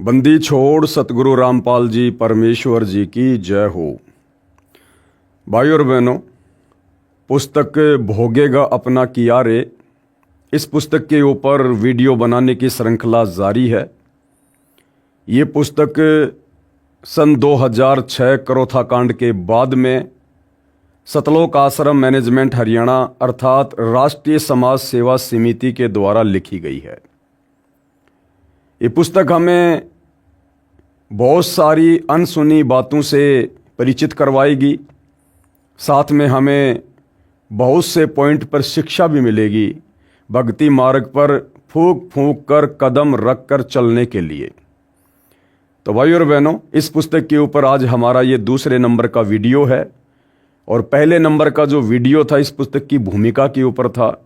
बंदी छोड़ सतगुरु रामपाल जी परमेश्वर जी की जय हो। भाई और बहनों, पुस्तक भोगेगा अपना किया रे, इस पुस्तक के ऊपर वीडियो बनाने की श्रृंखला जारी है। ये पुस्तक सन 2006 करोथा कांड के बाद में सतलोक आश्रम मैनेजमेंट हरियाणा अर्थात राष्ट्रीय समाज सेवा समिति के द्वारा लिखी गई है। ये पुस्तक हमें बहुत सारी अनसुनी बातों से परिचित करवाएगी, साथ में हमें बहुत से पॉइंट पर शिक्षा भी मिलेगी भक्ति मार्ग पर फूंक फूंक कर कदम रख कर चलने के लिए। तो भाई और बहनों, इस पुस्तक के ऊपर आज हमारा ये दूसरे नंबर का वीडियो है और पहले नंबर का जो वीडियो था इस पुस्तक की भूमिका के ऊपर था।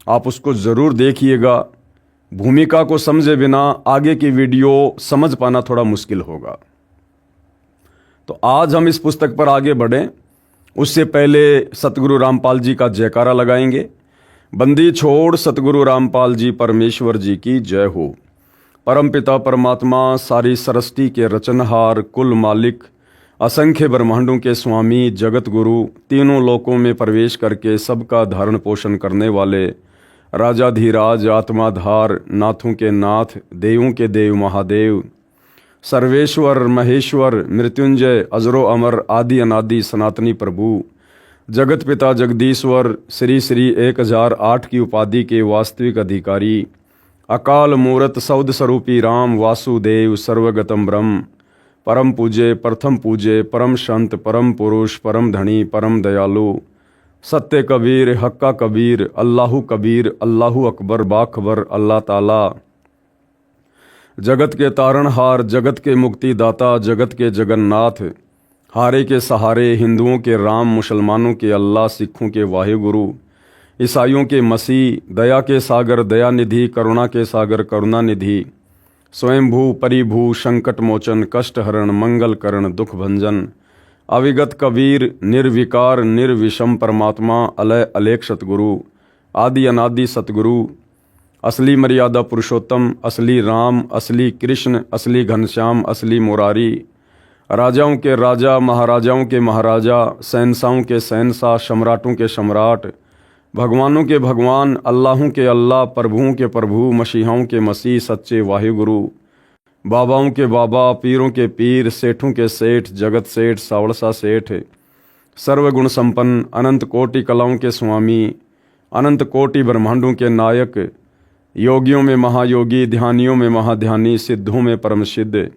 आप उसको ज़रूर देखिएगा। भूमिका को समझे बिना आगे की वीडियो समझ पाना थोड़ा मुश्किल होगा। तो आज हम इस पुस्तक पर आगे बढ़ें उससे पहले सतगुरु रामपाल जी का जयकारा लगाएंगे। बंदी छोड़ सतगुरु रामपाल जी परमेश्वर जी की जय हो। परमपिता परमात्मा सारी सृष्टि के रचनहार, कुल मालिक, असंख्य ब्रह्मांडों के स्वामी, जगत गुरु, तीनों लोकों में प्रवेश करके सबका धारण पोषण करने वाले राजाधीराज, आत्माधार, नाथों के नाथ, देवों के देव महादेव, सर्वेश्वर महेश्वर, मृत्युंजय, अजरो अमर, आदि अनादि सनातनी प्रभु, जगत पिता जगदीश्वर, श्री श्री 1008 की उपाधि के वास्तविक अधिकारी, अकाल मूरत सौद स्वरूपी राम वासुदेव, सर्वगतम ब्रह्म, परम पूज्य, प्रथम पूज्य, परम संत, परम पुरुष, परम धनी, परम दयालु, सत्य कबीर, हक्का कबीर, अल्लाहु कबीर, अल्लाहु अकबर, बाखबर, अल्लाह ताला, जगत के तारणहार, जगत के मुक्तिदाता, जगत के जगन्नाथ, हारे के सहारे, हिंदुओं के राम, मुसलमानों के अल्लाह, सिखों के वाहिगुरु, ईसाइयों के मसीह, दया के सागर दयानिधि, करुणा के सागर करुणानिधि, स्वयंभू परिभू, संकट मोचन, कष्ट हरण, मंगल करण, दुख भंजन, अविगत कबीर, निर्विकार निर्विषम परमात्मा, अलय अलेख सतगुरु, आदि अनादि सतगुरु, असली मर्यादा पुरुषोत्तम, असली राम, असली कृष्ण, असली घनश्याम, असली मुरारी, राजाओं के राजा, महाराजाओं के महाराजा, शहंशाहों के शहंशाह, सम्राटों के सम्राट, भगवानों के भगवान, अल्लाहों के अल्लाह, प्रभुओं के प्रभु, मसीहाओं के मसीह, सच्चे वाहिगुरु, बाबाओं के बाबा, पीरों के पीर, सेठों के सेठ, जगत सेठ, सावड़सा सेठ, सर्वगुण संपन्न, अनंत कोटि कलाओं के स्वामी, अनंत कोटि ब्रह्मांडों के नायक, योगियों में महायोगी, ध्यानियों में महाध्यानी, सिद्धों में परम सिद्ध,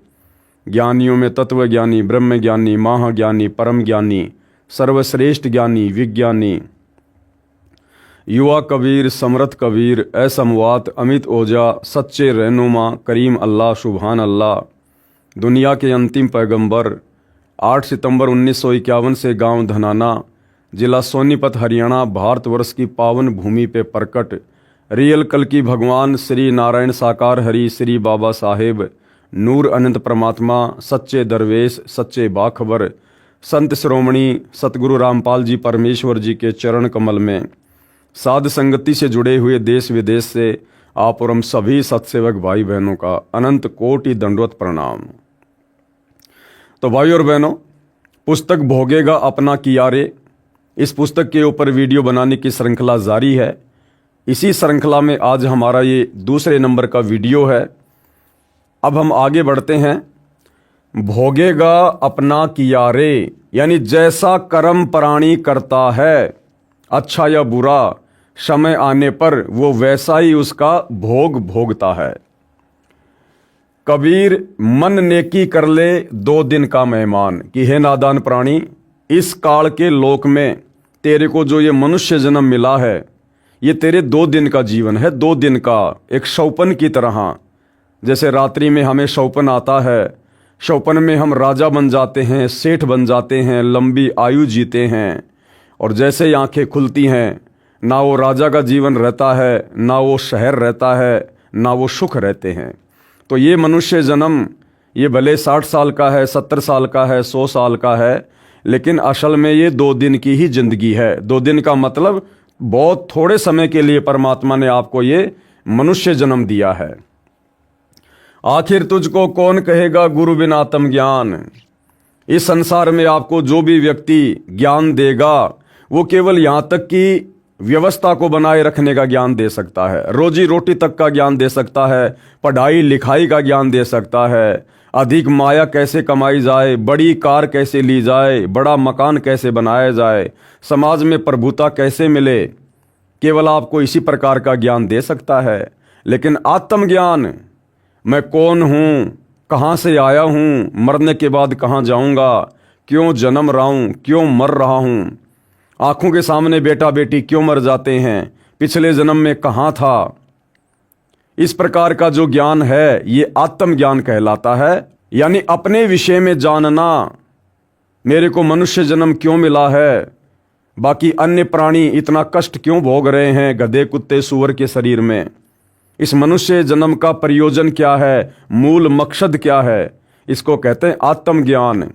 ज्ञानियों में तत्व ज्ञानी, ब्रह्म ज्ञानी, महाज्ञानी, परम ज्ञानी, सर्वश्रेष्ठ ज्ञानी, विज्ञानी, युवा कबीर, समर्थ कबीर, असमवात, अमित ओजा, सच्चे रहनुमा, करीम अल्लाह, सुभान अल्लाह, दुनिया के अंतिम पैगंबर, 8 सितंबर 1951 से गांव धनाना, जिला सोनीपत, हरियाणा, भारतवर्ष की पावन भूमि पे प्रकट रियल कल की भगवान श्री नारायण साकार हरि, श्री बाबा साहेब, नूर अनंत परमात्मा, सच्चे दरवेश, सच्चे बाखबर, संत श्रोमणी सतगुरु रामपाल जी परमेश्वर जी के चरण कमल में साध संगति से जुड़े हुए देश विदेश से आप और हम सभी सत्सेवक भाई बहनों का अनंत कोटि दंडवत प्रणाम। तो भाई और बहनों, पुस्तक भोगेगा अपना किया रे, इस पुस्तक के ऊपर वीडियो बनाने की श्रृंखला जारी है। इसी श्रृंखला में आज हमारा ये दूसरे नंबर का वीडियो है। अब हम आगे बढ़ते हैं। भोगेगा अपना किया रे, यानी जैसा कर्म प्राणी करता है, अच्छा या बुरा, समय आने पर वो वैसा ही उसका भोग भोगता है। कबीर मन नेकी कर ले 2 दिन का मेहमान, कि हे नादान प्राणी, इस काल के लोक में तेरे को जो ये मनुष्य जन्म मिला है, ये तेरे 2 दिन का जीवन है, 2 दिन का, एक शौपन की तरह। जैसे रात्रि में हमें शौपन आता है, शौपन में हम राजा बन जाते हैं, सेठ बन जाते हैं, लंबी आयु जीते हैं, और जैसे ही आंखें खुलती हैं, ना वो राजा का जीवन रहता है, ना वो शहर रहता है, ना वो सुख रहते हैं। तो ये मनुष्य जन्म, ये भले 60 साल का है, 70 साल का है, 100 साल का है, लेकिन असल में ये 2 दिन की ही जिंदगी है। 2 दिन का मतलब बहुत थोड़े समय के लिए परमात्मा ने आपको ये मनुष्य जन्म दिया है। आखिर तुझको कौन कहेगा गुरु बिन आत्मज्ञान। इस संसार में आपको जो भी व्यक्ति ज्ञान देगा वो केवल यहाँ तक कि व्यवस्था को बनाए रखने का ज्ञान दे सकता है, रोजी रोटी तक का ज्ञान दे सकता है, पढ़ाई लिखाई का ज्ञान दे सकता है, अधिक माया कैसे कमाई जाए, बड़ी कार कैसे ली जाए, बड़ा मकान कैसे बनाया जाए, समाज में प्रभुता कैसे मिले, केवल आपको इसी प्रकार का ज्ञान दे सकता है। लेकिन आत्मज्ञान, मैं कौन हूँ, कहाँ से आया हूँ, मरने के बाद कहाँ जाऊँगा, क्यों जन्म रहा हूँ, क्यों मर रहा हूँ, आंखों के सामने बेटा बेटी क्यों मर जाते हैं, पिछले जन्म में कहाँ था, इस प्रकार का जो ज्ञान है ये आत्मज्ञान कहलाता है। यानी अपने विषय में जानना, मेरे को मनुष्य जन्म क्यों मिला है, बाकी अन्य प्राणी इतना कष्ट क्यों भोग रहे हैं गधे कुत्ते सूअर के शरीर में, इस मनुष्य जन्म का प्रयोजन क्या है, मूल मकसद क्या है, इसको कहते हैं आत्मज्ञान।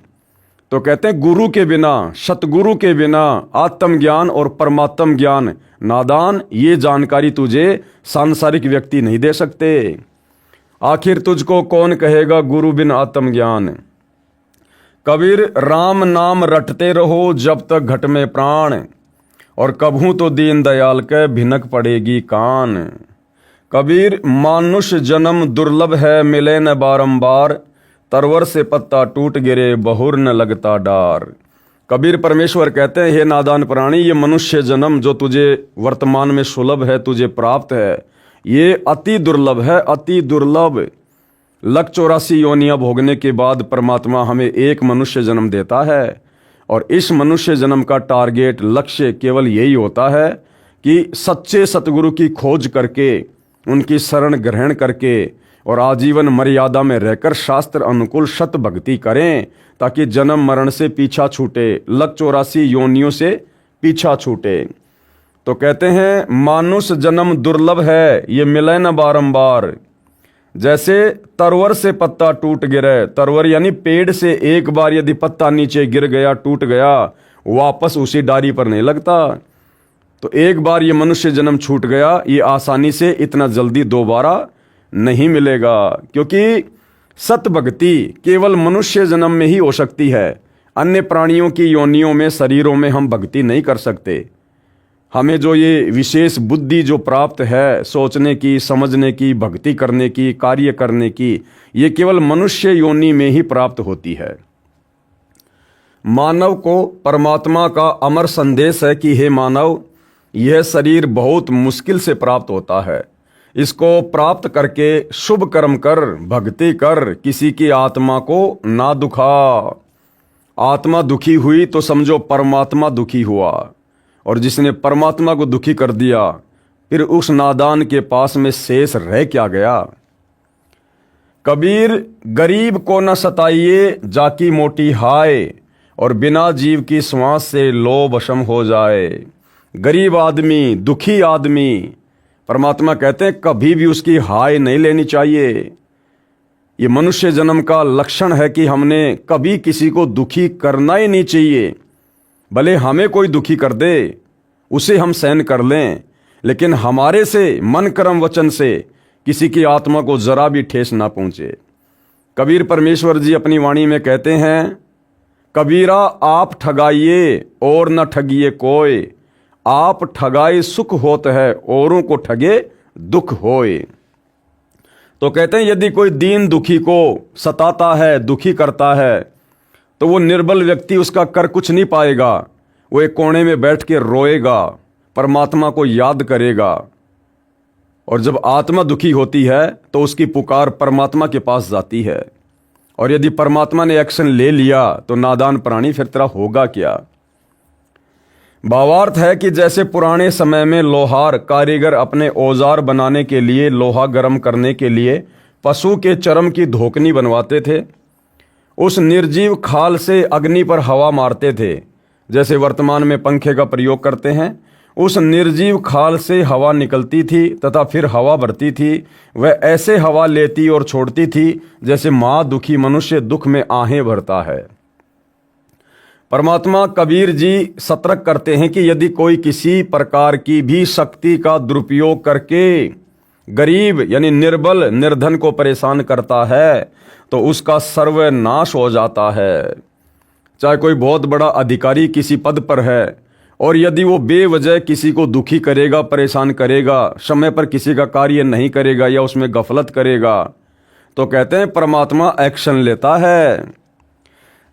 तो कहते हैं गुरु के बिना, सतगुरु के बिना आत्मज्ञान और परमात्म ज्ञान नादान, ये जानकारी तुझे सांसारिक व्यक्ति नहीं दे सकते। आखिर तुझको कौन कहेगा गुरु बिन आत्मज्ञान। कबीर राम नाम रटते रहो जब तक घट में प्राण, और कभू तो दीन दयाल के भिनक पड़ेगी कान। कबीर मानुष जन्म दुर्लभ है मिले न बारंबार, तरवर से पत्ता टूट गिरे बहुर न लगता डार। कबीर परमेश्वर कहते हैं, हे नादान प्राणी, ये मनुष्य जन्म जो तुझे वर्तमान में सुलभ है, तुझे प्राप्त है, ये अति दुर्लभ है, अति दुर्लभ। 184 योनियां भोगने के बाद परमात्मा हमें एक मनुष्य जन्म देता है, और इस मनुष्य जन्म का टारगेट, लक्ष्य केवल यही होता है कि सच्चे सतगुरु की खोज करके, उनकी शरण ग्रहण करके और आजीवन मर्यादा में रहकर शास्त्र अनुकूल सत भक्ति करें, ताकि जन्म मरण से पीछा छूटे, 184 योनियों से पीछा छूटे। तो कहते हैं मानुष जन्म दुर्लभ है, ये मिले न बारंबार। जैसे तरवर से पत्ता टूट गिरे, तरवर यानी पेड़ से एक बार यदि पत्ता नीचे गिर गया, टूट गया, वापस उसी डारी पर नहीं लगता। तो एक बार ये मनुष्य जन्म छूट गया, ये आसानी से इतना जल्दी दोबारा नहीं मिलेगा, क्योंकि सत भक्ति केवल मनुष्य जन्म में ही हो सकती है। अन्य प्राणियों की योनियों में, शरीरों में हम भक्ति नहीं कर सकते। हमें जो ये विशेष बुद्धि जो प्राप्त है, सोचने की, समझने की, भक्ति करने की, कार्य करने की, ये केवल मनुष्य योनि में ही प्राप्त होती है। मानव को परमात्मा का अमर संदेश है कि हे मानव, यह शरीर बहुत मुश्किल से प्राप्त होता है, इसको प्राप्त करके शुभ कर्म कर, भक्ति कर, किसी की आत्मा को ना दुखा। आत्मा दुखी हुई तो समझो परमात्मा दुखी हुआ, और जिसने परमात्मा को दुखी कर दिया, फिर उस नादान के पास में शेष रह क्या गया। कबीर गरीब को न सताइए जाकी मोटी हाय, और बिना जीव की श्वास से लो वशम हो जाए। गरीब आदमी, दुखी आदमी, परमात्मा कहते हैं कभी भी उसकी हाय नहीं लेनी चाहिए। ये मनुष्य जन्म का लक्षण है कि हमने कभी किसी को दुखी करना ही नहीं चाहिए। भले हमें कोई दुखी कर दे, उसे हम सहन कर लें, लेकिन हमारे से मन कर्म वचन से किसी की आत्मा को जरा भी ठेस ना पहुंचे। कबीर परमेश्वर जी अपनी वाणी में कहते हैं, कबीरा आप ठगाइए और न ठगिए कोई, आप ठगाए सुख होत है औरों को ठगे दुख होए। तो कहते हैं यदि कोई दीन दुखी को सताता है, दुखी करता है, तो वो निर्बल व्यक्ति उसका कर कुछ नहीं पाएगा। वो एक कोने में बैठ के रोएगा, परमात्मा को याद करेगा, और जब आत्मा दुखी होती है तो उसकी पुकार परमात्मा के पास जाती है। और यदि परमात्मा ने एक्शन ले लिया तो नादान प्राणी फिर तेरा होगा क्या। भावार्थ है कि जैसे पुराने समय में लोहार कारीगर अपने औजार बनाने के लिए, लोहा गर्म करने के लिए पशु के चर्म की धोकनी बनवाते थे, उस निर्जीव खाल से अग्नि पर हवा मारते थे, जैसे वर्तमान में पंखे का प्रयोग करते हैं। उस निर्जीव खाल से हवा निकलती थी तथा फिर हवा भरती थी। वह ऐसे हवा लेती और छोड़ती थी जैसे माँ दुखी मनुष्य दुख में आहें भरता है। परमात्मा कबीर जी सतर्क करते हैं कि यदि कोई किसी प्रकार की भी शक्ति का दुरुपयोग करके गरीब यानी निर्बल निर्धन को परेशान करता है तो उसका सर्वनाश हो जाता है। चाहे कोई बहुत बड़ा अधिकारी किसी पद पर है और यदि वो बेवजह किसी को दुखी करेगा, परेशान करेगा, समय पर किसी का कार्य नहीं करेगा या उसमें गफलत करेगा, तो कहते हैं परमात्मा एक्शन लेता है।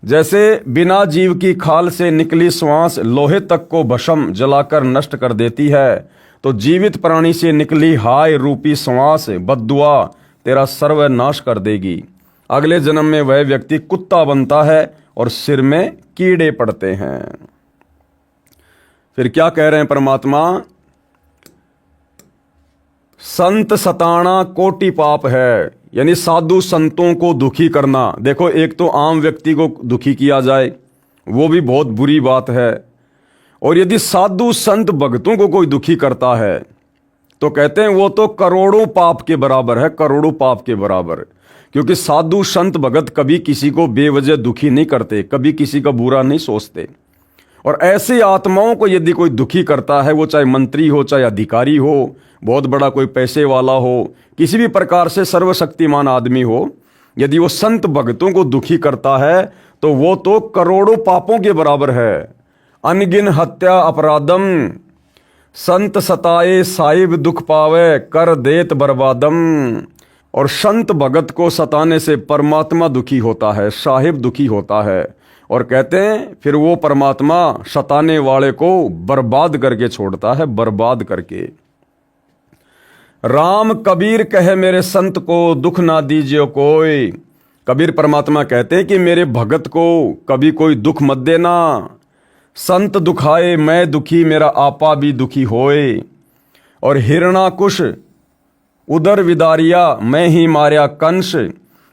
जैसे बिना जीव की खाल से निकली श्वास लोहे तक को भस्म जलाकर नष्ट कर देती है, तो जीवित प्राणी से निकली हाय रूपी श्वास बद्दुआ तेरा सर्वनाश कर देगी। अगले जन्म में वह व्यक्ति कुत्ता बनता है और सिर में कीड़े पड़ते हैं। फिर क्या कह रहे हैं परमात्मा? संत सताना कोटि पाप है, यानी साधु संतों को दुखी करना। देखो, एक तो आम व्यक्ति को दुखी किया जाए वो भी बहुत बुरी बात है, और यदि साधु संत भक्तों को कोई दुखी करता है तो कहते हैं वो तो करोड़ों पाप के बराबर है, करोड़ों पाप के बराबर। क्योंकि साधु संत भगत कभी किसी को बेवजह दुखी नहीं करते, कभी किसी का बुरा नहीं सोचते। और ऐसी आत्माओं को यदि कोई दुखी करता है, वो चाहे मंत्री हो, चाहे अधिकारी हो, बहुत बड़ा कोई पैसे वाला हो, किसी भी प्रकार से सर्वशक्तिमान आदमी हो, यदि वो संत भक्तों को दुखी करता है तो वो तो करोड़ों पापों के बराबर है। अनगिन हत्या अपराधम संत सताए साहिब दुख पावे कर देत बर्बादम। और संत भगत को सताने से परमात्मा दुखी होता है, साहिब दुखी होता है, और कहते हैं फिर वो परमात्मा सताने वाले को बर्बाद करके छोड़ता है, बर्बाद करके। राम कबीर कहे मेरे संत को दुख ना दीजिए कोई। कबीर परमात्मा कहते हैं कि मेरे भगत को कभी कोई दुख मत देना। संत दुखाए मैं दुखी मेरा आपा भी दुखी होए। और हिरणाकुश उदर विदारिया मैं ही मार्या कंस।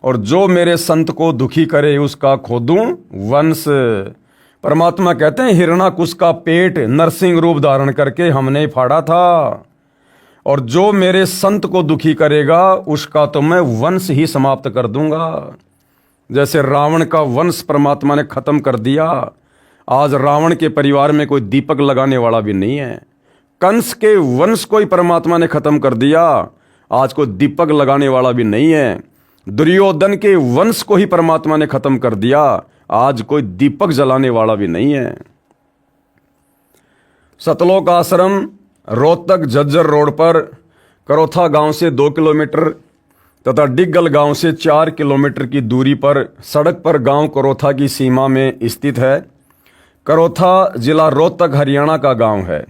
और जो मेरे संत को दुखी करे उसका खोदूं वंश। परमात्मा कहते हैं हिरणाकुश का पेट नरसिंह रूप धारण करके हमने फाड़ा था, और जो मेरे संत को दुखी करेगा उसका तो मैं वंश ही समाप्त कर दूंगा। जैसे रावण का वंश परमात्मा ने खत्म कर दिया, आज रावण के परिवार में कोई दीपक लगाने वाला भी नहीं है। कंस के वंश को ही परमात्मा ने खत्म कर दिया, आज कोई दीपक लगाने वाला भी नहीं है। दुर्योधन के वंश को ही परमात्मा ने खत्म कर दिया, आज कोई दीपक जलाने वाला भी नहीं है। सतलोक आश्रम रोहतक झज्जर रोड पर करोथा गांव से 2 किलोमीटर तथा डिग्गल गांव से 4 किलोमीटर की दूरी पर सड़क पर गांव करोथा की सीमा में स्थित है। करोथा जिला रोहतक हरियाणा का गांव है।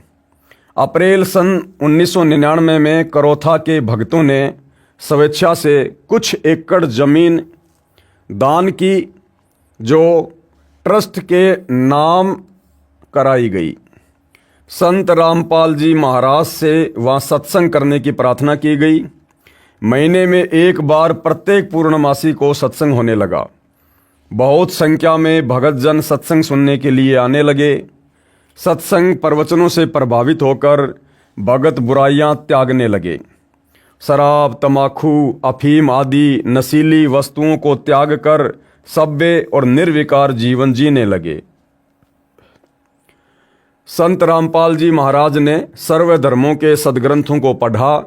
अप्रैल सन 1999 में करोथा के भक्तों ने स्वेच्छा से कुछ एकड़ जमीन दान की, जो ट्रस्ट के नाम कराई गई। संत रामपाल जी महाराज से वहाँ सत्संग करने की प्रार्थना की गई। महीने में एक बार प्रत्येक पूर्णमासी को सत्संग होने लगा। बहुत संख्या में भगत जन सत्संग सुनने के लिए आने लगे। सत्संग प्रवचनों से प्रभावित होकर भगत बुराइयां त्यागने लगे। शराब, तमाकू, अफीम आदि नशीली वस्तुओं को त्याग कर सभ्य और निर्विकार जीवन जीने लगे। संत रामपाल जी महाराज ने सर्व धर्मों के सदग्रंथों को पढ़ा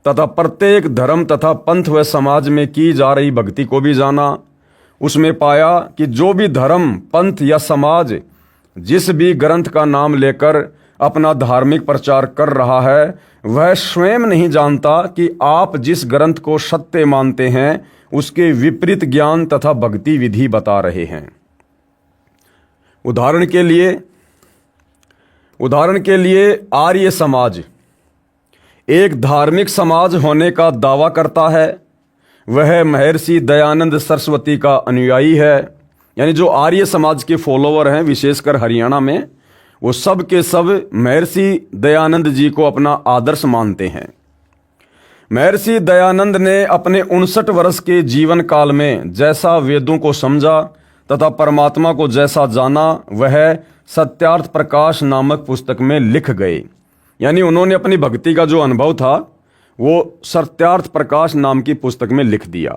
तथा प्रत्येक धर्म तथा पंथ व समाज में की जा रही भक्ति को भी जाना। उसमें पाया कि जो भी धर्म, पंथ या समाज जिस भी ग्रंथ का नाम लेकर अपना धार्मिक प्रचार कर रहा है, वह स्वयं नहीं जानता कि आप जिस ग्रंथ को सत्य मानते हैं उसके विपरीत ज्ञान तथा भक्ति विधि बता रहे हैं। उदाहरण के लिए आर्य समाज एक धार्मिक समाज होने का दावा करता है। वह महर्षि दयानंद सरस्वती का अनुयायी है। यानी जो आर्य समाज के फॉलोवर हैं, विशेषकर हरियाणा में, वो सब के सब महर्षि दयानंद जी को अपना आदर्श मानते हैं। महर्षि दयानंद ने अपने 59 वर्ष के जीवन काल में जैसा वेदों को समझा तथा परमात्मा को जैसा जाना, वह सत्यार्थ प्रकाश नामक पुस्तक में लिख गए। यानी उन्होंने अपनी भक्ति का जो अनुभव था वो सत्यार्थ प्रकाश नाम की पुस्तक में लिख दिया।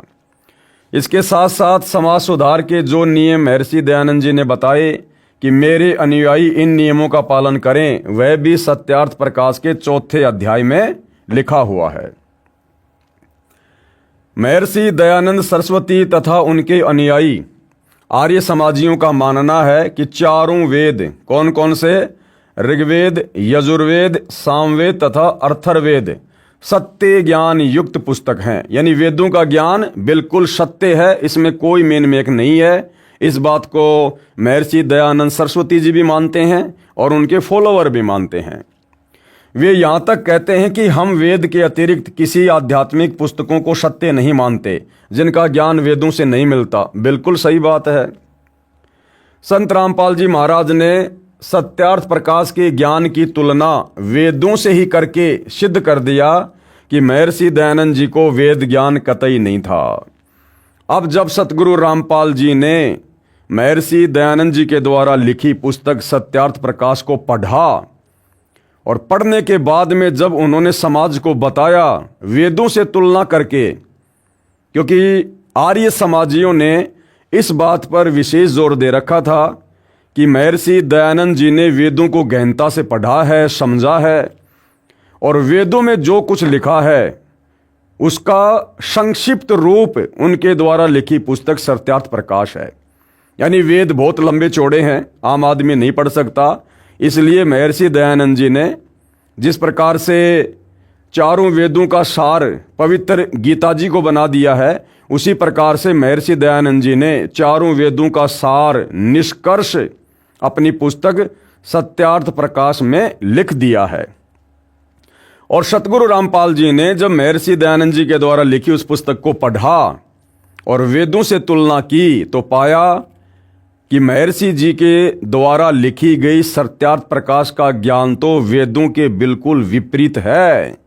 इसके साथ साथ समाज सुधार के जो नियम महर्षि दयानंद जी ने बताए कि मेरे अनुयायी इन नियमों का पालन करें, वह भी सत्यार्थ प्रकाश के 4थे अध्याय में लिखा हुआ है। महर्षि दयानंद सरस्वती तथा उनके अनुयायी आर्य समाजियों का मानना है कि चारों वेद, कौन कौन से? ऋग्वेद, यजुर्वेद, सामवेद तथा अथर्ववेद सत्य ज्ञान युक्त पुस्तक हैं। यानी वेदों का ज्ञान बिल्कुल सत्य है, इसमें कोई मेन मेक नहीं है। इस बात को महर्षि दयानंद सरस्वती जी भी मानते हैं और उनके फॉलोअर भी मानते हैं। वे यहाँ तक कहते हैं कि हम वेद के अतिरिक्त किसी आध्यात्मिक पुस्तकों को सत्य नहीं मानते जिनका ज्ञान वेदों से नहीं मिलता। बिल्कुल सही बात है। संत रामपाल जी महाराज ने सत्यार्थ प्रकाश के ज्ञान की तुलना वेदों से ही करके सिद्ध कर दिया कि महर्षि दयानंद जी को वेद ज्ञान कतई नहीं था। अब जब सतगुरु रामपाल जी ने महर्षि दयानंद जी के द्वारा लिखी पुस्तक सत्यार्थ प्रकाश को पढ़ा और पढ़ने के बाद में जब उन्होंने समाज को बताया वेदों से तुलना करके, क्योंकि आर्य समाजियों ने इस बात पर विशेष जोर दे रखा था कि महर्षि दयानंद जी ने वेदों को गहनता से पढ़ा है, समझा है और वेदों में जो कुछ लिखा है उसका संक्षिप्त रूप उनके द्वारा लिखी पुस्तक सत्यार्थ प्रकाश है। यानी वेद बहुत लंबे चौड़े हैं, आम आदमी नहीं पढ़ सकता। इसलिए महर्षि दयानंद जी ने जिस प्रकार से चारों वेदों का सार पवित्र गीता जी को बना दिया है, उसी प्रकार से महर्षि दयानंद जी ने चारों वेदों का सार निष्कर्ष अपनी पुस्तक सत्यार्थ प्रकाश में लिख दिया है। और सतगुरु रामपाल जी ने जब महर्षि दयानंद जी के द्वारा लिखी उस पुस्तक को पढ़ा और वेदों से तुलना की तो पाया कि महर्षि जी के द्वारा लिखी गई सत्यार्थ प्रकाश का ज्ञान तो वेदों के बिल्कुल विपरीत है।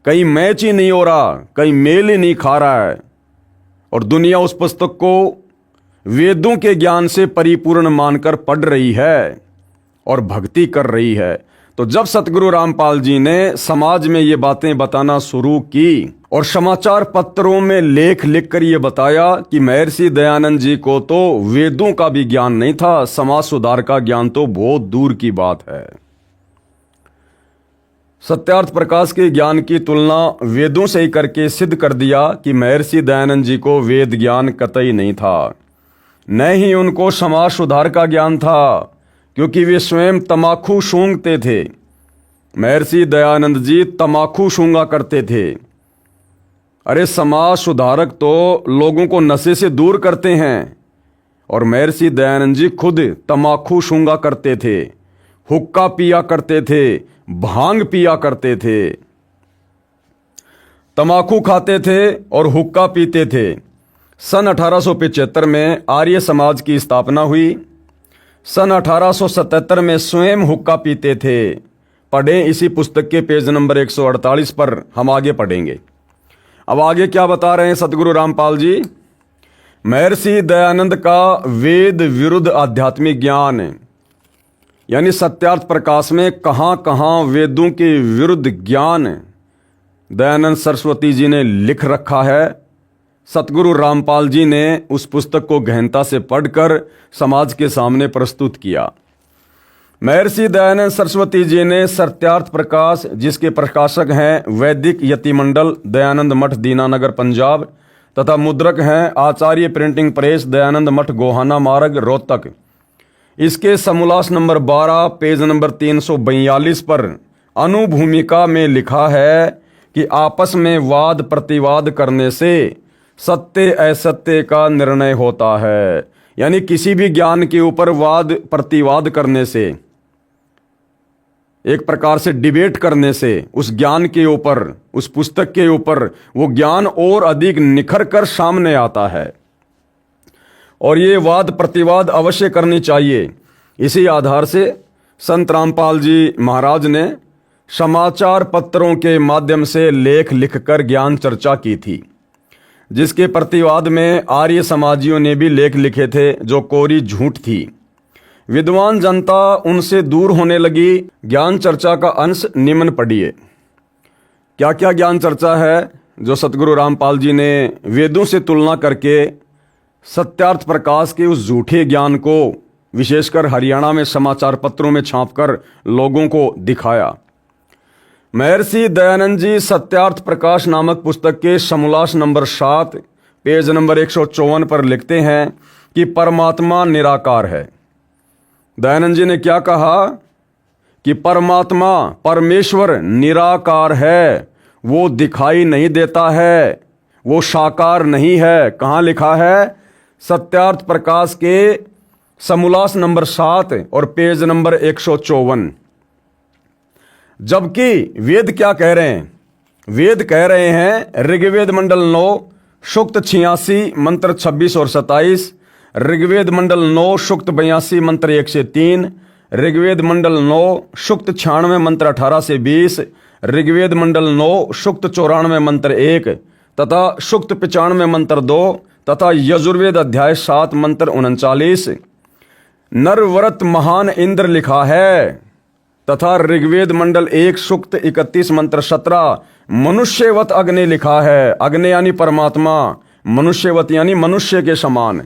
कहीं मैच ही नहीं हो रहा, कहीं मेल ही नहीं खा रहा है और दुनिया उस पुस्तक को वेदों के ज्ञान से परिपूर्ण मानकर पढ़ रही है और भक्ति कर रही है। तो जब सतगुरु रामपाल जी ने समाज में ये बातें बताना शुरू की और समाचार पत्रों में लेख लिखकर ये बताया कि महर्षि दयानंद जी को तो वेदों का भी ज्ञान नहीं था, समाज सुधार का ज्ञान तो बहुत दूर की बात है। सत्यार्थ प्रकाश के ज्ञान की तुलना वेदों से ही करके सिद्ध कर दिया कि महर्षि दयानंद जी को वेद ज्ञान कतई नहीं था, न ही उनको समाज सुधार का ज्ञान था, क्योंकि वे स्वयं तमाकू सूंघते थे। महर्षि दयानंद जी तमाकू सूंघा करते थे। अरे समाज सुधारक तो लोगों को नशे से दूर करते हैं और महर्षि दयानंद जी खुद तमाकू सूंघा करते थे, हुक्का पिया करते थे, भांग पिया करते थे, तमाकू खाते थे और हुक्का पीते थे। सन 1875 में आर्य समाज की स्थापना हुई। सन 1877 में स्वयं हुक्का पीते थे। पढ़ें इसी पुस्तक के पेज नंबर 148 पर, हम आगे पढ़ेंगे। अब आगे क्या बता रहे हैं सतगुरु रामपाल जी? महर्षि दयानंद का वेद विरुद्ध आध्यात्मिक ज्ञान, यानी सत्यार्थ प्रकाश में कहाँ कहाँ वेदों के विरुद्ध ज्ञान दयानंद सरस्वती जी ने लिख रखा है। सतगुरु रामपाल जी ने उस पुस्तक को गहनता से पढ़कर समाज के सामने प्रस्तुत किया। महर्षि दयानंद सरस्वती जी ने सत्यार्थ प्रकाश, जिसके प्रकाशक हैं वैदिक यतिमंडल दयानंद मठ दीनानगर पंजाब तथा मुद्रक हैं आचार्य प्रिंटिंग प्रेस दयानंद मठ गोहाना मार्ग रोहतक, इसके समोल्लास नंबर 12 पेज नंबर 342 पर अनुभूमिका में लिखा है कि आपस में वाद प्रतिवाद करने से सत्य असत्य का निर्णय होता है। यानी किसी भी ज्ञान के ऊपर वाद प्रतिवाद करने से, एक प्रकार से डिबेट करने से उस ज्ञान के ऊपर, उस पुस्तक के ऊपर वो ज्ञान और अधिक निखर कर सामने आता है और ये वाद प्रतिवाद अवश्य करनी चाहिए। इसी आधार से संत रामपाल जी महाराज ने समाचार पत्रों के माध्यम से लेख लिखकर ज्ञान चर्चा की थी, जिसके प्रतिवाद में आर्य समाजियों ने भी लेख लिखे थे जो कोरी झूठ थी। विद्वान जनता उनसे दूर होने लगी। ज्ञान चर्चा का अंश निम्न पढ़िए। क्या क्या ज्ञान चर्चा है जो सतगुरु रामपाल जी ने वेदों से तुलना करके सत्यार्थ प्रकाश के उस झूठे ज्ञान को विशेषकर हरियाणा में समाचार पत्रों में छापकर लोगों को दिखाया। महर्षि दयानंद जी सत्यार्थ प्रकाश नामक पुस्तक के समोल्लास नंबर 7 पेज नंबर 154 पर लिखते हैं कि परमात्मा निराकार है। दयानंद जी ने क्या कहा कि परमात्मा परमेश्वर निराकार है, वो दिखाई नहीं देता है, वो साकार नहीं है। कहाँ लिखा है? सत्यार्थ प्रकाश के समोल्लास नंबर 7 और पेज नंबर 154। जबकि वेद क्या कह रहे हैं? वेद कह रहे हैं ऋग्वेद मंडल 9 सूक्त 86 मंत्र 26 और 27, ऋग्वेद मंडल 9 सूक्त 82 मंत्र 1 से 3, ऋग्वेद मंडल 9 सूक्त 96 मंत्र 18 से 20, ऋग्वेद मंडल 9 सूक्त 94 मंत्र 1 तथा सूक्त 95 मंत्र 2 तथा यजुर्वेद अध्याय 7 मंत्र 39 नरव्रत महान इंद्र लिखा है तथा ऋग्वेद मंडल 1 सूक्त 31 मंत्र 17 मनुष्यवत अग्नि लिखा है। अग्नि यानी परमात्मा, मनुष्यवत यानी मनुष्य के समान।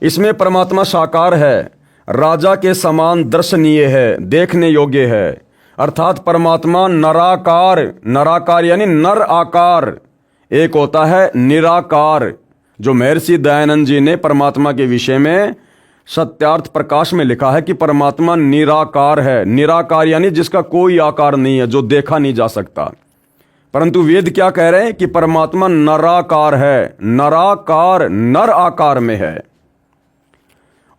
इसमें परमात्मा साकार है, राजा के समान दर्शनीय है, देखने योग्य है। अर्थात परमात्मा नराकार, नराकार यानी नर आकार। एक होता है निराकार, जो महर्षि दयानंद जी ने परमात्मा के विषय में सत्यार्थ प्रकाश में लिखा है कि परमात्मा निराकार है। निराकार यानी जिसका कोई आकार नहीं है, जो देखा नहीं जा सकता। परंतु वेद क्या कह रहे हैं कि परमात्मा नराकार है, नराकार नर आकार में है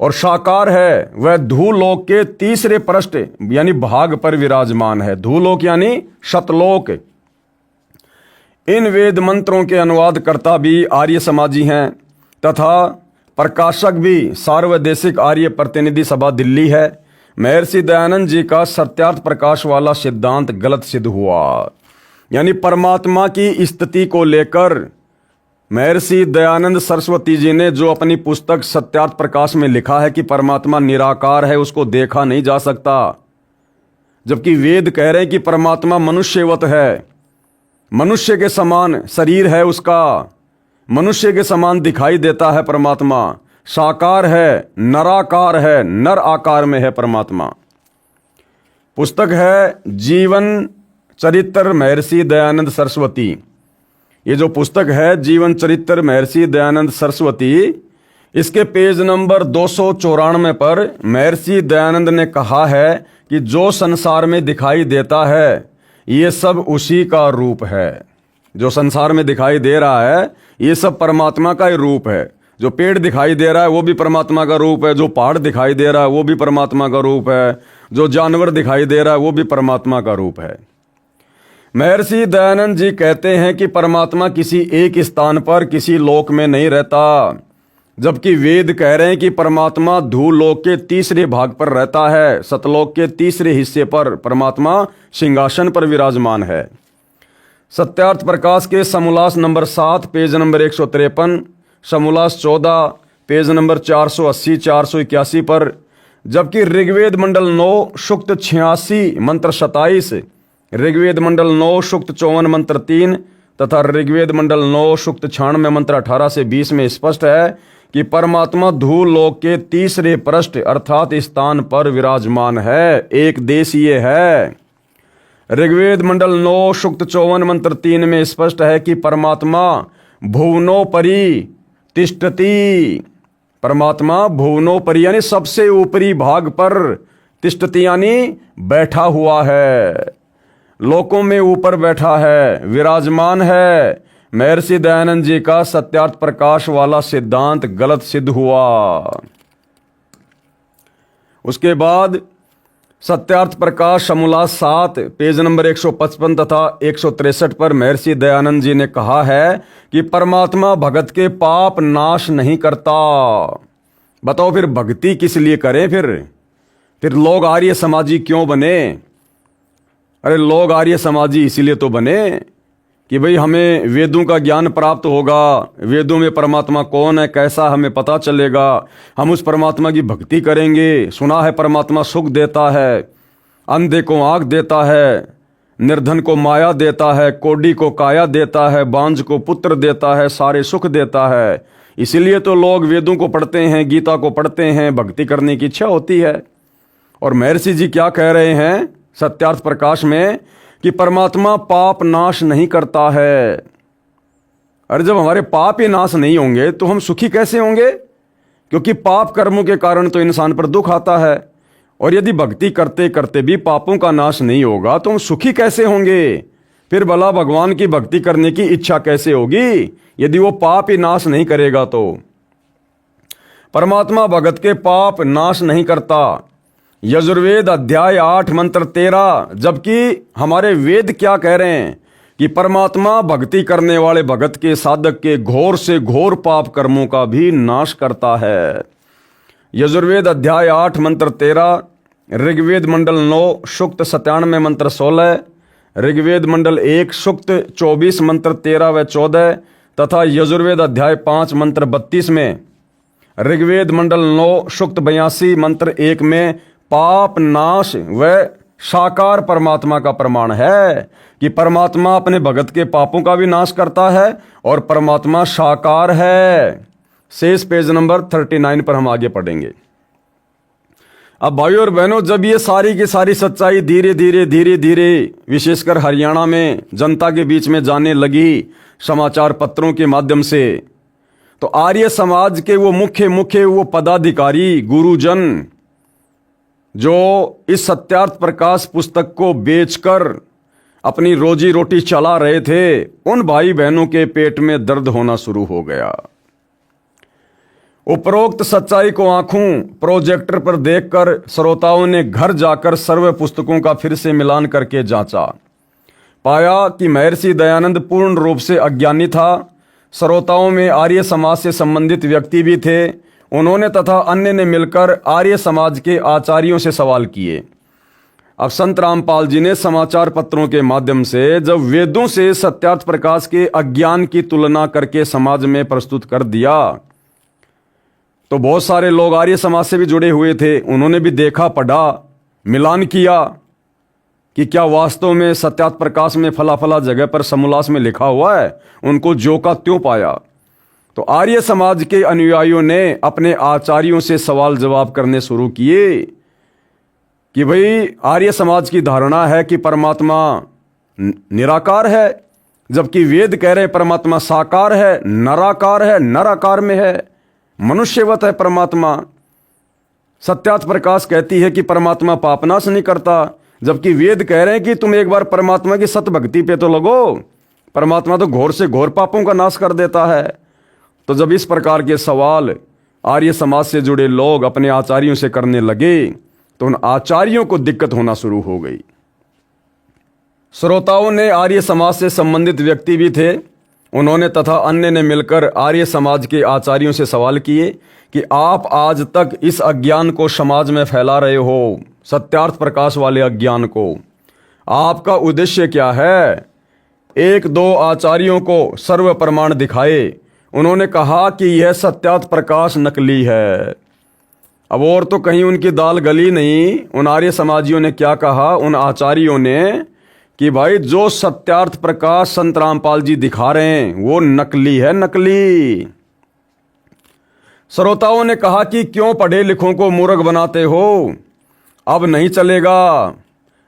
और साकार है। वह धूलोक के तीसरे पृष्ठ यानी भाग पर विराजमान है। धूलोक यानी शतलोक। इन वेद मंत्रों के अनुवादकर्ता भी आर्य समाजी हैं तथा प्रकाशक भी सार्वदेशिक आर्य प्रतिनिधि सभा दिल्ली है। महर्षि दयानंद जी का सत्यार्थ प्रकाश वाला सिद्धांत गलत सिद्ध हुआ। यानी परमात्मा की स्थिति को लेकर महर्षि दयानंद सरस्वती जी ने जो अपनी पुस्तक सत्यार्थ प्रकाश में लिखा है कि परमात्मा निराकार है, उसको देखा नहीं जा सकता। जबकि वेद कह रहे हैं कि परमात्मा मनुष्यवत है, मनुष्य के समान शरीर है उसका, मनुष्य के समान दिखाई देता है परमात्मा, साकार है, नराकार है, नर आकार में है परमात्मा। पुस्तक है जीवन चरित्र महर्षि दयानंद सरस्वती। ये जो पुस्तक है जीवन चरित्र महर्षि दयानंद सरस्वती, इसके पेज नंबर 294 पर महर्षि दयानंद ने कहा है कि जो संसार में दिखाई देता है ये सब उसी का रूप है। जो संसार में दिखाई दे रहा है ये सब परमात्मा का ही रूप है। जो पेड़ दिखाई दे रहा है वो भी परमात्मा का रूप है, जो पहाड़ दिखाई दे रहा है वो भी परमात्मा का रूप है, जो जानवर दिखाई दे रहा है वो भी परमात्मा का रूप है। महर्षि दयानंद जी कहते हैं कि परमात्मा किसी एक स्थान पर किसी लोक में नहीं रहता, जबकि वेद कह रहे हैं कि परमात्मा धूलोक के तीसरे भाग पर रहता है, सतलोक के तीसरे हिस्से पर परमात्मा सिंहासन पर विराजमान है। सत्यार्थ प्रकाश के समोल्लास नंबर 7 पेज नंबर 153, समोल्लास 14 पेज नंबर 480 481 पर, जबकि ऋग्वेद मंडल 9 सूक्त 86 मंत्र 27, ऋग्वेद मंडल 9 सूक्त 54 मंत्र 3 तथा ऋग्वेद मंडल 9 सूक्त 96 मंत्र 18 से 20 में स्पष्ट है कि परमात्मा धूलोक के तीसरे पृष्ठ अर्थात स्थान पर विराजमान है, एक देशीय है। ऋग्वेद मंडल 9 सूक्त 54 मंत्र 3 में स्पष्ट है कि परमात्मा भुवनोपरि तिष्ठति। परमात्मा भुवनोपरि यानी सबसे ऊपरी भाग पर, तिष्ठति यानी बैठा हुआ है, लोकों में ऊपर बैठा है, विराजमान है। महर्षि दयानंद जी का सत्यार्थ प्रकाश वाला सिद्धांत गलत सिद्ध हुआ। उसके बाद सत्यार्थ प्रकाश समोल्लास 7 पेज नंबर 155 तथा 163 पर महर्षि दयानंद जी ने कहा है कि परमात्मा भगत के पाप नाश नहीं करता। बताओ फिर भक्ति किस लिए करें? फिर लोग आर्य समाजी क्यों बने? अरे लोग आर्य समाजी इसीलिए तो बने कि भाई हमें वेदों का ज्ञान प्राप्त होगा, वेदों में परमात्मा कौन है कैसा हमें पता चलेगा, हम उस परमात्मा की भक्ति करेंगे। सुना है परमात्मा सुख देता है, अंधे को आँख देता है, निर्धन को माया देता है, कोढ़ी को काया देता है, बांझ को पुत्र देता है, सारे सुख देता है। इसीलिए तो लोग वेदों को पढ़ते हैं, गीता को पढ़ते हैं, भक्ति करने की इच्छा होती है। और महर्षि जी क्या कह रहे हैं सत्यार्थ प्रकाश में कि परमात्मा पाप नाश नहीं करता है। अरे जब हमारे पाप ही नाश नहीं होंगे तो हम सुखी कैसे होंगे? क्योंकि पाप कर्मों के कारण तो इंसान पर दुख आता है, और यदि भक्ति करते करते भी पापों का नाश नहीं होगा तो हम सुखी कैसे होंगे? फिर भला भगवान की भक्ति करने की इच्छा कैसे होगी यदि वो पाप ही नाश नहीं करेगा? तो परमात्मा भगत के पाप नाश नहीं करता। यजुर्वेद अध्याय 8 मंत्र 13, जबकि हमारे वेद क्या कह रहे हैं कि परमात्मा भक्ति करने वाले भगत के साधक के घोर से घोर पाप कर्मों का भी नाश करता है। यजुर्वेद अध्याय 8 मंत्र 13, ऋग्वेद मंडल 9 सूक्त 97 मंत्र 16, ऋग्वेद मंडल 1 सूक्त 24 मंत्र 13 व 14 तथा यजुर्वेद अध्याय 5 मंत्र 32 में, ऋग्वेद मंडल 9 सूक्त 82 मंत्र 1 में पाप नाश व साकार परमात्मा का प्रमाण है कि परमात्मा अपने भगत के पापों का भी नाश करता है और परमात्मा साकार है। शेष पेज नंबर 39 पर हम आगे पढ़ेंगे। अब भाइयों और बहनों, जब ये सारी की सारी सच्चाई धीरे धीरे विशेषकर हरियाणा में जनता के बीच में जाने लगी समाचार पत्रों के माध्यम से, तो आर्य समाज के वो मुख्य वो पदाधिकारी गुरुजन जो इस सत्यार्थ प्रकाश पुस्तक को बेचकर अपनी रोजी रोटी चला रहे थे, उन भाई बहनों के पेट में दर्द होना शुरू हो गया। उपरोक्त सच्चाई को आंखों प्रोजेक्टर पर देखकर श्रोताओं ने घर जाकर सर्व पुस्तकों का फिर से मिलान करके जांचा। पाया कि महर्षि दयानंद पूर्ण रूप से अज्ञानी था। श्रोताओं में आर्य समाज से संबंधित व्यक्ति भी थे। उन्होंने तथा अन्य ने मिलकर आर्य समाज के आचार्यों से सवाल किए। अब संत रामपाल जी ने समाचार पत्रों के माध्यम से जब वेदों से सत्यार्थ प्रकाश के अज्ञान की तुलना करके समाज में प्रस्तुत कर दिया, तो बहुत सारे लोग आर्य समाज से भी जुड़े हुए थे। उन्होंने भी देखा, पढ़ा, मिलान किया कि क्या वास्तव में सत्यार्थ प्रकाश में फला फला जगह पर समोल्लास में लिखा हुआ है। उनको जो का त्यों पाया। तो आर्य समाज के अनुयायियों ने अपने आचार्यों से सवाल जवाब करने शुरू किए कि भाई आर्य समाज की धारणा है कि परमात्मा निराकार है, जबकि वेद कह रहे परमात्मा साकार है, नराकार है, नराकार में है, मनुष्यवत है परमात्मा। सत्यार्थ प्रकाश कहती है कि परमात्मा पापनाश नहीं करता, जबकि वेद कह रहे हैं कि तुम एक बार परमात्मा की सत भक्ति पे तो लगो, परमात्मा तो घोर से घोर पापों का नाश कर देता है। तो जब इस प्रकार के सवाल आर्य समाज से जुड़े लोग अपने आचार्यों से करने लगे तो उन आचार्यों को दिक्कत होना शुरू हो गई। श्रोताओं ने आर्य समाज से संबंधित व्यक्ति भी थे। उन्होंने तथा अन्य ने मिलकर आर्य समाज के आचार्यों से सवाल किए कि आप आज तक इस अज्ञान को समाज में फैला रहे हो, सत्यार्थ प्रकाश वाले अज्ञान को, आपका उद्देश्य क्या है? एक दो आचार्यों को सर्व प्रमाण दिखाए। उन्होंने कहा कि यह सत्यार्थ प्रकाश नकली है। अब और तो कहीं उनकी दाल गली नहीं। उन आर्य समाजियों ने क्या कहा, उन आचार्यों ने, कि भाई जो सत्यार्थ प्रकाश संत रामपाल जी दिखा रहे हैं वो नकली है, नकली। श्रोताओं ने कहा कि क्यों पढ़े लिखों को मूर्ख बनाते हो, अब नहीं चलेगा।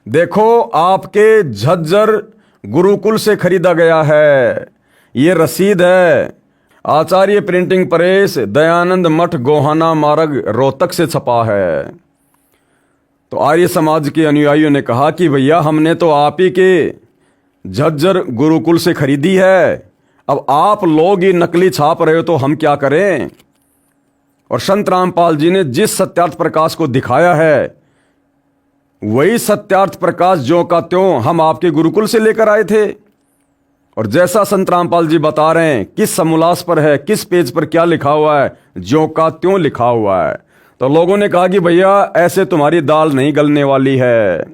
देखो आपके झज्जर गुरुकुल से खरीदा गया है, ये रसीद है, आचार्य प्रिंटिंग प्रेस, दयानंद मठ, गोहाना मार्ग, रोहतक से छपा है। तो आर्य समाज के अनुयायियों ने कहा कि भैया हमने तो आप ही के झज्जर गुरुकुल से खरीदी है, अब आप लोग ही नकली छाप रहे हो तो हम क्या करें। और संत रामपाल जी ने जिस सत्यार्थ प्रकाश को दिखाया है वही सत्यार्थ प्रकाश ज्यों का त्यों हम आपके गुरुकुल से लेकर आए थे। और जैसा संत रामपाल जी बता रहे हैं, किस समोल्लास पर है, किस पेज पर क्या लिखा हुआ है, ज्यों का त्यों लिखा हुआ है। तो लोगों ने कहा कि भैया ऐसे तुम्हारी दाल नहीं गलने वाली है।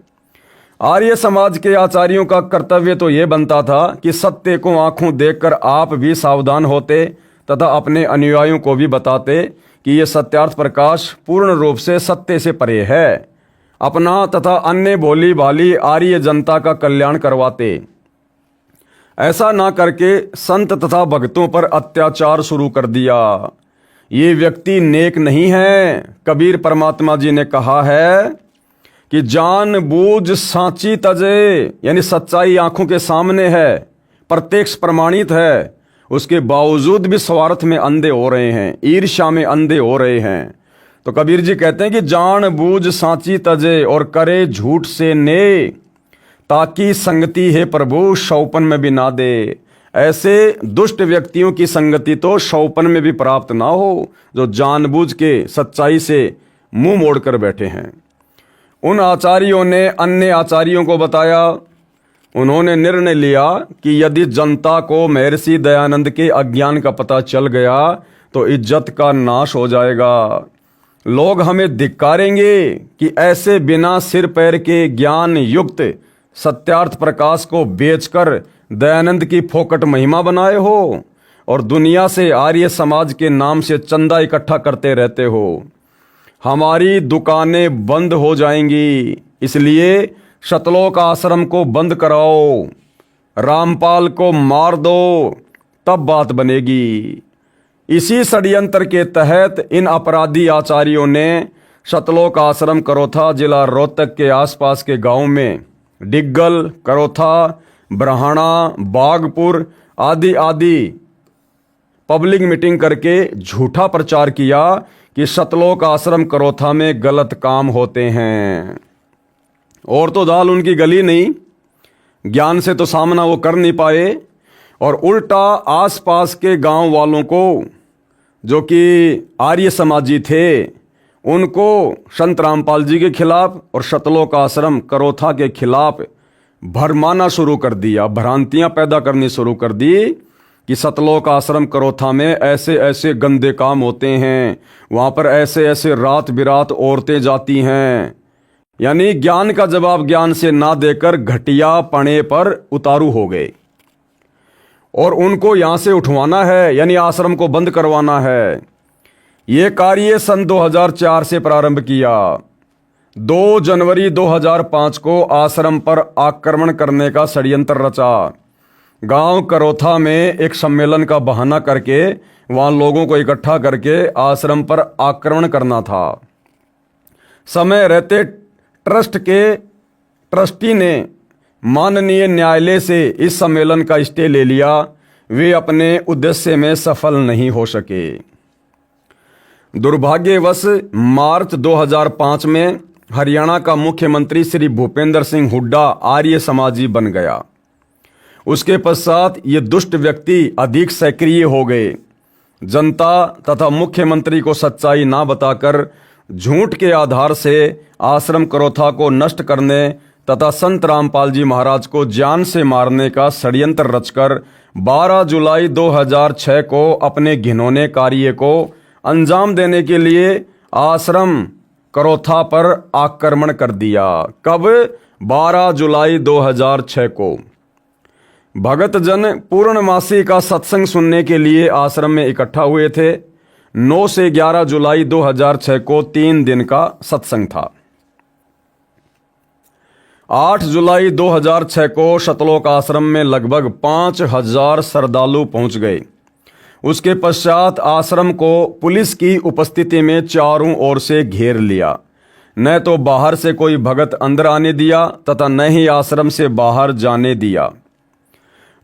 आर्य समाज के आचार्यों का कर्तव्य तो यह बनता था कि सत्य को आंखों देखकर आप भी सावधान होते तथा अपने अनुयायियों को भी बताते कि यह सत्यार्थ प्रकाश पूर्ण रूप से सत्य से परे है। अपना तथा अन्य भोली भाली आर्य जनता का कल्याण करवाते। ऐसा ना करके संत तथा भक्तों पर अत्याचार शुरू कर दिया। ये व्यक्ति नेक नहीं है। कबीर परमात्मा जी ने कहा है कि जानबूझ सांची तजे, यानी सच्चाई आंखों के सामने है, प्रत्यक्ष प्रमाणित है, उसके बावजूद भी स्वार्थ में अंधे हो रहे हैं, ईर्ष्या में अंधे हो रहे हैं। तो कबीर जी कहते हैं कि जानबूझ सांची तजे और करे झूठ से ने, ताकि संगति है प्रभु शौपन में भी ना दे। ऐसे दुष्ट व्यक्तियों की संगति तो शौपन में भी प्राप्त ना हो, जो जानबूझ के सच्चाई से मुंह मोड़कर बैठे हैं। उन आचार्यों ने अन्य आचार्यों को बताया, उन्होंने निर्णय लिया कि यदि जनता को महर्षि दयानंद के अज्ञान का पता चल गया तो इज्जत का नाश हो जाएगा। लोग हमें धिक्कारेंगे कि ऐसे बिना सिर पैर के ज्ञान युक्त सत्यार्थ प्रकाश को बेचकर दयानंद की फोकट महिमा बनाए हो और दुनिया से आर्य समाज के नाम से चंदा इकट्ठा करते रहते हो। हमारी दुकानें बंद हो जाएंगी, इसलिए शतलोक आश्रम को बंद कराओ, रामपाल को मार दो, तब बात बनेगी। इसी षड्यंत्र के तहत इन अपराधी आचार्यों ने शतलोक आश्रम करोथा जिला रोहतक के आसपास के गांव में डिग्गल, करोथा, ब्रहाणा, बागपुर आदि आदि पब्लिक मीटिंग करके झूठा प्रचार किया कि शतलोक आश्रम करोथा में गलत काम होते हैं। और तो दाल उनकी गली नहीं, ज्ञान से तो सामना वो कर नहीं पाए, और उल्टा आसपास के गांव वालों को जो कि आर्य समाजी थे उनको संत रामपाल जी के खिलाफ और शतलोक आश्रम करोथा के खिलाफ भरमाना शुरू कर दिया, भ्रांतियां पैदा करनी शुरू कर दी कि शतलोक आश्रम करोथा में ऐसे ऐसे गंदे काम होते हैं, वहां पर ऐसे ऐसे रात बिरात औरतें जाती हैं। यानी ज्ञान का जवाब ज्ञान से ना देकर घटिया पने पर उतारू हो गए और उनको यहां से उठवाना है, यानी आश्रम को बंद करवाना है। ये कार्य सन 2004 से प्रारंभ किया। 2 जनवरी 2005 को आश्रम पर आक्रमण करने का षड्यंत्र रचा। गांव करोथा में एक सम्मेलन का बहाना करके वहां लोगों को इकट्ठा करके आश्रम पर आक्रमण करना था। समय रहते ट्रस्ट के ट्रस्टी ने माननीय न्यायालय से इस सम्मेलन का स्टे ले लिया। वे अपने उद्देश्य में सफल नहीं हो सके। दुर्भाग्यवश मार्च 2005 में हरियाणा का मुख्यमंत्री श्री भूपेंद्र सिंह हुड्डा आर्य समाजी बन गया। उसके पश्चात ये दुष्ट व्यक्ति अधिक सक्रिय हो गए। जनता तथा मुख्यमंत्री को सच्चाई ना बताकर झूठ के आधार से आश्रम करोथा को नष्ट करने तथा संत रामपाल जी महाराज को जान से मारने का षड्यंत्र रचकर 12 जुलाई 2006 को अपने घिनौने कार्य को अंजाम देने के लिए आश्रम करोथा पर आक्रमण कर दिया। कब? 12 जुलाई 2006 को। भगत जन पूर्णमासी का सत्संग सुनने के लिए आश्रम में इकट्ठा हुए थे। 9 से 11 जुलाई 2006 को 3 दिन का सत्संग था। 8 जुलाई 2006 को शतलोक आश्रम में लगभग 5000 श्रद्धालु पहुंच गए। उसके पश्चात आश्रम को पुलिस की उपस्थिति में चारों ओर से घेर लिया। न तो बाहर से कोई भगत अंदर आने दिया तथा न ही आश्रम से बाहर जाने दिया।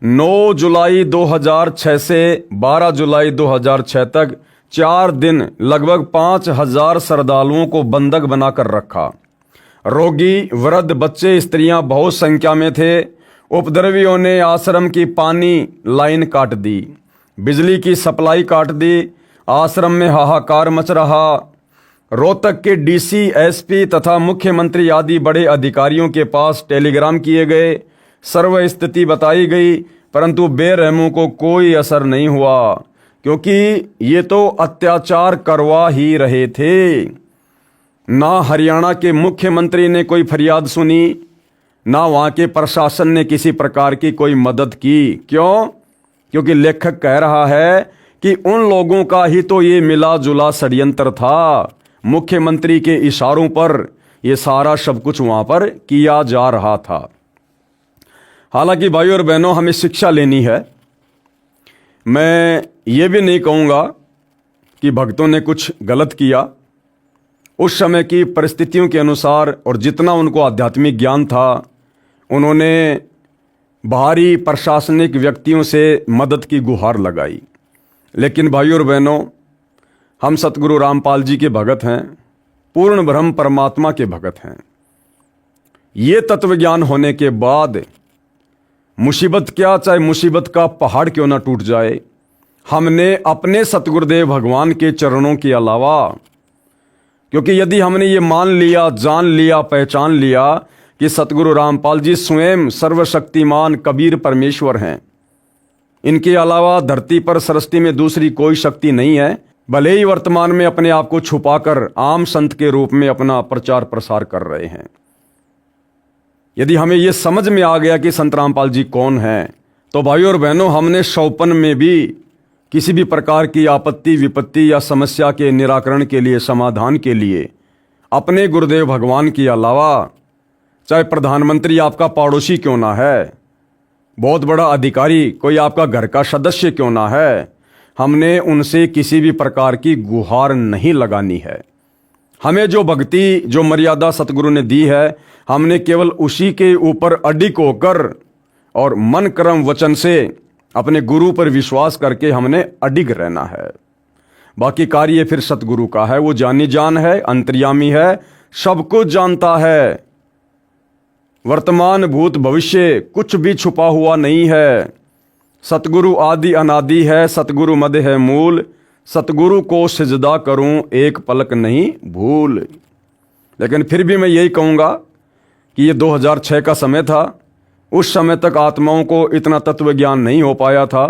9 जुलाई 2006 से 12 जुलाई 2006 तक 4 दिन लगभग 5000 श्रद्धालुओं को बंधक बनाकर रखा। रोगी, वृद्ध, बच्चे, स्त्रियां बहुत संख्या में थे। उपद्रवियों ने आश्रम की पानी लाइन काट दी, बिजली की सप्लाई काट दी। आश्रम में हाहाकार मच रहा। रोहतक के डीसी, एसपी तथा मुख्यमंत्री आदि बड़े अधिकारियों के पास टेलीग्राम किए गए, सर्व स्थिति बताई गई, परंतु बेरहमों को कोई असर नहीं हुआ, क्योंकि ये तो अत्याचार करवा ही रहे थे। ना हरियाणा के मुख्यमंत्री ने कोई फरियाद सुनी, ना वहाँ के प्रशासन ने किसी प्रकार की कोई मदद की। क्यों? क्योंकि लेखक कह रहा है कि उन लोगों का ही तो ये मिला जुला षड्यंत्र था। मुख्यमंत्री के इशारों पर ये सारा सब कुछ वहाँ पर किया जा रहा था। हालांकि भाइयों और बहनों, हमें शिक्षा लेनी है। मैं ये भी नहीं कहूँगा कि भक्तों ने कुछ गलत किया। उस समय की परिस्थितियों के अनुसार और जितना उनको आध्यात्मिक ज्ञान था, उन्होंने बाहरी प्रशासनिक व्यक्तियों से मदद की गुहार लगाई। लेकिन भाइयों और बहनों, हम सतगुरु रामपाल जी के भगत हैं, पूर्ण ब्रह्म परमात्मा के भगत हैं। ये तत्व ज्ञान होने के बाद मुसीबत क्या, चाहे मुसीबत का पहाड़ क्यों ना टूट जाए, हमने अपने सतगुरुदेव भगवान के चरणों के अलावा, क्योंकि यदि हमने ये मान लिया, जान लिया, पहचान लिया कि सतगुरु रामपाल जी स्वयं सर्वशक्तिमान कबीर परमेश्वर हैं, इनके अलावा धरती पर सृष्टि में दूसरी कोई शक्ति नहीं है, भले ही वर्तमान में अपने आप को छुपाकर आम संत के रूप में अपना प्रचार प्रसार कर रहे हैं। यदि हमें यह समझ में आ गया कि संत रामपाल जी कौन हैं, तो भाइयों और बहनों, हमने शौपन में भी किसी भी प्रकार की आपत्ति विपत्ति या समस्या के निराकरण के लिए, समाधान के लिए अपने गुरुदेव भगवान के अलावा, चाहे प्रधानमंत्री आपका पड़ोसी क्यों ना है, बहुत बड़ा अधिकारी कोई आपका घर का सदस्य क्यों ना है, हमने उनसे किसी भी प्रकार की गुहार नहीं लगानी है। हमें जो भक्ति, जो मर्यादा सतगुरु ने दी है, हमने केवल उसी के ऊपर अडिग होकर और मन कर्म वचन से अपने गुरु पर विश्वास करके हमने अडिग रहना है। बाकी कार्य फिर सतगुरु का है। वो जानी जान है, अंतर्यामी है, सब कुछ जानता है। वर्तमान भूत भविष्य कुछ भी छुपा हुआ नहीं है। सतगुरु आदि अनादि है, सतगुरु मद है मूल, सतगुरु को सिजदा करूं एक पलक नहीं भूल। लेकिन फिर भी मैं यही कहूँगा कि ये 2006 का समय था। उस समय तक आत्माओं को इतना तत्व ज्ञान नहीं हो पाया था।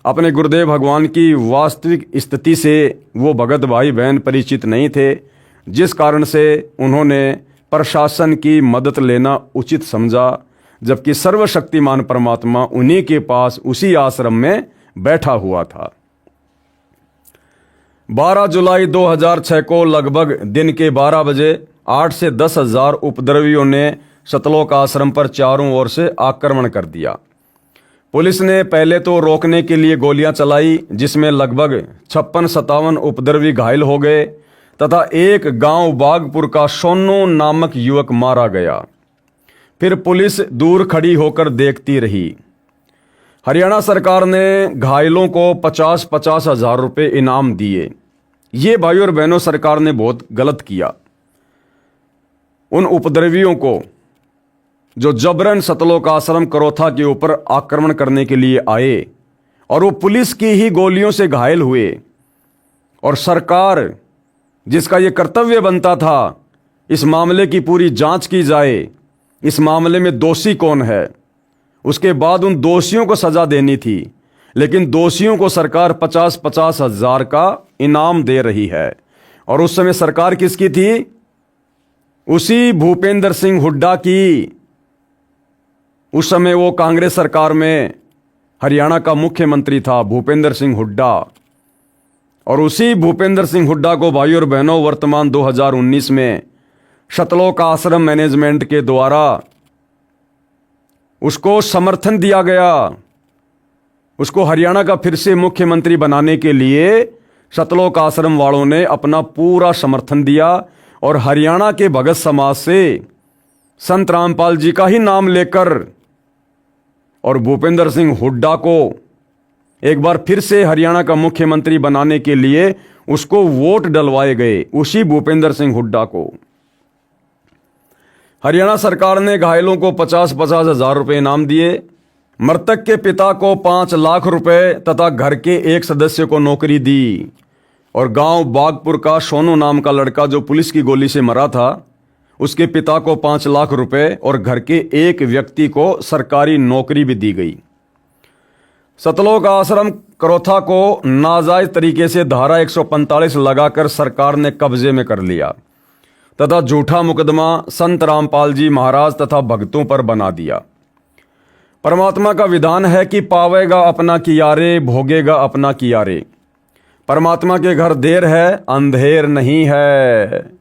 अपने गुरुदेव भगवान की वास्तविक स्थिति से वो भगत भाई बहन परिचित नहीं थे, जिस कारण से उन्होंने प्रशासन की मदद लेना उचित समझा, जबकि सर्वशक्तिमान परमात्मा उन्हीं के पास उसी आश्रम में बैठा हुआ था। 12 जुलाई 2006 को लगभग दिन के 12 बजे 8 से 10 हजार उपद्रवियों ने सतलोक आश्रम पर चारों ओर से आक्रमण कर दिया। पुलिस ने पहले तो रोकने के लिए गोलियां चलाई, जिसमें लगभग 56-57 उपद्रवी घायल हो गए तथा एक गांव बागपुर का सोनू नामक युवक मारा गया। फिर पुलिस दूर खड़ी होकर देखती रही। हरियाणा सरकार ने घायलों को 50-50 हजार रुपये इनाम दिए। ये भाइयों और बहनों, सरकार ने बहुत गलत किया। उन उपद्रवियों को जो जबरन सतलोक आश्रम करोथा के ऊपर आक्रमण करने के लिए आए और वो पुलिस की ही गोलियों से घायल हुए, और सरकार जिसका ये कर्तव्य बनता था इस मामले की पूरी जांच की जाए, इस मामले में दोषी कौन है, उसके बाद उन दोषियों को सजा देनी थी, लेकिन दोषियों को सरकार 50-50 हजार का इनाम दे रही है। और उस समय सरकार किसकी थी? उसी भूपेंद्र सिंह हुड्डा की। उस समय वो कांग्रेस सरकार में हरियाणा का मुख्यमंत्री था भूपेंद्र सिंह हुड्डा। और उसी भूपेंद्र सिंह हुड्डा को भाइयों और बहनों वर्तमान 2019 में सतलोक आश्रम मैनेजमेंट के द्वारा उसको समर्थन दिया गया। उसको हरियाणा का फिर से मुख्यमंत्री बनाने के लिए सतलोक आश्रम वालों ने अपना पूरा समर्थन दिया और हरियाणा के भगत समाज से संत रामपाल जी का ही नाम लेकर और भूपेंद्र सिंह हुड्डा को एक बार फिर से हरियाणा का मुख्यमंत्री बनाने के लिए उसको वोट डलवाए गए, उसी भूपेंद्र सिंह हुड्डा को। हरियाणा सरकार ने घायलों को 50-50 हजार रुपये इनाम दिए। मृतक के पिता को 5 लाख रुपए तथा घर के एक सदस्य को नौकरी दी। और गांव बागपुर का सोनू नाम का लड़का जो पुलिस की गोली से मरा था, उसके पिता को 5 लाख रुपए और घर के एक व्यक्ति को सरकारी नौकरी भी दी गई। सतलोक आश्रम करोथा को नाजायज तरीके से धारा 145 लगाकर सरकार ने कब्जे में कर लिया तथा झूठा मुकदमा संत रामपाल जी महाराज तथा भक्तों पर बना दिया। परमात्मा का विधान है कि पावेगा अपना कियारे, भोगेगा अपना कियारे। परमात्मा के घर देर है, अंधेर नहीं है।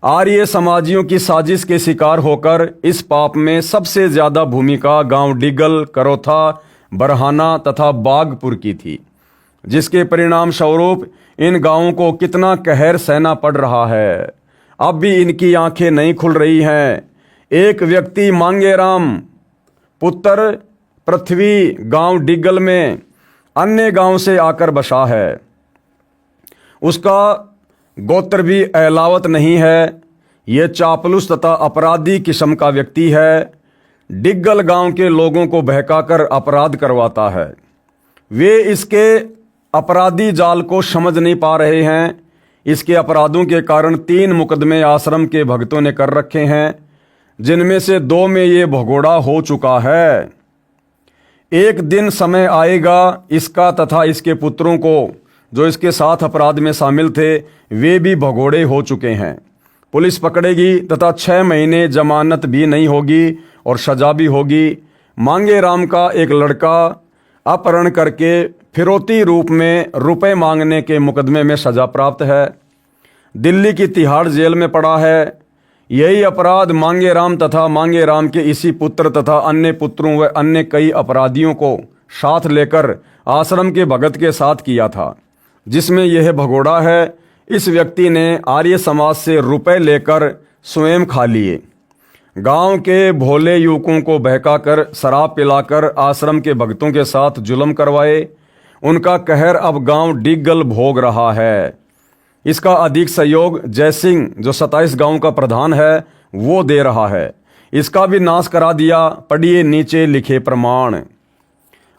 आर्य समाजियों की साजिश के शिकार होकर इस पाप में सबसे ज्यादा भूमिका गांव डिगल, करोथा, बरहाना तथा बागपुर की थी, जिसके परिणाम स्वरूप इन गांवों को कितना कहर सहना पड़ रहा है। अब भी इनकी आंखें नहीं खुल रही हैं। एक व्यक्ति मांगेराम पुत्र पृथ्वी गांव डिग्गल में अन्य गांव से आकर बसा है। उसका गोत्र भी अहलावत नहीं है। यह चापलूस तथा अपराधी किस्म का व्यक्ति है। डिग्गल गांव के लोगों को बहकाकर अपराध करवाता है। वे इसके अपराधी जाल को समझ नहीं पा रहे हैं। इसके अपराधों के कारण 3 मुकदमे आश्रम के भक्तों ने कर रखे हैं, जिनमें से 2 में ये भगोड़ा हो चुका है। एक दिन समय आएगा इसका तथा इसके पुत्रों को, जो इसके साथ अपराध में शामिल थे, वे भी भगोड़े हो चुके हैं। पुलिस पकड़ेगी तथा 6 महीने जमानत भी नहीं होगी और सजा भी होगी। मांगेराम का एक लड़का अपहरण करके फिरौती रूप में रुपए मांगने के मुकदमे में सजा प्राप्त है। दिल्ली की तिहाड़ जेल में पड़ा है। यही अपराध मांगेराम तथा मांगेराम के इसी पुत्र तथा अन्य पुत्रों व अन्य कई अपराधियों को साथ लेकर आश्रम के भगत के साथ किया था, जिसमें यह भगोड़ा है। इस व्यक्ति ने आर्य समाज से रुपए लेकर स्वयं खा लिए। गांव के भोले युवकों को बहकाकर शराब पिलाकर आश्रम के भक्तों के साथ जुल्म करवाए। उनका कहर अब गांव डिग्गल भोग रहा है। इसका अधिक सहयोग जयसिंह, जो 27 गांव का प्रधान है, वो दे रहा है। इसका भी नाश करा दिया। पढ़िए नीचे लिखे प्रमाण।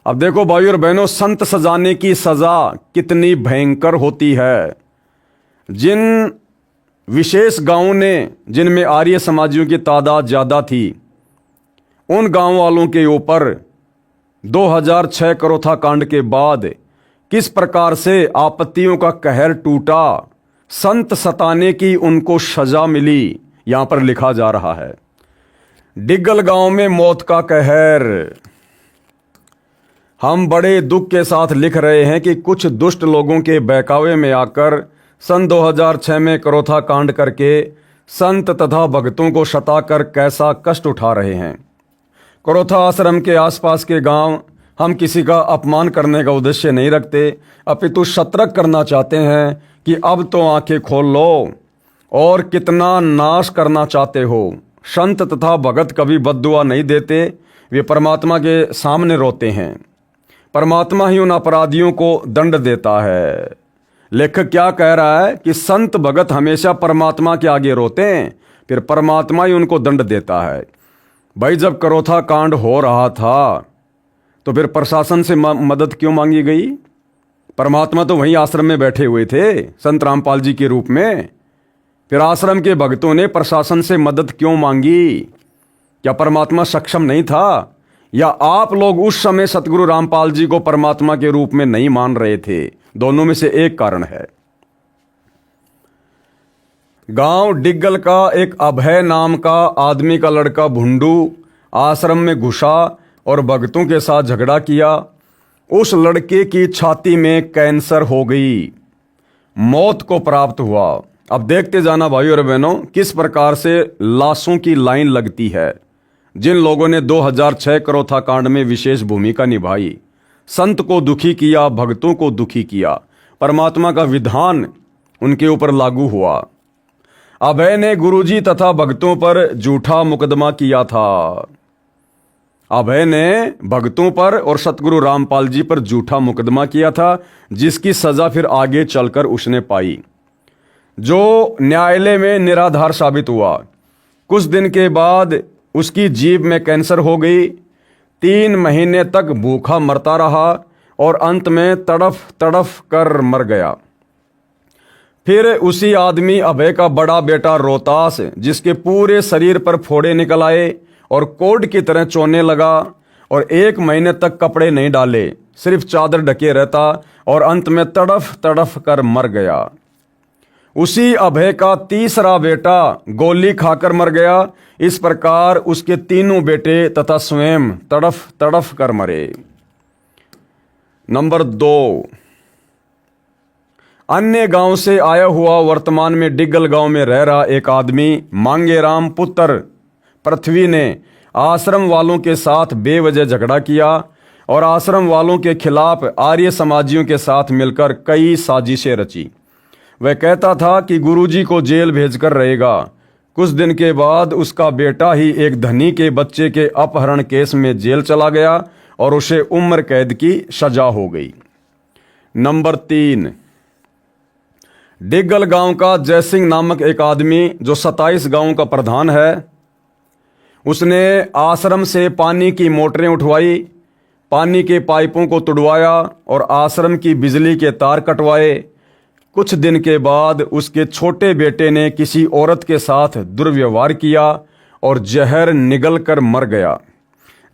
अब देखो भाइयों और बहनों, संत सजाने की सजा कितनी भयंकर होती है। जिन विशेष गांवों ने, जिनमें आर्य समाजियों की तादाद ज़्यादा थी, उन गांव वालों के ऊपर 2006 करोथा कांड के बाद किस प्रकार से आपत्तियों का कहर टूटा, संत सताने की उनको सजा मिली, यहां पर लिखा जा रहा है। डिग्गल गांव में मौत का कहर। हम बड़े दुख के साथ लिख रहे हैं कि कुछ दुष्ट लोगों के बहकावे में आकर सन 2006 में करोथा कांड करके संत तथा भक्तों को सताकर कैसा कष्ट उठा रहे हैं। करोथा आश्रम के आसपास के गांव हम किसी का अपमान करने का उद्देश्य नहीं रखते, अपितु सतर्क करना चाहते हैं कि अब तो आंखें खोल लो और कितना नाश करना चाहते हो। संत तथा भगत कभी बद्दुआ नहीं देते, वे परमात्मा के सामने रोते हैं। परमात्मा ही उन अपराधियों को दंड देता है। लेखक क्या कह रहा है कि संत भगत हमेशा परमात्मा के आगे रोते हैं, फिर परमात्मा ही उनको दंड देता है। भाई, जब करोथा कांड हो रहा था तो फिर प्रशासन से मदद क्यों मांगी गई? परमात्मा तो वहीं आश्रम में बैठे हुए थे संत रामपाल जी के रूप में। फिर आश्रम के भक्तों ने प्रशासन से मदद क्यों मांगी? क्या परमात्मा सक्षम नहीं था, या आप लोग उस समय सतगुरु रामपाल जी को परमात्मा के रूप में नहीं मान रहे थे? दोनों में से एक कारण है। गांव डिग्गल का एक अभय नाम का आदमी का लड़का भुंडू आश्रम में घुसा और भक्तों के साथ झगड़ा किया। उस लड़के की छाती में कैंसर हो गई, मौत को प्राप्त हुआ। अब देखते जाना भाइयों और बहनों, किस प्रकार से लाशों की लाइन लगती है। जिन लोगों ने 2006 करोथा कांड में विशेष भूमिका निभाई, संत को दुखी किया, भक्तों को दुखी किया, परमात्मा का विधान उनके ऊपर लागू हुआ। अभय ने गुरुजी तथा भक्तों पर झूठा मुकदमा किया था। अभय ने भक्तों पर और सतगुरु रामपाल जी पर झूठा मुकदमा किया था, जिसकी सजा फिर आगे चलकर उसने पाई, जो न्यायालय में निराधार साबित हुआ। कुछ दिन के बाद उसकी जीभ में कैंसर हो गई। 3 महीने तक भूखा मरता रहा और अंत में तड़फ तड़फ कर मर गया। फिर उसी आदमी अभय का बड़ा बेटा रोहतास, जिसके पूरे शरीर पर फोड़े निकल आए और कोढ़ की तरह चोने लगा और 1 महीने तक कपड़े नहीं डाले, सिर्फ चादर ढके रहता और अंत में तड़फ तड़फ कर मर गया। उसी अभय का तीसरा बेटा गोली खाकर मर गया। इस प्रकार उसके 3 बेटे तथा स्वयं तड़फ तड़फ कर मरे। नंबर 2, अन्य गांव से आया हुआ वर्तमान में डिग्गल गांव में रह रहा एक आदमी मांगेराम पुत्र पृथ्वी ने आश्रम वालों के साथ बेवजह झगड़ा किया और आश्रम वालों के खिलाफ आर्य समाजियों के साथ मिलकर कई साजिशें रची। वह कहता था कि गुरुजी को जेल भेजकर रहेगा। कुछ दिन के बाद उसका बेटा ही एक धनी के बच्चे के अपहरण केस में जेल चला गया और उसे उम्र कैद की सजा हो गई। नंबर 3, डिग्गल गांव का जयसिंह नामक एक आदमी जो 27 गांवों का प्रधान है, उसने आश्रम से पानी की मोटरें उठवाई, पानी के पाइपों को तुड़वाया और आश्रम की बिजली के तार कटवाए। कुछ दिन के बाद उसके छोटे बेटे ने किसी औरत के साथ दुर्व्यवहार किया और जहर निगल कर मर गया।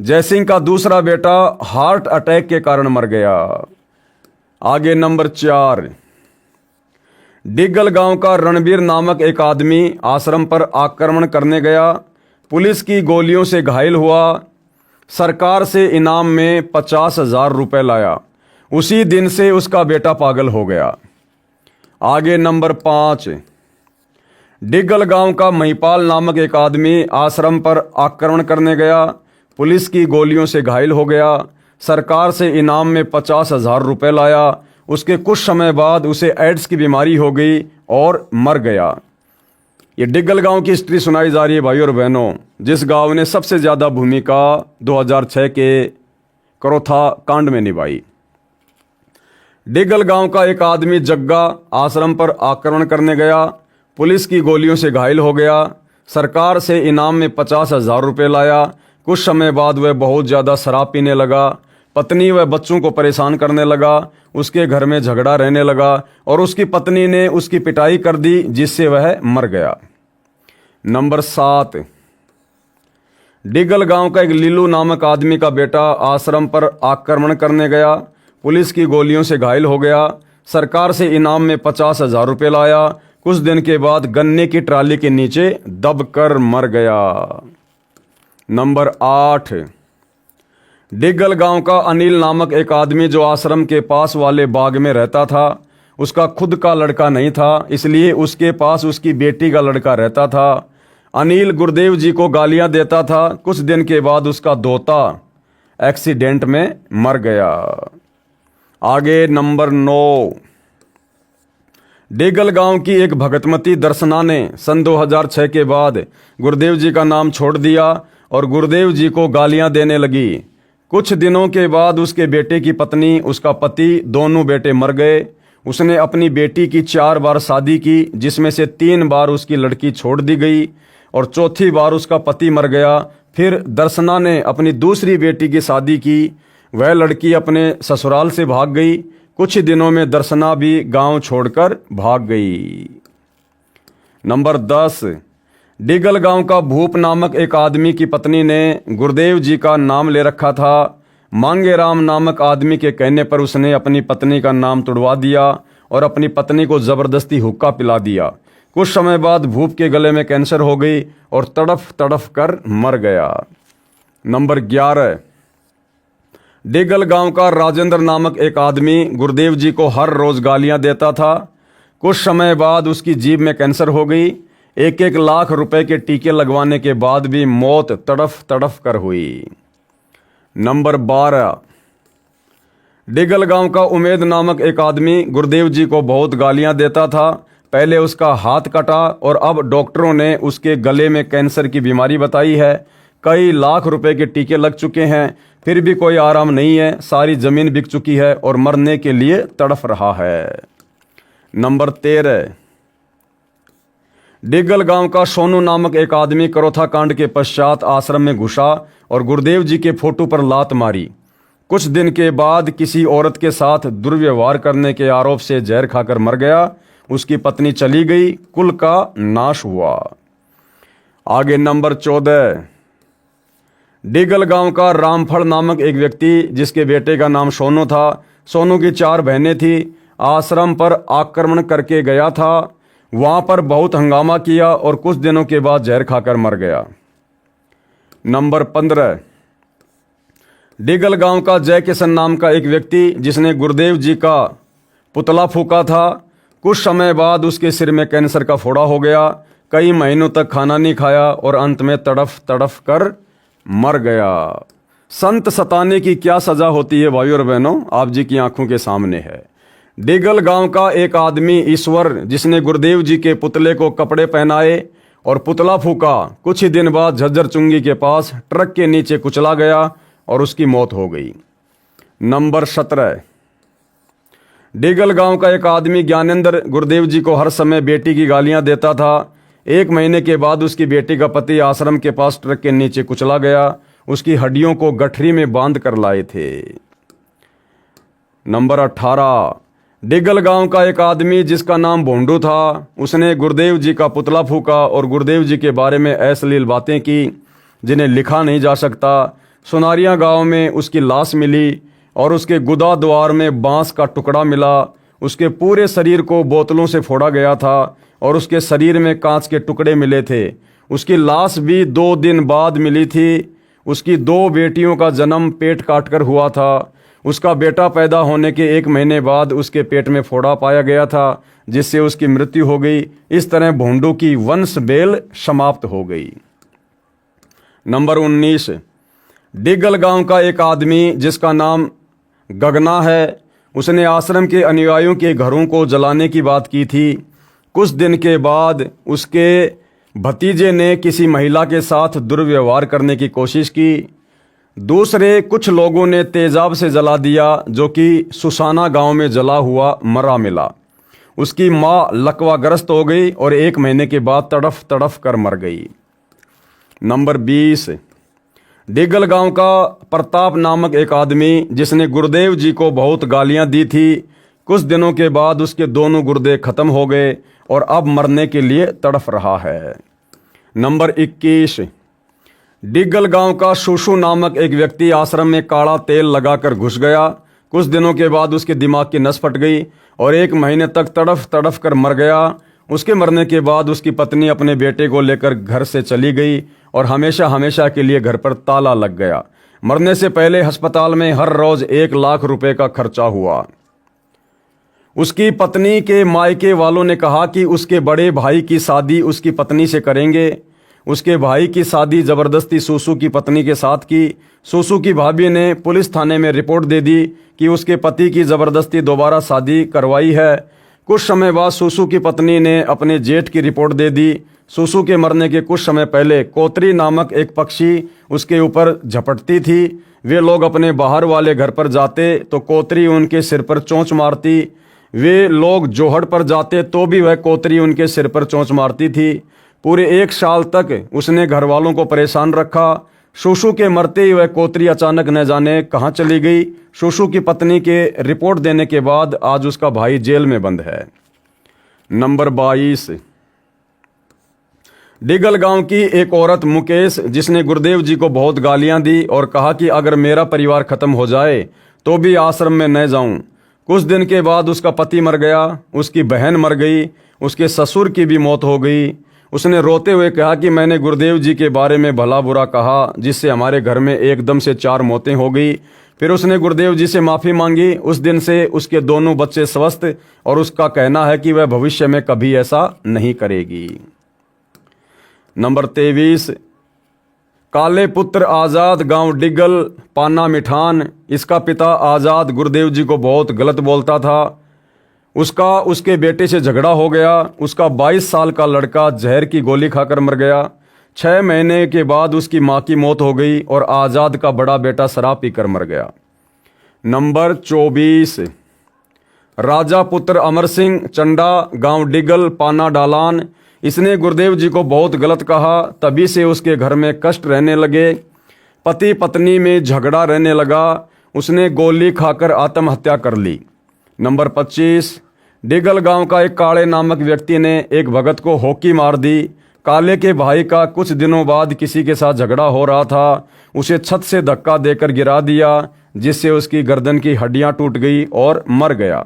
जयसिंह का दूसरा बेटा हार्ट अटैक के कारण मर गया। आगे नंबर 4, डिग्गल गांव का रणबीर नामक एक आदमी आश्रम पर आक्रमण करने गया, पुलिस की गोलियों से घायल हुआ, सरकार से इनाम में 50,000 रुपए लाया। उसी दिन से उसका बेटा पागल हो गया। आगे नंबर 5, डिग्गल गांव का महिपाल नामक एक आदमी आश्रम पर आक्रमण करने गया, पुलिस की गोलियों से घायल हो गया, सरकार से इनाम में 50,000 रुपए लाया। उसके कुछ समय बाद उसे एड्स की बीमारी हो गई और मर गया। ये डिग्गल गांव की हिस्ट्री सुनाई जा रही है भाई और बहनों, जिस गांव ने सबसे ज़्यादा भूमिका 2006 के करोथा कांड में निभाई। डिग्गल गांव का एक आदमी जग्गा आश्रम पर आक्रमण करने गया, पुलिस की गोलियों से घायल हो गया, सरकार से इनाम में 50,000 रुपये लाया। कुछ समय बाद वह बहुत ज़्यादा शराब पीने लगा, पत्नी व बच्चों को परेशान करने लगा, उसके घर में झगड़ा रहने लगा और उसकी पत्नी ने उसकी पिटाई कर दी, जिससे वह मर गया। नंबर 7, डिग्गल गांव का एक लीलू नामक आदमी का बेटा आश्रम पर आक्रमण करने गया, पुलिस की गोलियों से घायल हो गया, सरकार से इनाम में 50,000 रुपये लाया। कुछ दिन के बाद गन्ने की ट्राली के नीचे दबकर मर गया। नंबर 8, डिग्गल गांव का अनिल नामक एक आदमी जो आश्रम के पास वाले बाग में रहता था, उसका खुद का लड़का नहीं था, इसलिए उसके पास उसकी बेटी का लड़का रहता था। अनिल गुरुदेव जी को गालियां देता था। कुछ दिन के बाद उसका दोता एक्सीडेंट में मर गया। आगे नंबर 9, डिग्गल गांव की एक भगतमती दर्शना ने सन 2006 के बाद गुरुदेव जी का नाम छोड़ दिया और गुरुदेव जी को गालियां देने लगी। कुछ दिनों के बाद उसके बेटे की पत्नी, उसका पति, दोनों बेटे मर गए। उसने अपनी बेटी की 4 बार शादी की, जिसमें से 3 बार उसकी लड़की छोड़ दी गई और चौथी बार उसका पति मर गया। फिर दर्शना ने अपनी दूसरी बेटी की शादी की, वह लड़की अपने ससुराल से भाग गई। कुछ दिनों में दर्शना भी गांव छोड़कर भाग गई। नंबर 10, डिग्गल गांव का भूप नामक एक आदमी की पत्नी ने गुरुदेव जी का नाम ले रखा था। मांगे राम नामक आदमी के कहने पर उसने अपनी पत्नी का नाम तुड़वा दिया और अपनी पत्नी को जबरदस्ती हुक्का पिला दिया। कुछ समय बाद भूप के गले में कैंसर हो गई और तड़फ तड़फ कर मर गया। नंबर 11, डिग्गल गांव का राजेंद्र नामक एक आदमी गुरुदेव जी को हर रोज गालियां देता था। कुछ समय बाद उसकी जीभ में कैंसर हो गई। 1-1 लाख रुपए के टीके लगवाने के बाद भी मौत तड़फ तड़फ कर हुई। नंबर 12, डिग्गल गांव का उमेद नामक एक आदमी गुरुदेव जी को बहुत गालियां देता था। पहले उसका हाथ कटा और अब डॉक्टरों ने उसके गले में कैंसर की बीमारी बताई है। कई लाख रुपए के टीके लग चुके हैं, फिर भी कोई आराम नहीं है। सारी जमीन बिक चुकी है और मरने के लिए तड़फ रहा है। नंबर 13, डिग्गल गांव का सोनू नामक एक आदमी करोथा कांड के पश्चात आश्रम में घुसा और गुरुदेव जी के फोटो पर लात मारी। कुछ दिन के बाद किसी औरत के साथ दुर्व्यवहार करने के आरोप से जहर खाकर मर गया। उसकी पत्नी चली गई, कुल का नाश हुआ। आगे नंबर 14, डिग्गल गांव का रामफल नामक एक व्यक्ति जिसके बेटे का नाम सोनू था। सोनू की 4 बहनें थी। आश्रम पर आक्रमण करके गया था, वहां पर बहुत हंगामा किया और कुछ दिनों के बाद जहर खाकर मर गया। नंबर 15, डिग्गल गांव का जय किशन नाम का एक व्यक्ति जिसने गुरुदेव जी का पुतला फूका था। कुछ समय बाद उसके सिर में कैंसर का फोड़ा हो गया। कई महीनों तक खाना नहीं खाया और अंत में तड़फ तड़फ कर मर गया। संत सताने की क्या सजा होती है भाइयों और बहनों, आप जी की आंखों के सामने है। डिगल गांव का एक आदमी ईश्वर, जिसने गुरुदेव जी के पुतले को कपड़े पहनाए और पुतला फूका, कुछ ही दिन बाद झज्जर चुंगी के पास ट्रक के नीचे कुचला गया और उसकी मौत हो गई। नंबर 17, डिगल गांव का एक आदमी ज्ञानेंद्र गुरुदेव जी को हर समय बेटी की गालियां देता था। 1 महीने के बाद उसकी बेटी का पति आश्रम के पास ट्रक के नीचे कुचला गया। उसकी हड्डियों को गठरी में बांध कर लाए थे। नंबर 18, डिगल गांव का एक आदमी जिसका नाम भोंडू था, उसने गुरुदेव जी का पुतला फूका और गुरुदेव जी के बारे में अश्लील बातें की जिन्हें लिखा नहीं जा सकता। सुनारिया गांव में उसकी लाश मिली और उसके गुदा द्वार में बांस का टुकड़ा मिला। उसके पूरे शरीर को बोतलों से फोड़ा गया था और उसके शरीर में कांच के टुकड़े मिले थे। उसकी लाश भी 2 दिन बाद मिली थी। उसकी 2 बेटियों का जन्म पेट काटकर हुआ था। उसका बेटा पैदा होने के 1 महीने बाद उसके पेट में फोड़ा पाया गया था, जिससे उसकी मृत्यु हो गई। इस तरह भोंडू की वंश बेल समाप्त हो गई। नंबर 19, डिगल गांव का एक आदमी जिसका नाम गगना है, उसने आश्रम के अनुयायियों के घरों को जलाने की बात की थी। कुछ दिन के बाद उसके भतीजे ने किसी महिला के साथ दुर्व्यवहार करने की कोशिश की। दूसरे कुछ लोगों ने तेजाब से जला दिया, जो कि सुसाना गांव में जला हुआ मरा मिला। उसकी माँ लकवाग्रस्त हो गई और 1 महीने के बाद तड़फ तड़फ कर मर गई। नंबर 20, डिगल गांव का प्रताप नामक एक आदमी जिसने गुरुदेव जी को बहुत गालियां दी थी। कुछ दिनों के बाद उसके दोनों गुर्दे खत्म हो गए और अब मरने के लिए तड़फ रहा है। नंबर 21, डिगल गांव का शूशु नामक एक व्यक्ति आश्रम में काला तेल लगाकर घुस गया। कुछ दिनों के बाद उसके दिमाग की नस फट गई और 1 महीने तक तड़फ तड़फ कर मर गया। उसके मरने के बाद उसकी पत्नी अपने बेटे को लेकर घर से चली गई और हमेशा हमेशा के लिए घर पर ताला लग गया। मरने से पहले अस्पताल में हर रोज 1 लाख रुपए का खर्चा हुआ। उसकी पत्नी के मायके वालों ने कहा कि उसके बड़े भाई की शादी उसकी पत्नी से करेंगे। उसके भाई की शादी जबरदस्ती सूसू की पत्नी के साथ की। सूसू की भाभी ने पुलिस थाने में रिपोर्ट दे दी कि उसके पति की जबरदस्ती दोबारा शादी करवाई है। कुछ समय बाद सूसू की पत्नी ने अपने जेठ की रिपोर्ट दे दी। सूसू के मरने के कुछ समय पहले कोतरी नामक एक पक्षी उसके ऊपर झपटती थी। वे लोग अपने बाहर वाले घर पर जाते तो कोतरी उनके सिर पर चोंच मारती। वे लोग जोहड़ पर जाते तो भी वह कोतरी उनके सिर पर चोंच मारती थी। पूरे 1 साल तक उसने घर वालों को परेशान रखा। शूशु के मरते ही वह कोतरी अचानक न जाने कहाँ चली गई। शूशु की पत्नी के रिपोर्ट देने के बाद आज उसका भाई जेल में बंद है। नंबर 22, डिगल गांव की एक औरत मुकेश, जिसने गुरुदेव जी को बहुत गालियां दी और कहा कि अगर मेरा परिवार खत्म हो जाए तो भी आश्रम में न जाऊं। कुछ दिन के बाद उसका पति मर गया, उसकी बहन मर गई, उसके ससुर की भी मौत हो गई। उसने रोते हुए कहा कि मैंने गुरुदेव जी के बारे में भला बुरा कहा, जिससे हमारे घर में एकदम से 4 मौतें हो गई। फिर उसने गुरुदेव जी से माफ़ी मांगी। उस दिन से उसके दोनों बच्चे स्वस्थ और उसका कहना है कि वह भविष्य में कभी ऐसा नहीं करेगी। नंबर 23, काले पुत्र आज़ाद, गांव डिगल, पाना मिठान। इसका पिता आज़ाद गुरुदेव जी को बहुत गलत बोलता था। उसका उसके बेटे से झगड़ा हो गया। उसका 22 साल का लड़का जहर की गोली खाकर मर गया। 6 महीने के बाद उसकी माँ की मौत हो गई और आज़ाद का बड़ा बेटा शराब पीकर मर गया। नंबर 24, राजा पुत्र अमर सिंह, चंडा, गांव डिगल, पाना डालान। इसने गुरुदेव जी को बहुत गलत कहा। तभी से उसके घर में कष्ट रहने लगे। पति पत्नी में झगड़ा रहने लगा। उसने गोली खाकर आत्महत्या कर ली। नंबर 25, डिगल गांव का एक काले नामक व्यक्ति ने एक भगत को हॉकी मार दी। काले के भाई का कुछ दिनों बाद किसी के साथ झगड़ा हो रहा था। उसे छत से धक्का देकर गिरा दिया, जिससे उसकी गर्दन की हड्डियां टूट गई और मर गया।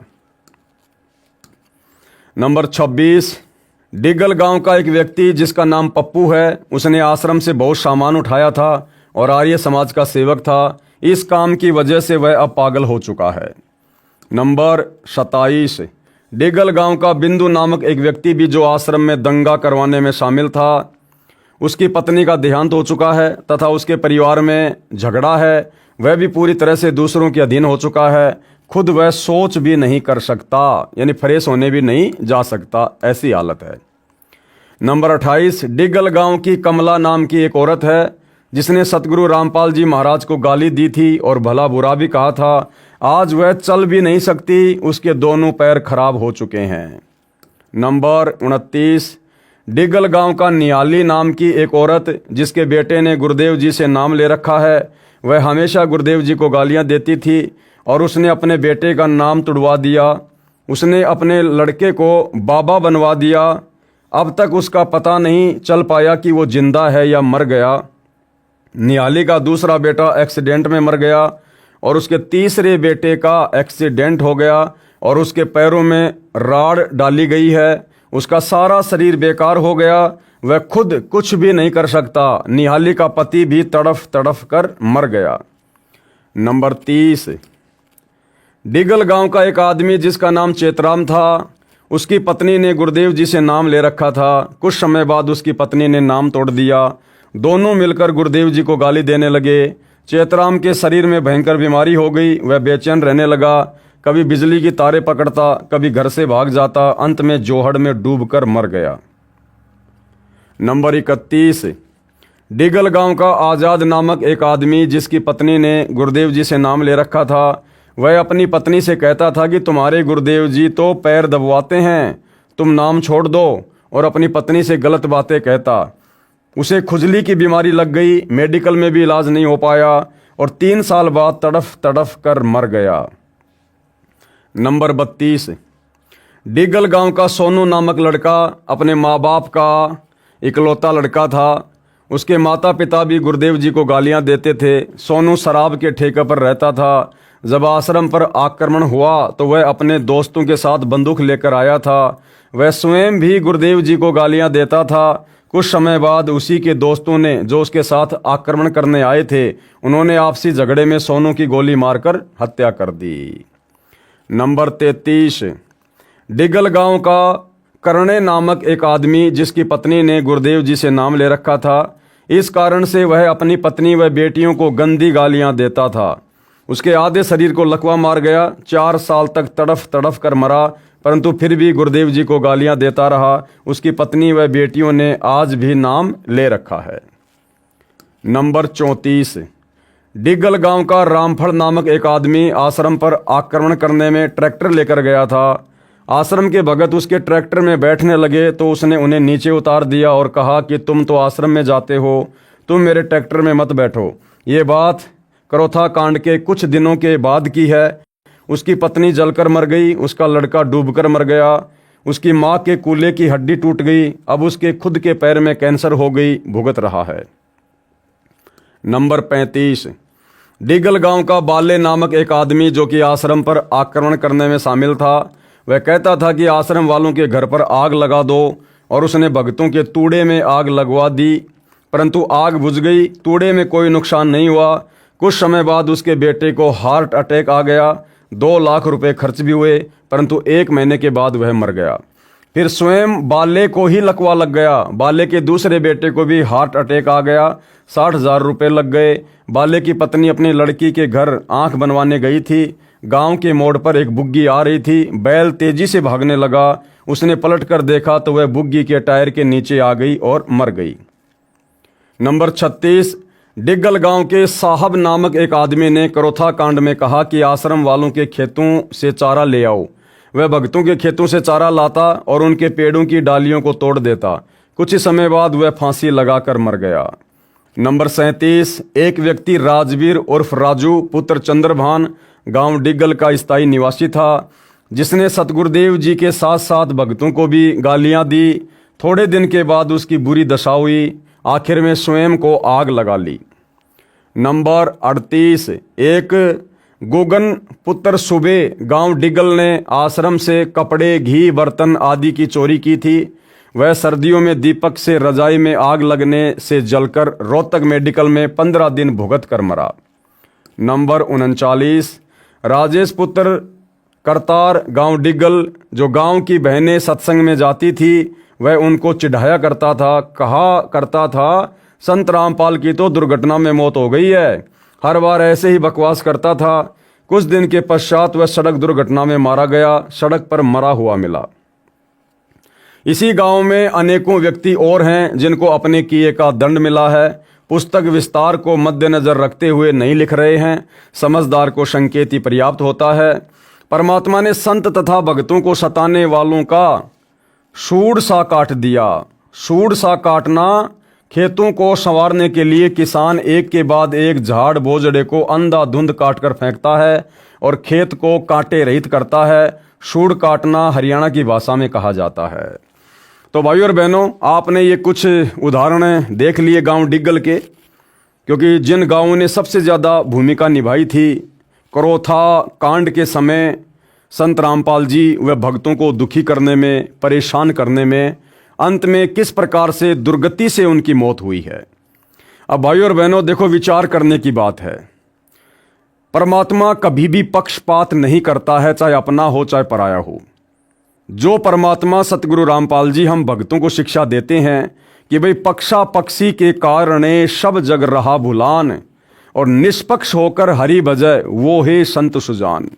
नंबर 26, डिगल गांव का एक व्यक्ति जिसका नाम पप्पू है, उसने आश्रम से बहुत सामान उठाया था और आर्य समाज का सेवक था। इस काम की वजह से वह अब पागल हो चुका है। नंबर 27, डिगल गांव का बिंदु नामक एक व्यक्ति भी जो आश्रम में दंगा करवाने में शामिल था। उसकी पत्नी का देहांत हो चुका है तथा उसके परिवार में झगड़ा है। वह भी पूरी तरह से दूसरों के अधीन हो चुका है। खुद वह सोच भी नहीं कर सकता, यानी फ्रेश होने भी नहीं जा सकता, ऐसी हालत है। नंबर 28, डिगल गांव की कमला नाम की एक औरत है जिसने सतगुरु रामपाल जी महाराज को गाली दी थी और भला बुरा भी कहा था। आज वह चल भी नहीं सकती, उसके दोनों पैर खराब हो चुके हैं। नंबर 29, डिगल गांव का नियाली नाम की एक औरत जिसके बेटे ने गुरुदेव जी से नाम ले रखा है। वह हमेशा गुरुदेव जी को गालियां देती थी और उसने अपने बेटे का नाम तुड़वा दिया। उसने अपने लड़के को बाबा बनवा दिया। अब तक उसका पता नहीं चल पाया कि वो जिंदा है या मर गया। नियाली का दूसरा बेटा एक्सीडेंट में मर गया और उसके तीसरे बेटे का एक्सीडेंट हो गया और उसके पैरों में राड़ डाली गई है। उसका सारा शरीर बेकार हो गया। वह खुद कुछ भी नहीं कर सकता। निहाली का पति भी तड़फ तड़फ कर मर गया। नंबर 30, डिगल गांव का एक आदमी जिसका नाम चेतराम था, उसकी पत्नी ने गुरुदेव जी से नाम ले रखा था। कुछ समय बाद उसकी पत्नी ने नाम तोड़ दिया। दोनों मिलकर गुरुदेव जी को गाली देने लगे। चेतराम के शरीर में भयंकर बीमारी हो गई। वह बेचैन रहने लगा। कभी बिजली की तारें पकड़ता, कभी घर से भाग जाता। अंत में जोहड़ में डूबकर मर गया। नंबर 31, डिगल गांव का आज़ाद नामक एक आदमी जिसकी पत्नी ने गुरुदेव जी से नाम ले रखा था, वह अपनी पत्नी से कहता था कि तुम्हारे गुरुदेव जी तो पैर दबवाते हैं, तुम नाम छोड़ दो, और अपनी पत्नी से गलत बातें कहता। उसे खुजली की बीमारी लग गई। मेडिकल में भी इलाज नहीं हो पाया और 3 साल बाद तड़फ तड़फ कर मर गया। नंबर 32, डिगल गांव का सोनू नामक लड़का अपने माँ बाप का इकलौता लड़का था। उसके माता पिता भी गुरुदेव जी को गालियां देते थे। सोनू शराब के ठेके पर रहता था। जब आश्रम पर आक्रमण हुआ तो वह अपने दोस्तों के साथ बंदूक लेकर आया था। वह स्वयं भी गुरुदेव जी को गालियां देता था। कुछ समय बाद उसी के दोस्तों ने, जो उसके साथ आक्रमण करने आए थे, उन्होंने आपसी झगड़े में सोनू की गोली मारकर हत्या कर दी। नंबर 33, डिगल गांव का करणे नामक एक आदमी जिसकी पत्नी ने गुरुदेव जी से नाम ले रखा था। इस कारण से वह अपनी पत्नी व बेटियों को गंदी गालियां देता था। उसके आधे शरीर को लकवा मार गया। 4 साल तक तड़फ तड़फ कर मरा, परंतु फिर भी गुरुदेव जी को गालियां देता रहा। उसकी पत्नी व बेटियों ने आज भी नाम ले रखा है। नंबर 34, डिगल गांव का रामफल नामक एक आदमी आश्रम पर आक्रमण करने में ट्रैक्टर लेकर गया था। आश्रम के भगत उसके ट्रैक्टर में बैठने लगे तो उसने उन्हें नीचे उतार दिया और कहा कि तुम तो आश्रम में जाते हो, तुम मेरे ट्रैक्टर में मत बैठो। ये बात करोथा कांड के कुछ दिनों के बाद की है। उसकी पत्नी जलकर मर गई। उसका लड़का डूबकर मर गया। उसकी माँ के कूल्हे की हड्डी टूट गई। अब उसके खुद के पैर में कैंसर हो गई, भुगत रहा है। नंबर 35, डिगल गांव का बाले नामक एक आदमी जो कि आश्रम पर आक्रमण करने में शामिल था, वह कहता था कि आश्रम वालों के घर पर आग लगा दो, और उसने भक्तों के तूड़े में आग लगवा दी, परंतु आग बुझ गई। तूड़े में कोई नुकसान नहीं हुआ। कुछ समय बाद उसके बेटे को हार्ट अटैक आ गया। 2 लाख रुपए खर्च भी हुए, परंतु 1 महीने के बाद वह मर गया। फिर स्वयं बाले को ही लकवा लग गया। बाले के दूसरे बेटे को भी हार्ट अटैक आ गया। 60,000 रुपये लग गए। बाले की पत्नी अपनी लड़की के घर आंख बनवाने गई थी। गांव के मोड़ पर एक बुग्गी आ रही थी। बैल तेजी से भागने लगा। उसने पलट कर देखा तो वह बुग्गी के टायर के नीचे आ गई और मर गई। नंबर 36, डिगल गांव के साहब नामक एक आदमी ने करोथा कांड में कहा कि आश्रम वालों के खेतों से चारा ले आओ। वह भक्तों के खेतों से चारा लाता और उनके पेड़ों की डालियों को तोड़ देता। कुछ ही समय बाद वह फांसी लगाकर मर गया। नंबर 37, एक व्यक्ति राजवीर उर्फ राजू पुत्र चंद्रभान गांव डिगल का स्थायी निवासी था, जिसने सतगुरुदेव जी के साथ साथ भक्तों को भी गालियां दी। थोड़े दिन के बाद उसकी बुरी दशा हुई। आखिर में स्वयं को आग लगा ली। नंबर 38, एक गोगन पुत्र सुबे गांव डिगल ने आश्रम से कपड़े, घी, बर्तन आदि की चोरी की थी। वह सर्दियों में दीपक से रजाई में आग लगने से जलकर रोहतक मेडिकल में 15 दिन भुगत कर मरा। नंबर 39, राजेश पुत्र करतार गांव डिगल, जो गांव की बहनें सत्संग में जाती थी, वह उनको चिढ़ाया करता था, कहा करता था संत रामपाल की तो दुर्घटना में मौत हो गई है। हर बार ऐसे ही बकवास करता था। कुछ दिन के पश्चात वह सड़क दुर्घटना में मारा गया, सड़क पर मरा हुआ मिला। इसी गांव में अनेकों व्यक्ति और हैं जिनको अपने किए का दंड मिला है। पुस्तक विस्तार को मद्देनजर रखते हुए नहीं लिख रहे हैं, समझदार को संकेत ही पर्याप्त होता है। परमात्मा ने संत तथा भक्तों को सताने वालों का सूड़ सा काट दिया। सूड़ सा काटना, खेतों को संवारने के लिए किसान एक के बाद एक झाड़ बोझड़े को अंधाधुंध काट कर फेंकता है और खेत को कांटे रहित करता है। सूड़ काटना हरियाणा की भाषा में कहा जाता है। तो भाइयों और बहनों, आपने ये कुछ उदाहरण देख लिए गांव डिग्गल के, क्योंकि जिन गांवों ने सबसे ज़्यादा भूमिका निभाई थी करोथा कांड के समय, संत रामपाल जी व भक्तों को दुखी करने में, परेशान करने में, अंत में किस प्रकार से दुर्गति से उनकी मौत हुई है। अब भाइयों और बहनों, देखो, विचार करने की बात है। परमात्मा कभी भी पक्षपात नहीं करता है, चाहे अपना हो चाहे पराया हो। जो परमात्मा सतगुरु रामपाल जी हम भक्तों को शिक्षा देते हैं कि भाई पक्षा पक्षी के कारणे सब जग रहा भुलान और निष्पक्ष होकर हरि भजय वो है संत सुजान।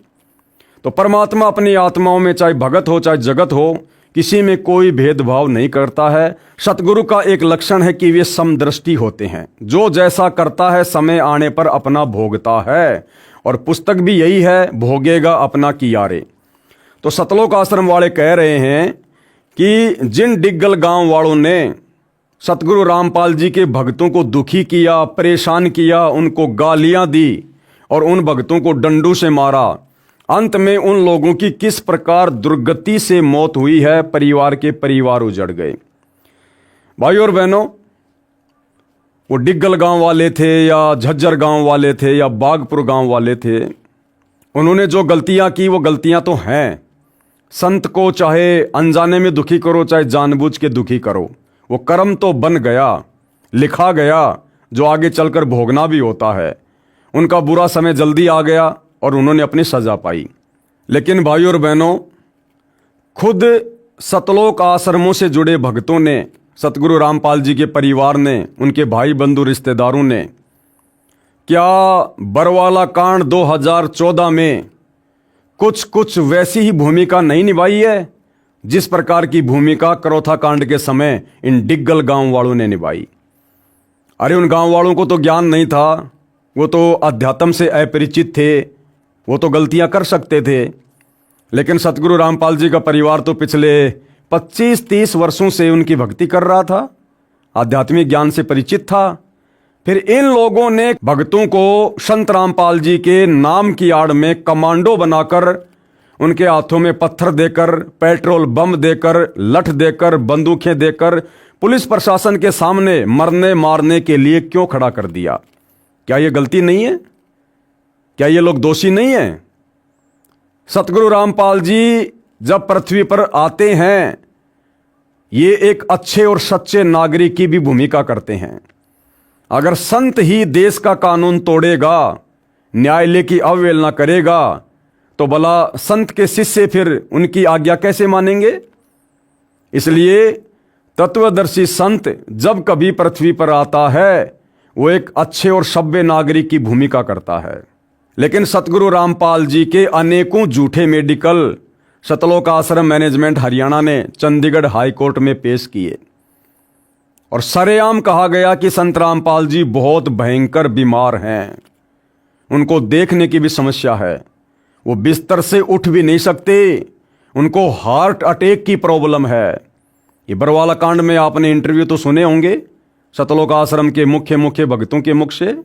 तो परमात्मा अपनी आत्माओं में चाहे भगत हो चाहे जगत हो, किसी में कोई भेदभाव नहीं करता है। सतगुरु का एक लक्षण है कि वे समदृष्टि होते हैं। जो जैसा करता है समय आने पर अपना भोगता है, और पुस्तक भी यही है, भोगेगा अपना कियारे। तो सतलोक आश्रम वाले कह रहे हैं कि जिन डिग्गल गांव वालों ने सतगुरु रामपाल जी के भक्तों को दुखी किया, परेशान किया, उनको गालियां दी और उन भक्तों को डंडू से मारा, अंत में उन लोगों की किस प्रकार दुर्गति से मौत हुई है, परिवार के परिवार उजड़ गए। भाइयों और बहनों, वो डिग्गल गांव वाले थे या झज्जर गांव वाले थे या बागपुर गांव वाले थे, उन्होंने जो गलतियां की वो गलतियां तो हैं। संत को चाहे अनजाने में दुखी करो चाहे जानबूझ के दुखी करो, वो कर्म तो बन गया, लिखा गया, जो आगे चलकर भोगना भी होता है। उनका बुरा समय जल्दी आ गया और उन्होंने अपनी सजा पाई। लेकिन भाइयों और बहनों, खुद सतलोक आश्रमों से जुड़े भक्तों ने, सतगुरु रामपाल जी के परिवार ने, उनके भाई बंधु रिश्तेदारों ने क्या बरवाला कांड 2014 में कुछ वैसी ही भूमिका नहीं निभाई है जिस प्रकार की भूमिका करोथा कांड के समय इन डिग्गल गांव वालों ने निभाई। अरे उन गांव वालों को तो ज्ञान नहीं था, वो तो अध्यात्म से अपरिचित थे, वो तो गलतियां कर सकते थे। लेकिन सतगुरु रामपाल जी का परिवार तो पिछले 25-30 वर्षों से उनकी भक्ति कर रहा था, आध्यात्मिक ज्ञान से परिचित था। फिर इन लोगों ने भक्तों को संत रामपाल जी के नाम की आड़ में कमांडो बनाकर, उनके हाथों में पत्थर देकर, पेट्रोल बम देकर, लठ देकर, बंदूकें देकर पुलिस प्रशासन के सामने मरने मारने के लिए क्यों खड़ा कर दिया? क्या ये गलती नहीं है? क्या ये लोग दोषी नहीं हैं? सतगुरु रामपाल जी जब पृथ्वी पर आते हैं, ये एक अच्छे और सच्चे नागरिक की भी भूमिका करते हैं। अगर संत ही देश का कानून तोड़ेगा, न्यायालय की अवहेलना करेगा, तो भला संत के शिष्य फिर उनकी आज्ञा कैसे मानेंगे? इसलिए तत्वदर्शी संत जब कभी पृथ्वी पर आता है, वो एक अच्छे और सभ्य नागरिक की भूमिका करता है। लेकिन सतगुरु रामपाल जी के अनेकों झूठे मेडिकल सतलोक आश्रम मैनेजमेंट हरियाणा ने चंडीगढ़ हाई कोर्ट में पेश किए और सरेआम कहा गया कि संत रामपाल जी बहुत भयंकर बीमार हैं, उनको देखने की भी समस्या है, वो बिस्तर से उठ भी नहीं सकते, उनको हार्ट अटैक की प्रॉब्लम है। ये बरवाला कांड में आपने इंटरव्यू तो सुने होंगे सतलोक आश्रम के मुख्य भक्तों के मुख से,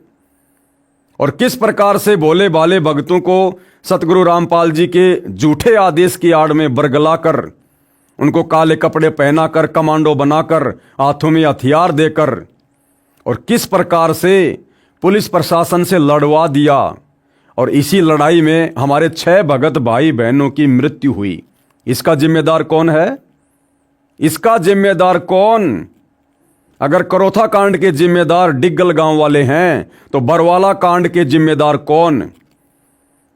और किस प्रकार से भोले भाले भक्तों को सतगुरु रामपाल जी के झूठे आदेश की आड़ में बरगलाकर, उनको काले कपड़े पहनाकर, कमांडो बनाकर, हाथों में हथियार देकर, और किस प्रकार से पुलिस प्रशासन से लड़वा दिया। और इसी लड़ाई में हमारे 6 भगत भाई बहनों की मृत्यु हुई। इसका जिम्मेदार कौन है? इसका जिम्मेदार कौन? अगर करोथा कांड के जिम्मेदार डिग्गल गांव वाले हैं, तो बरवाला कांड के जिम्मेदार कौन?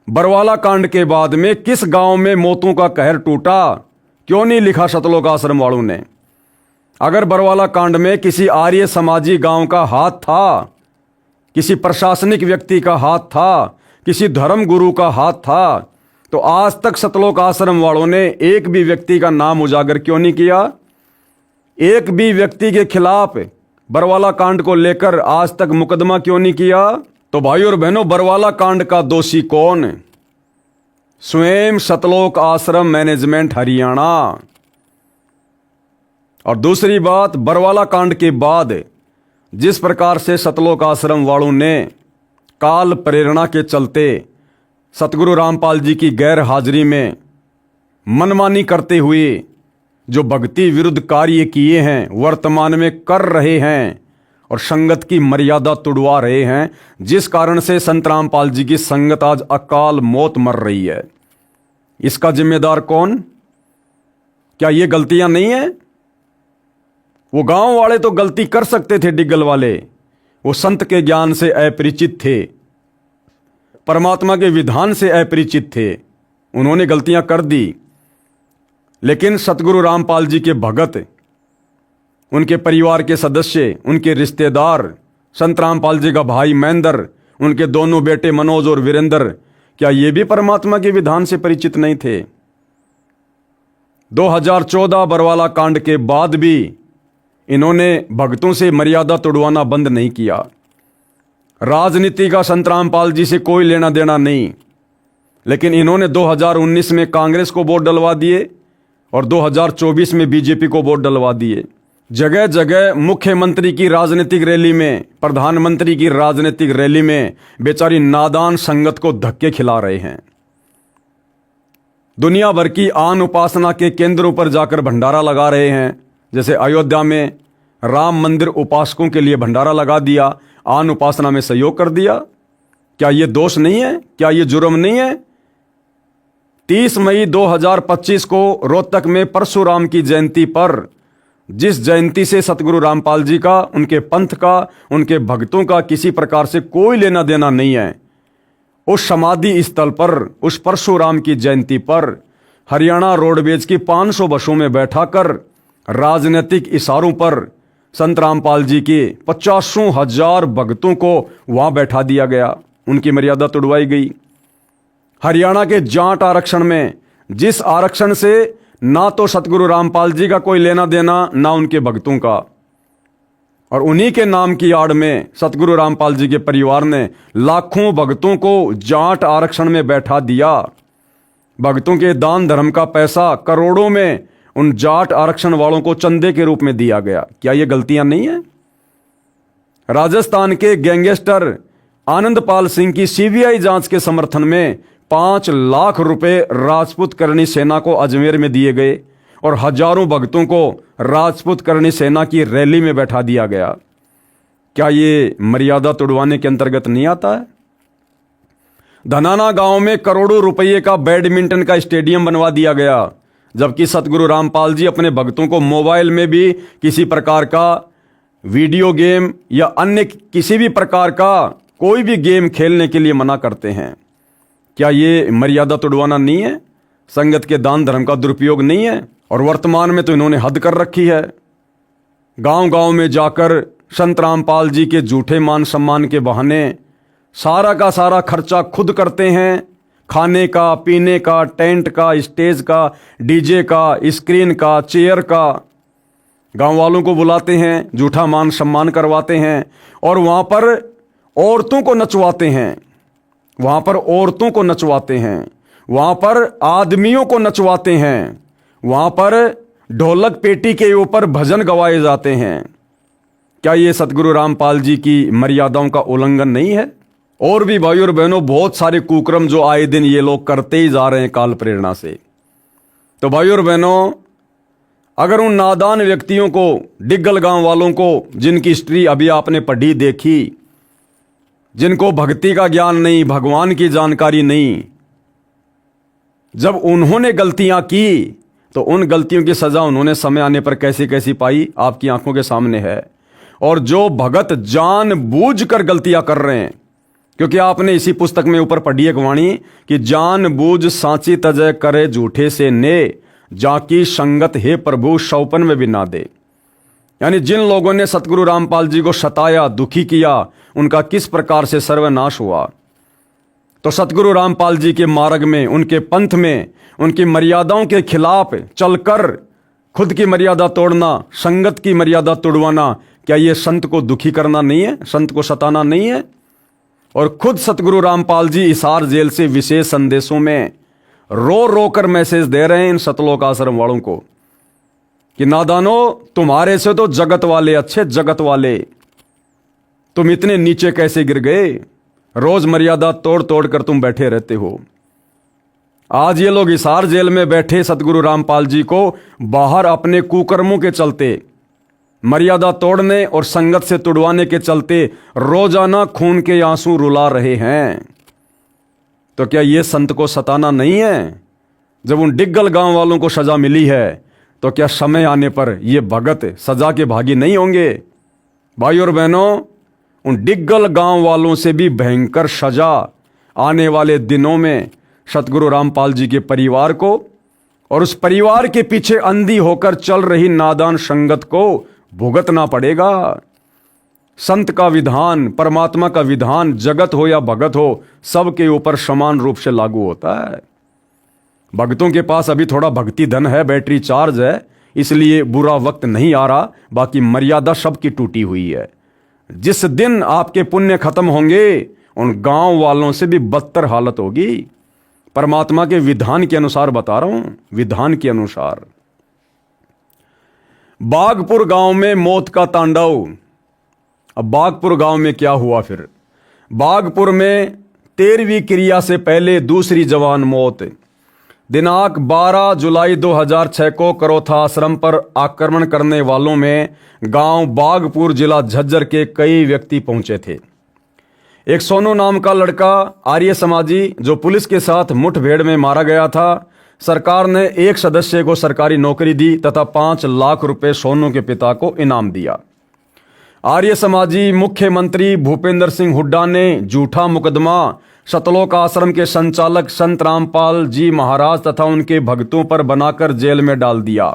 बरवाला कांड के बाद में किस गांव में मौतों का कहर टूटा? क्यों नहीं लिखा सतलोक आश्रम वालों ने? अगर बरवाला कांड में किसी आर्य समाजी गांव का हाथ था, किसी प्रशासनिक व्यक्ति का हाथ था, किसी धर्म गुरु का हाथ था, तो आज तक सतलोक आश्रम वालों ने एक भी व्यक्ति का नाम उजागर क्यों नहीं किया? एक भी व्यक्ति के खिलाफ बरवाला कांड को लेकर आज तक मुकदमा क्यों नहीं किया? तो भाई और बहनों, बरवाला कांड का दोषी कौन? स्वयं सतलोक आश्रम मैनेजमेंट हरियाणा। और दूसरी बात, बरवाला कांड के बाद जिस प्रकार से सतलोक आश्रम वालों ने काल प्रेरणा के चलते सतगुरु रामपाल जी की गैर हाजिरी में मनमानी करते हुए जो भक्ति विरुद्ध कार्य किए हैं, वर्तमान में कर रहे हैं और संगत की मर्यादा तुड़वा रहे हैं, जिस कारण से संत रामपाल जी की संगत आज अकाल मौत मर रही है, इसका जिम्मेदार कौन? क्या ये गलतियां नहीं है? वो गांव वाले तो गलती कर सकते थे, डिग्गल वाले, वो संत के ज्ञान से अपरिचित थे, परमात्मा के विधान से अपरिचित थे, उन्होंने गलतियां कर दी। लेकिन सतगुरु रामपाल जी के भगत, उनके परिवार के सदस्य, उनके रिश्तेदार, संत रामपाल जी का भाई महेंद्र, उनके दोनों बेटे मनोज और वीरेंद्र, क्या ये भी परमात्मा के विधान से परिचित नहीं थे? 2014 बरवाला कांड के बाद भी इन्होंने भक्तों से मर्यादा तोड़वाना बंद नहीं किया। राजनीति का संत रामपाल जी से कोई लेना देना नहीं, लेकिन इन्होंने 2019 में कांग्रेस को वोट डलवा दिए और 2024 में बीजेपी को वोट डलवा दिए। जगह जगह मुख्यमंत्री की राजनीतिक रैली में, प्रधानमंत्री की राजनीतिक रैली में बेचारी नादान संगत को धक्के खिला रहे हैं। दुनिया भर की आन उपासना के केंद्रों पर जाकर भंडारा लगा रहे हैं। जैसे अयोध्या में राम मंदिर उपासकों के लिए भंडारा लगा दिया, आन उपासना में सहयोग कर दिया। क्या यह दोष नहीं है? क्या यह जुर्म नहीं है? 30 मई 2025 को रोहतक में परशुराम की जयंती पर, जिस जयंती से सतगुरु रामपाल जी का, उनके पंथ का, उनके भक्तों का किसी प्रकार से कोई लेना देना नहीं है, उस समाधि स्थल पर, उस परशुराम की जयंती पर हरियाणा रोडवेज की 500 बसों में बैठाकर राजनीतिक इशारों पर संत रामपाल जी के 50,000 भक्तों को वहां बैठा दिया गया, उनकी मर्यादा तोड़वाई गई। हरियाणा के जाट आरक्षण में, जिस आरक्षण से ना तो सतगुरु रामपाल जी का कोई लेना देना, ना उनके भक्तों का, और उन्हीं के नाम की आड़ में सतगुरु रामपाल जी के परिवार ने लाखों भक्तों को जाट आरक्षण में बैठा दिया। भक्तों के दान धर्म का पैसा करोड़ों में उन जाट आरक्षण वालों को चंदे के रूप में दिया गया। क्या ये गलतियां नहीं है? राजस्थान के गैंगस्टर आनंदपाल सिंह की सीबीआई जांच के समर्थन में 5 लाख रुपए राजपूत करणी सेना को अजमेर में दिए गए और हजारों भक्तों को राजपूत करणी सेना की रैली में बैठा दिया गया। क्या ये मर्यादा तोड़वाने के अंतर्गत नहीं आता है? धनाना गांव में करोड़ों रुपये का बैडमिंटन का स्टेडियम बनवा दिया गया, जबकि सतगुरु रामपाल जी अपने भक्तों को मोबाइल में भी किसी प्रकार का वीडियो गेम या अन्य किसी भी प्रकार का कोई भी गेम खेलने के लिए मना करते हैं। क्या ये मर्यादा तोड़वाना नहीं है? संगत के दान धर्म का दुरुपयोग नहीं है? और वर्तमान में तो इन्होंने हद कर रखी है। गांव गांव में जाकर संत रामपाल जी के झूठे मान सम्मान के बहाने सारा का सारा खर्चा खुद करते हैं। खाने का, पीने का, टेंट का, स्टेज का, डीजे का, स्क्रीन का, चेयर का, गांव वालों को बुलाते हैं, झूठा मान सम्मान करवाते हैं और वहां पर औरतों को नचवाते हैं, वहां पर औरतों को नचवाते हैं, वहां पर आदमियों को नचवाते हैं, वहां पर ढोलक पेटी के ऊपर भजन गवाए जाते हैं। क्या ये सतगुरु रामपाल जी की मर्यादाओं का उल्लंघन नहीं है? और भी भाई और बहनों, बहुत सारे कुक्रम जो आए दिन ये लोग करते ही जा रहे हैं काल प्रेरणा से। तो भाई और बहनों, अगर उन नादान व्यक्तियों को, डिग्गल गांव वालों को, जिनकी हिस्ट्री अभी आपने पढ़ी देखी, जिनको भक्ति का ज्ञान नहीं, भगवान की जानकारी नहीं, जब उन्होंने गलतियां की तो उन गलतियों की सजा उन्होंने समय आने पर कैसी कैसी पाई आपकी आंखों के सामने है। और जो भगत जानबूझकर गलतियां कर रहे हैं, क्योंकि आपने इसी पुस्तक में ऊपर पढ़ी एक वाणी कि जानबूझ सांची तजय करे झूठे से ने, जाकी संगत हे प्रभु शौपन में भी ना दे। यानी जिन लोगों ने सतगुरु रामपाल जी को सताया, दुखी किया, उनका किस प्रकार से सर्वनाश हुआ। तो सतगुरु रामपाल जी के मार्ग में, उनके पंथ में, उनकी मर्यादाओं के खिलाफ चलकर खुद की मर्यादा तोड़ना, संगत की मर्यादा तोड़वाना, क्या ये संत को दुखी करना नहीं है, संत को सताना नहीं है। और खुद सतगुरु रामपाल जी हिसार जेल से विशेष संदेशों में रो रो कर मैसेज दे रहे हैं इन सतलोक आश्रम वालों को कि नादानो, तुम्हारे से तो जगत वाले अच्छे, जगत वाले, तुम इतने नीचे कैसे गिर गए, रोज मर्यादा तोड़ तोड़ कर तुम बैठे रहते हो। आज ये लोग हिसार जेल में बैठे सतगुरु रामपाल जी को बाहर अपने कुकर्मों के चलते, मर्यादा तोड़ने और संगत से तुड़वाने के चलते रोजाना खून के आंसू रुला रहे हैं। तो क्या ये संत को सताना नहीं है? जब उन डिग्गल गांव वालों को सजा मिली है तो क्या समय आने पर ये भगत सजा के भागी नहीं होंगे? भाई और बहनों, उन डिग्गल गांव वालों से भी भयंकर सजा आने वाले दिनों में सतगुरु रामपाल जी के परिवार को और उस परिवार के पीछे अंधी होकर चल रही नादान संगत को भुगतना पड़ेगा। संत का विधान, परमात्मा का विधान, जगत हो या भगत हो, सबके ऊपर समान रूप से लागू होता है। भक्तों के पास अभी थोड़ा भक्ति धन है, बैटरी चार्ज है, इसलिए बुरा वक्त नहीं आ रहा, बाकी मर्यादा सबकी टूटी हुई है। जिस दिन आपके पुण्य खत्म होंगे, उन गांव वालों से भी बदतर हालत होगी। परमात्मा के विधान के अनुसार बता रहा हूं, विधान के अनुसार। बागपुर गांव में मौत का तांडव। अब बागपुर गांव में क्या हुआ फिर? बागपुर में 13वीं क्रिया से पहले दूसरी जवान मौत। दिनांक 12 जुलाई 2006 को करोथा आश्रम पर आक्रमण करने वालों में गांव बागपुर जिला झज्जर के कई व्यक्ति पहुंचे थे। एक सोनू नाम का लड़का आर्य समाजी जो पुलिस के साथ मुठभेड़ में मारा गया था। सरकार ने एक सदस्य को सरकारी नौकरी दी तथा 5 लाख रुपए सोनू के पिता को इनाम दिया। आर्य समाजी मुख्यमंत्री भूपेंद्र सिंह हुड्डा ने झूठा मुकदमा सतलोक आश्रम के संचालक संत रामपाल जी महाराज तथा उनके भक्तों पर बनाकर जेल में डाल दिया।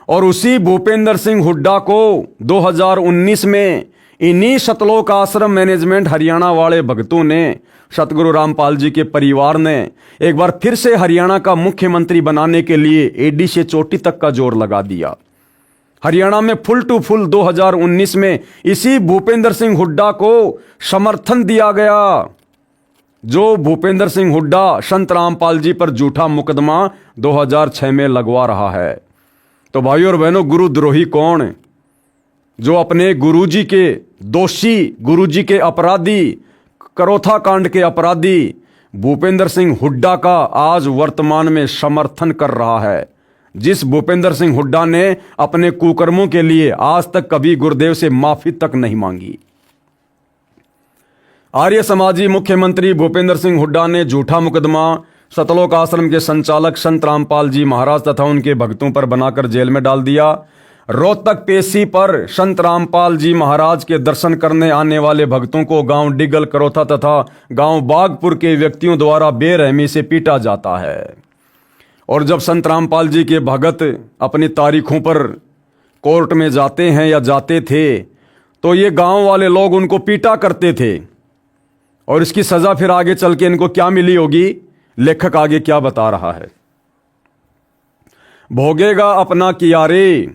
और उसी भूपेंद्र सिंह हुड्डा को 2019 में इन्हीं सतलोक आश्रम मैनेजमेंट हरियाणा वाले भक्तों ने, सतगुरु रामपाल जी के परिवार ने एक बार फिर से हरियाणा का मुख्यमंत्री बनाने के लिए एडी से चोटी तक का जोर लगा दिया। हरियाणा में फुल टू फुल 2019 में इसी भूपेंद्र सिंह हुड्डा को समर्थन दिया गया, जो भूपेंद्र सिंह हुड्डा संत रामपाल जी पर झूठा मुकदमा 2006 में लगवा रहा है। तो भाइयों और बहनों, गुरुद्रोही कौन? जो अपने गुरुजी के दोषी, गुरुजी के अपराधी, करोथा कांड के अपराधी भूपेंद्र सिंह हुड्डा का आज वर्तमान में समर्थन कर रहा है। जिस भूपेंद्र सिंह हुड्डा ने अपने कुकर्मों के लिए आज तक कभी गुरुदेव से माफी तक नहीं मांगी। आर्य समाजी मुख्यमंत्री भूपेंद्र सिंह हुड्डा ने झूठा मुकदमा सतलोक आश्रम के संचालक संत रामपाल जी महाराज तथा उनके भक्तों पर बनाकर जेल में डाल दिया। रोहतक पेशी पर संत रामपाल जी महाराज के दर्शन करने आने वाले भक्तों को गांव डिगल करोथा तथा गांव बागपुर के व्यक्तियों द्वारा बेरहमी से पीटा जाता है। और जब संत रामपाल जी के भगत अपनी तारीखों पर कोर्ट में जाते हैं या जाते थे तो ये गांव वाले लोग उनको पीटा करते थे। और इसकी सजा फिर आगे चल के इनको क्या मिली होगी, लेखक आगे क्या बता रहा है। भोगेगा अपना किया रे,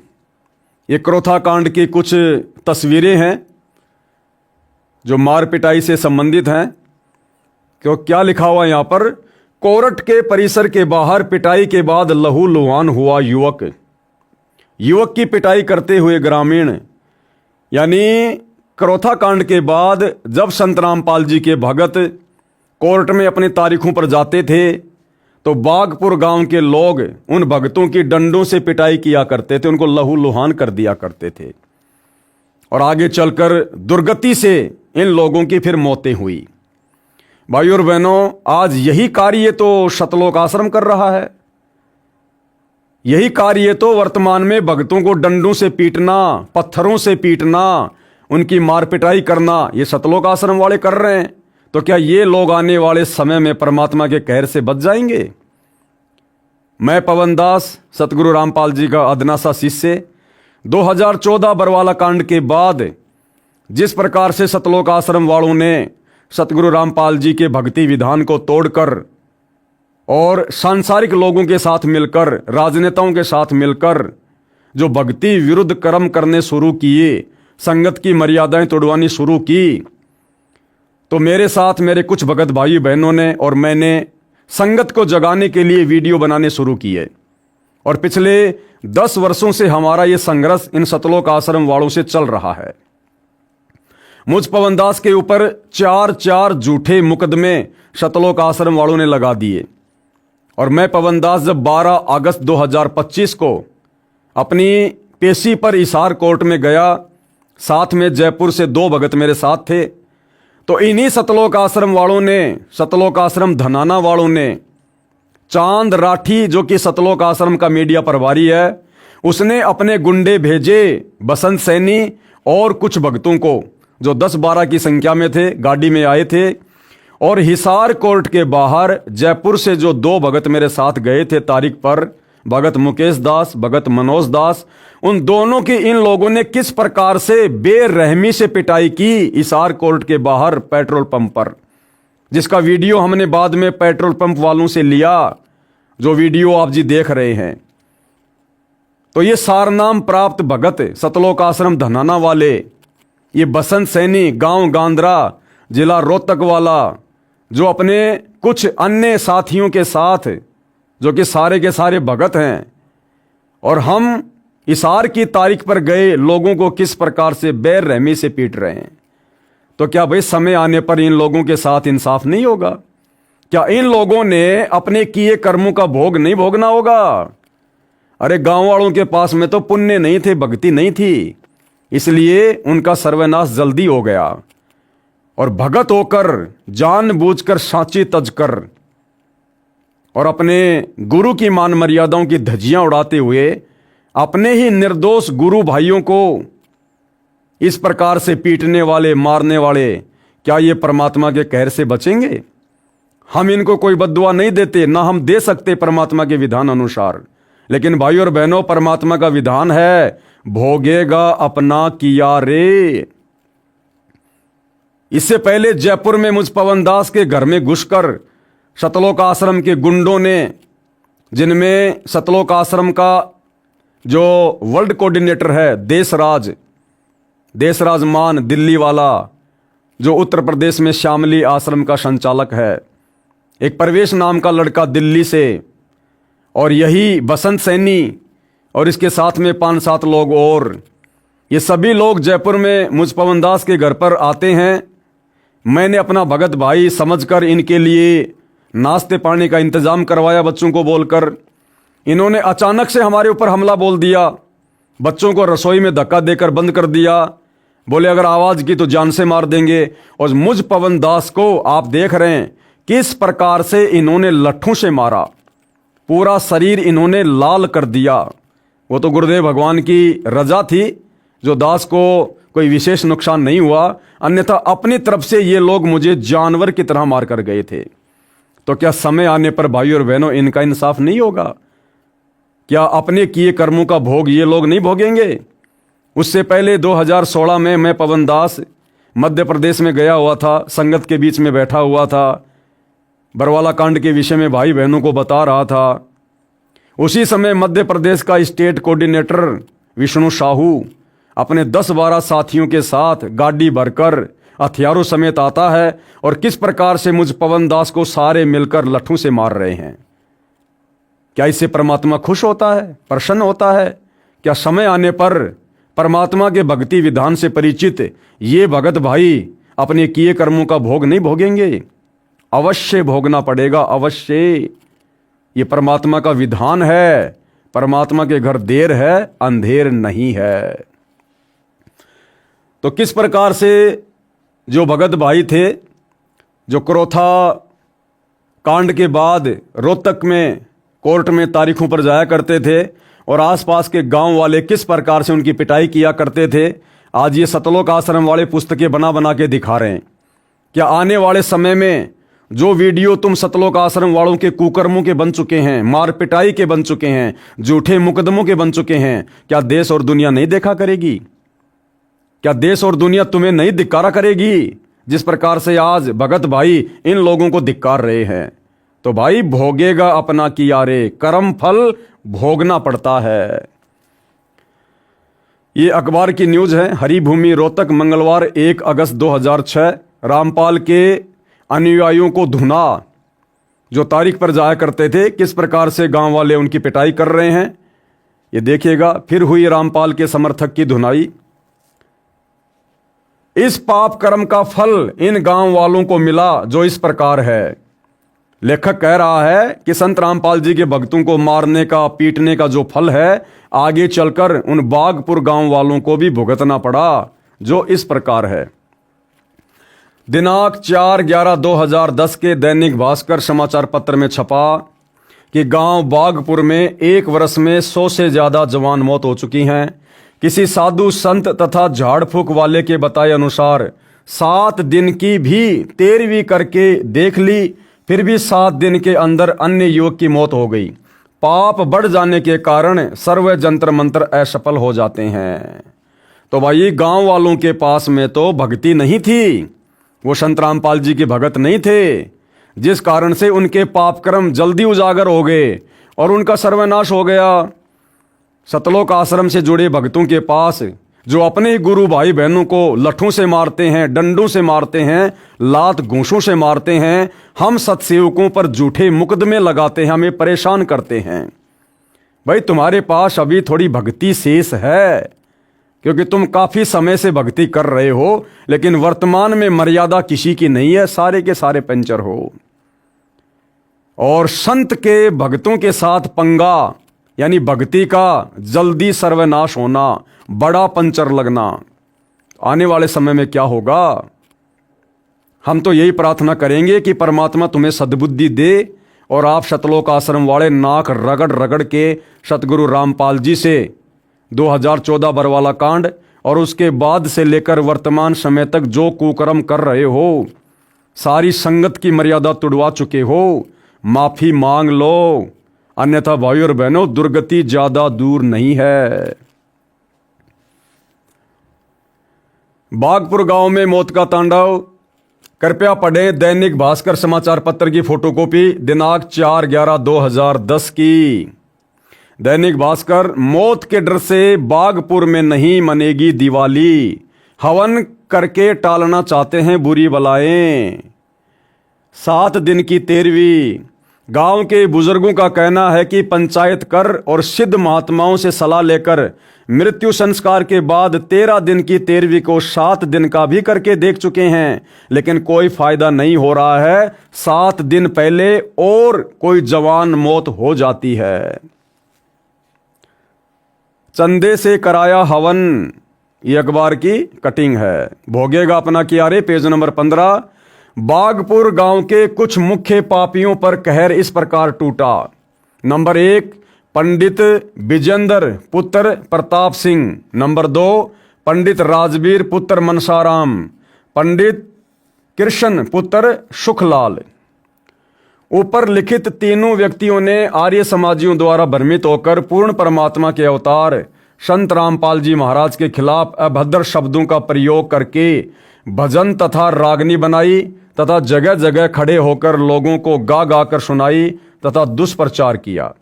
ये करोथा कांड की कुछ तस्वीरें हैं जो मार पिटाई से संबंधित हैं। क्यों, क्या लिखा हुआ यहां पर? कोर्ट के परिसर के बाहर पिटाई के बाद लहू लुहान हुआ युवक। युवक की पिटाई करते हुए ग्रामीण। यानी करोथा कांड के बाद जब संत रामपाल जी के भगत कोर्ट में अपनी तारीखों पर जाते थे तो बागपुर गांव के लोग उन भक्तों की डंडों से पिटाई किया करते थे, उनको लहू लुहान कर दिया करते थे। और आगे चलकर दुर्गति से इन लोगों की फिर मौतें हुई। भाइयों और बहनों, आज यही कार्य तो सतलोक आश्रम कर रहा है। यही कार्य तो वर्तमान में भक्तों को डंडों से पीटना, पत्थरों से पीटना, उनकी मार पिटाई करना, ये सतलोक आश्रम वाले कर रहे हैं। तो क्या ये लोग आने वाले समय में परमात्मा के कहर से बच जाएंगे? मैं पवन दास, सतगुरु रामपाल जी का अदना सा शिष्य, 2014 बरवाला कांड के बाद जिस प्रकार से सतलोक आश्रम वालों ने सतगुरु रामपाल जी के भक्ति विधान को तोड़कर और सांसारिक लोगों के साथ मिलकर, राजनेताओं के साथ मिलकर जो भक्ति विरुद्ध कर्म करने शुरू किए, संगत की मर्यादाएं तोड़वानी शुरू की, तो मेरे साथ मेरे कुछ भगत भाई बहनों ने और मैंने संगत को जगाने के लिए वीडियो बनाने शुरू किए। और पिछले 10 वर्षों से हमारा ये संघर्ष इन सतलोक आश्रम वालों से चल रहा है। मुझ पवन दास के ऊपर 4 झूठे मुकदमे सतलोक आश्रम वालों ने लगा दिए। और मैं पवन दास जब 12 अगस्त 2025 को अपनी पेशी पर हिसार कोर्ट में गया, साथ में जयपुर से 2 भगत मेरे साथ थे, तो इन्हीं सतलोक आश्रम वालों ने, सतलोक आश्रम धनाना वालों ने, चांद राठी जो कि सतलोक आश्रम का मीडिया प्रभारी है, उसने अपने गुंडे भेजे, बसंत सैनी और कुछ भक्तों को जो 10-12 की संख्या में थे, गाड़ी में आए थे। और हिसार कोर्ट के बाहर जयपुर से जो 2 भगत मेरे साथ गए थे तारीख पर, भगत मुकेश दास, भगत मनोज दास, उन दोनों की इन लोगों ने किस प्रकार से बेरहमी से पिटाई की हिसार कोर्ट के बाहर पेट्रोल पंप पर, जिसका वीडियो हमने बाद में पेट्रोल पंप वालों से लिया, जो वीडियो आप जी देख रहे हैं। तो ये सारनाम प्राप्त भगत सतलोक आश्रम धनाना वाले, ये बसंत सैनी गांव गांद्रा जिला रोहतक वाला, जो अपने कुछ अन्य साथियों के साथ, जो कि सारे के सारे भगत हैं, और हम हिसार की तारीख पर गए लोगों को किस प्रकार से बेरहमी से पीट रहे हैं। तो क्या भाई समय आने पर इन लोगों के साथ इंसाफ नहीं होगा? क्या इन लोगों ने अपने किए कर्मों का भोग नहीं भोगना होगा? अरे गांव वालों के पास में तो पुण्य नहीं थे, भक्ति नहीं थी, इसलिए उनका सर्वनाश जल्दी हो गया। और भगत होकर, जानबूझकर सांची तजकर और अपने गुरु की मान मर्यादाओं की धज्जियां उड़ाते हुए अपने ही निर्दोष गुरु भाइयों को इस प्रकार से पीटने वाले, मारने वाले, क्या ये परमात्मा के कहर से बचेंगे? हम इनको कोई बद्दुआ नहीं देते, ना हम दे सकते परमात्मा के विधान अनुसार। लेकिन भाई और बहनों, परमात्मा का विधान है, भोगेगा अपना किया रे। इससे पहले जयपुर में मुझ पवन दास के घर में घुसकर सतलोक आश्रम के गुंडों ने, जिनमें सतलोक आश्रम का जो वर्ल्ड कोऑर्डिनेटर है देशराज मान दिल्ली वाला, जो उत्तर प्रदेश में श्यामली आश्रम का संचालक है, एक प्रवेश नाम का लड़का दिल्ली से, और यही बसंत सैनी और इसके साथ में 5-7 लोग और, ये सभी लोग जयपुर में मुझ पवन दास के घर पर आते हैं। मैंने अपना भगत भाई समझकर इनके लिए नाश्ते पानी का इंतजाम करवाया बच्चों को बोलकर। इन्होंने अचानक से हमारे ऊपर हमला बोल दिया, बच्चों को रसोई में धक्का देकर बंद कर दिया, बोले अगर आवाज़ की तो जान से मार देंगे। और मुझ पवन दास को आप देख रहे हैं किस प्रकार से इन्होंने लट्ठों से मारा, पूरा शरीर इन्होंने लाल कर दिया। वो तो गुरुदेव भगवान की रजा थी, जो दास को कोई विशेष नुकसान नहीं हुआ, अन्यथा अपनी तरफ से ये लोग मुझे जानवर की तरह मार कर गए थे। तो क्या समय आने पर भाई और बहनों इनका इंसाफ नहीं होगा? क्या अपने किए कर्मों का भोग ये लोग नहीं भोगेंगे? उससे पहले 2016 में मैं पवन दास मध्य प्रदेश में गया हुआ था, संगत के बीच में बैठा हुआ था, बरवाला कांड के विषय में भाई बहनों को बता रहा था। उसी समय मध्य प्रदेश का स्टेट कोऑर्डिनेटर विष्णु साहू अपने 10-12 साथियों के साथ गाड़ी भरकर हथियारों समेत आता है और किस प्रकार से मुझ पवन दास को सारे मिलकर लट्ठों से मार रहे हैं। क्या इससे परमात्मा खुश होता है, प्रसन्न होता है? क्या समय आने पर परमात्मा के भक्ति विधान से परिचित ये भगत भाई अपने किए कर्मों का भोग नहीं भोगेंगे? अवश्य भोगना पड़ेगा, अवश्य। ये परमात्मा का विधान है। परमात्मा के घर देर है, अंधेर नहीं है। तो किस प्रकार से जो भगत भाई थे, जो क्रोथा कांड के बाद रोहतक में कोर्ट में तारीखों पर जाया करते थे और आसपास के गांव वाले किस प्रकार से उनकी पिटाई किया करते थे, आज ये सतलोक आश्रम वाले पुस्तकें बना बना के दिखा रहे हैं। क्या आने वाले समय में जो वीडियो तुम सतलोक आश्रम वालों के कुकर्मों के बन चुके हैं, मार पिटाई के बन चुके हैं, झूठे मुकदमों के बन चुके हैं, क्या देश और दुनिया नहीं देखा करेगी? क्या देश और दुनिया तुम्हें नहीं धिक्कारा करेगी? जिस प्रकार से आज भगत भाई इन लोगों को धिक्कार रहे हैं, तो भाई भोगेगा अपना किया रे, कर्म फल भोगना पड़ता है। ये अखबार की न्यूज है। हरिभूमि रोहतक मंगलवार 1 अगस्त 2006। रामपाल के अनुयायियों को धुना, जो तारीख पर जाया करते थे, किस प्रकार से गांव वाले उनकी पिटाई कर रहे हैं, ये देखिएगा। फिर हुई रामपाल के समर्थक की धुनाई। इस पाप कर्म का फल इन गांव वालों को मिला जो इस प्रकार है। लेखक कह रहा है कि संत रामपाल जी के भक्तों को मारने का, पीटने का जो फल है, आगे चलकर उन बागपुर गांव वालों को भी भुगतना पड़ा, जो इस प्रकार है। दिनांक 4/11/2010 के दैनिक भास्कर समाचार पत्र में छपा कि गांव बागपुर में 1 वर्ष में 100 से ज्यादा जवान मौत हो चुकी हैं। किसी साधु संत तथा झाड़ फूक वाले के बताए अनुसार 7 दिन की भी 13वीं करके देख ली, फिर भी 7 दिन के अंदर अन्य युवक की मौत हो गई। पाप बढ़ जाने के कारण सर्व जंतर मंत्र असफल हो जाते हैं। तो भाई गांव वालों के पास में तो भक्ति नहीं थी, वो संत रामपाल जी के भगत नहीं थे, जिस कारण से उनके पाप कर्म जल्दी उजागर हो गए और उनका सर्वनाश हो गया। सतलोक आश्रम से जुड़े भक्तों के पास जो अपने गुरु भाई बहनों को लठों से मारते हैं, डंडों से मारते हैं, लात घूंसों से मारते हैं, हम सत्सेवकों पर झूठे मुकदमे लगाते हैं, हमें परेशान करते हैं। भाई तुम्हारे पास अभी थोड़ी भक्ति शेष है, क्योंकि तुम काफी समय से भक्ति कर रहे हो, लेकिन वर्तमान में मर्यादा किसी की नहीं है, सारे के सारे पंचर हो। और संत के भक्तों के साथ पंगा, यानी भक्ति का जल्दी सर्वनाश होना, बड़ा पंचर लगना, आने वाले समय में क्या होगा? हम तो यही प्रार्थना करेंगे कि परमात्मा तुम्हें सद्बुद्धि दे और आप सतलोक आश्रम वाले नाक रगड़ रगड़ के सतगुरु रामपाल जी से 2014 बरवाला कांड और उसके बाद से लेकर वर्तमान समय तक जो कुकर्म कर रहे हो, सारी संगत की मर्यादा तुड़वा चुके हो, माफी मांग लो, अन्यथा भाई और बहनों दुर्गति ज्यादा दूर नहीं है। बागपुर गांव में मौत का तांडव। कृपया पढ़ें दैनिक भास्कर समाचार पत्र की फोटोकॉपी दिनांक 4/11/2010 की। दैनिक भास्कर, मौत के डर से बागपुर में नहीं मनेगी दिवाली, हवन करके टालना चाहते हैं बुरी बलाएं। 7 दिन की 13वीं। गांव के बुजुर्गों का कहना है कि पंचायत कर और सिद्ध महात्माओं से सलाह लेकर मृत्यु संस्कार के बाद 13 दिन की 13वीं को 7 दिन का भी करके देख चुके हैं, लेकिन कोई फायदा नहीं हो रहा है। 7 दिन पहले और कोई जवान मौत हो जाती है। चंदे से कराया हवन, ये अखबार की कटिंग है। भोगेगा अपना किया रे, पेज नंबर 15। बागपुर गांव के कुछ मुख्य पापियों पर कहर इस प्रकार टूटा। नंबर 1, पंडित विजेंद्र पुत्र प्रताप सिंह। नंबर 2, पंडित राजवीर पुत्र मनसाराम। पंडित कृष्ण पुत्र सुखलाल। ऊपर लिखित तीनों व्यक्तियों ने आर्य समाजियों द्वारा भ्रमित होकर पूर्ण परमात्मा के अवतार संत रामपाल जी महाराज के खिलाफ अभद्र शब्दों का प्रयोग करके भजन तथा रागनी बनाई तथा जगह जगह खड़े होकर लोगों को गा गा कर सुनाई तथा दुष्प्रचार किया।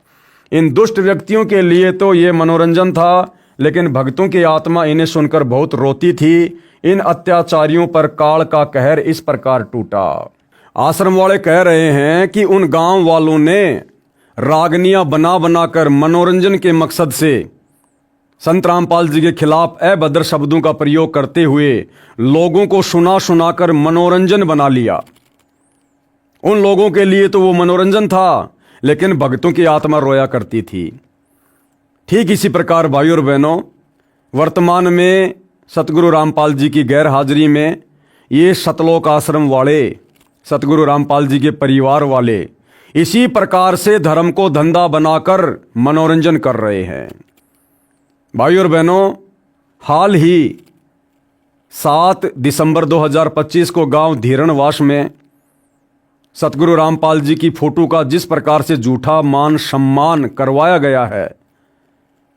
इन दुष्ट व्यक्तियों के लिए तो ये मनोरंजन था, लेकिन भक्तों की आत्मा इन्हें सुनकर बहुत रोती थी। इन अत्याचारियों पर काल का कहर इस प्रकार टूटा। आश्रम वाले कह रहे हैं कि उन गांव वालों ने रागनियां बना बनाकर मनोरंजन के मकसद से संत रामपाल जी के खिलाफ अभद्र शब्दों का प्रयोग करते हुए लोगों को सुना सुनाकर मनोरंजन बना लिया। उन लोगों के लिए तो वो मनोरंजन था, लेकिन भक्तों की आत्मा रोया करती थी। ठीक इसी प्रकार भाई और बहनों, वर्तमान में सतगुरु रामपाल जी की गैर हाजिरी में ये सतलोक आश्रम वाले, सतगुरु रामपाल जी के परिवार वाले इसी प्रकार से धर्म को धंधा बनाकर मनोरंजन कर रहे हैं। भाई और बहनों, हाल ही 7 दिसंबर 2025 को गांव धीरणवास में सतगुरु रामपाल जी की फोटो का जिस प्रकार से झूठा मान सम्मान करवाया गया है,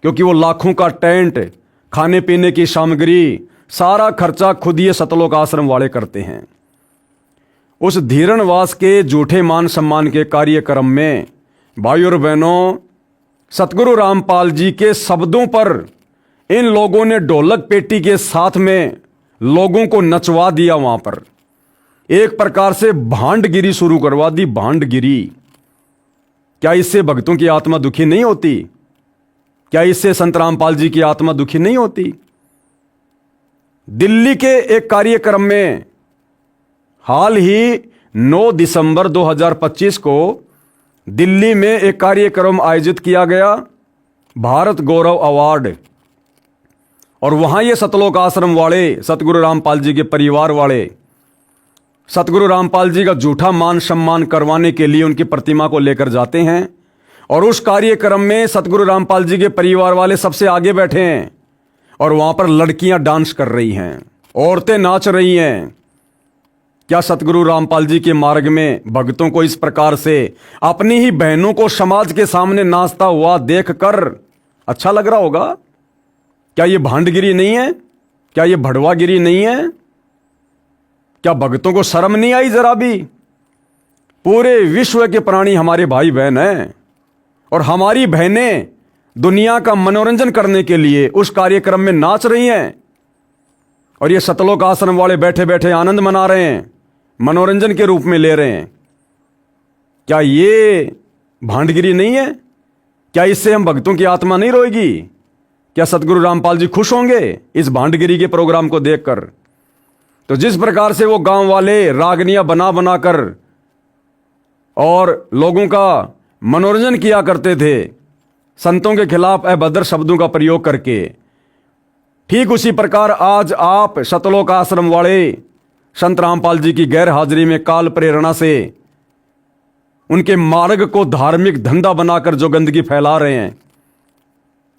क्योंकि वो लाखों का टेंट, खाने पीने की सामग्री, सारा खर्चा खुद ये सतलोक आश्रम वाले करते हैं। उस धीरणवास के झूठे मान सम्मान के कार्यक्रम में भाई और बहनों, सतगुरु रामपाल जी के शब्दों पर इन लोगों ने ढोलक पेटी के साथ में लोगों को नचवा दिया। वहां पर एक प्रकार से भांडगिरी शुरू करवा दी, भांडगिरी। क्या इससे भक्तों की आत्मा दुखी नहीं होती? क्या इससे संत रामपाल जी की आत्मा दुखी नहीं होती? दिल्ली के एक कार्यक्रम में हाल ही 9 दिसंबर 2025 को दिल्ली में एक कार्यक्रम आयोजित किया गया, भारत गौरव अवार्ड। और वहां ये सतलोक आश्रम वाले, सतगुरु रामपाल जी के परिवार वाले, सतगुरु रामपाल जी का झूठा मान सम्मान करवाने के लिए उनकी प्रतिमा को लेकर जाते हैं। और उस कार्यक्रम में सतगुरु रामपाल जी के परिवार वाले सबसे आगे बैठे हैं और वहां पर लड़कियां डांस कर रही हैं, औरतें नाच रही हैं। क्या सतगुरु रामपाल जी के मार्ग में भक्तों को इस प्रकार से अपनी ही बहनों को समाज के सामने नाचता हुआ देखकर अच्छा लग रहा होगा? क्या ये भांडगिरी नहीं है? क्या ये भड़वागिरी नहीं है? क्या भक्तों को शर्म नहीं आई जरा भी? पूरे विश्व के प्राणी हमारे भाई बहन हैं और हमारी बहनें दुनिया का मनोरंजन करने के लिए उस कार्यक्रम में नाच रही हैं और ये सतलोक आश्रम वाले बैठे बैठे आनंद मना रहे हैं, मनोरंजन के रूप में ले रहे हैं। क्या ये भांडगिरी नहीं है? क्या इससे हम भक्तों की आत्मा नहीं रोएगी? क्या सतगुरु रामपाल जी खुश होंगे इस भांडगिरी के प्रोग्राम को देखकर? तो जिस प्रकार से वो गांव वाले रागनियां बना बनाकर और लोगों का मनोरंजन किया करते थे, संतों के खिलाफ अभद्र शब्दों का प्रयोग करके, ठीक उसी प्रकार आज आप सतलोक आश्रम वाले संत रामपाल जी की गैर हाजिरी में काल प्रेरणा से उनके मार्ग को धार्मिक धंधा बनाकर जो गंदगी फैला रहे हैं,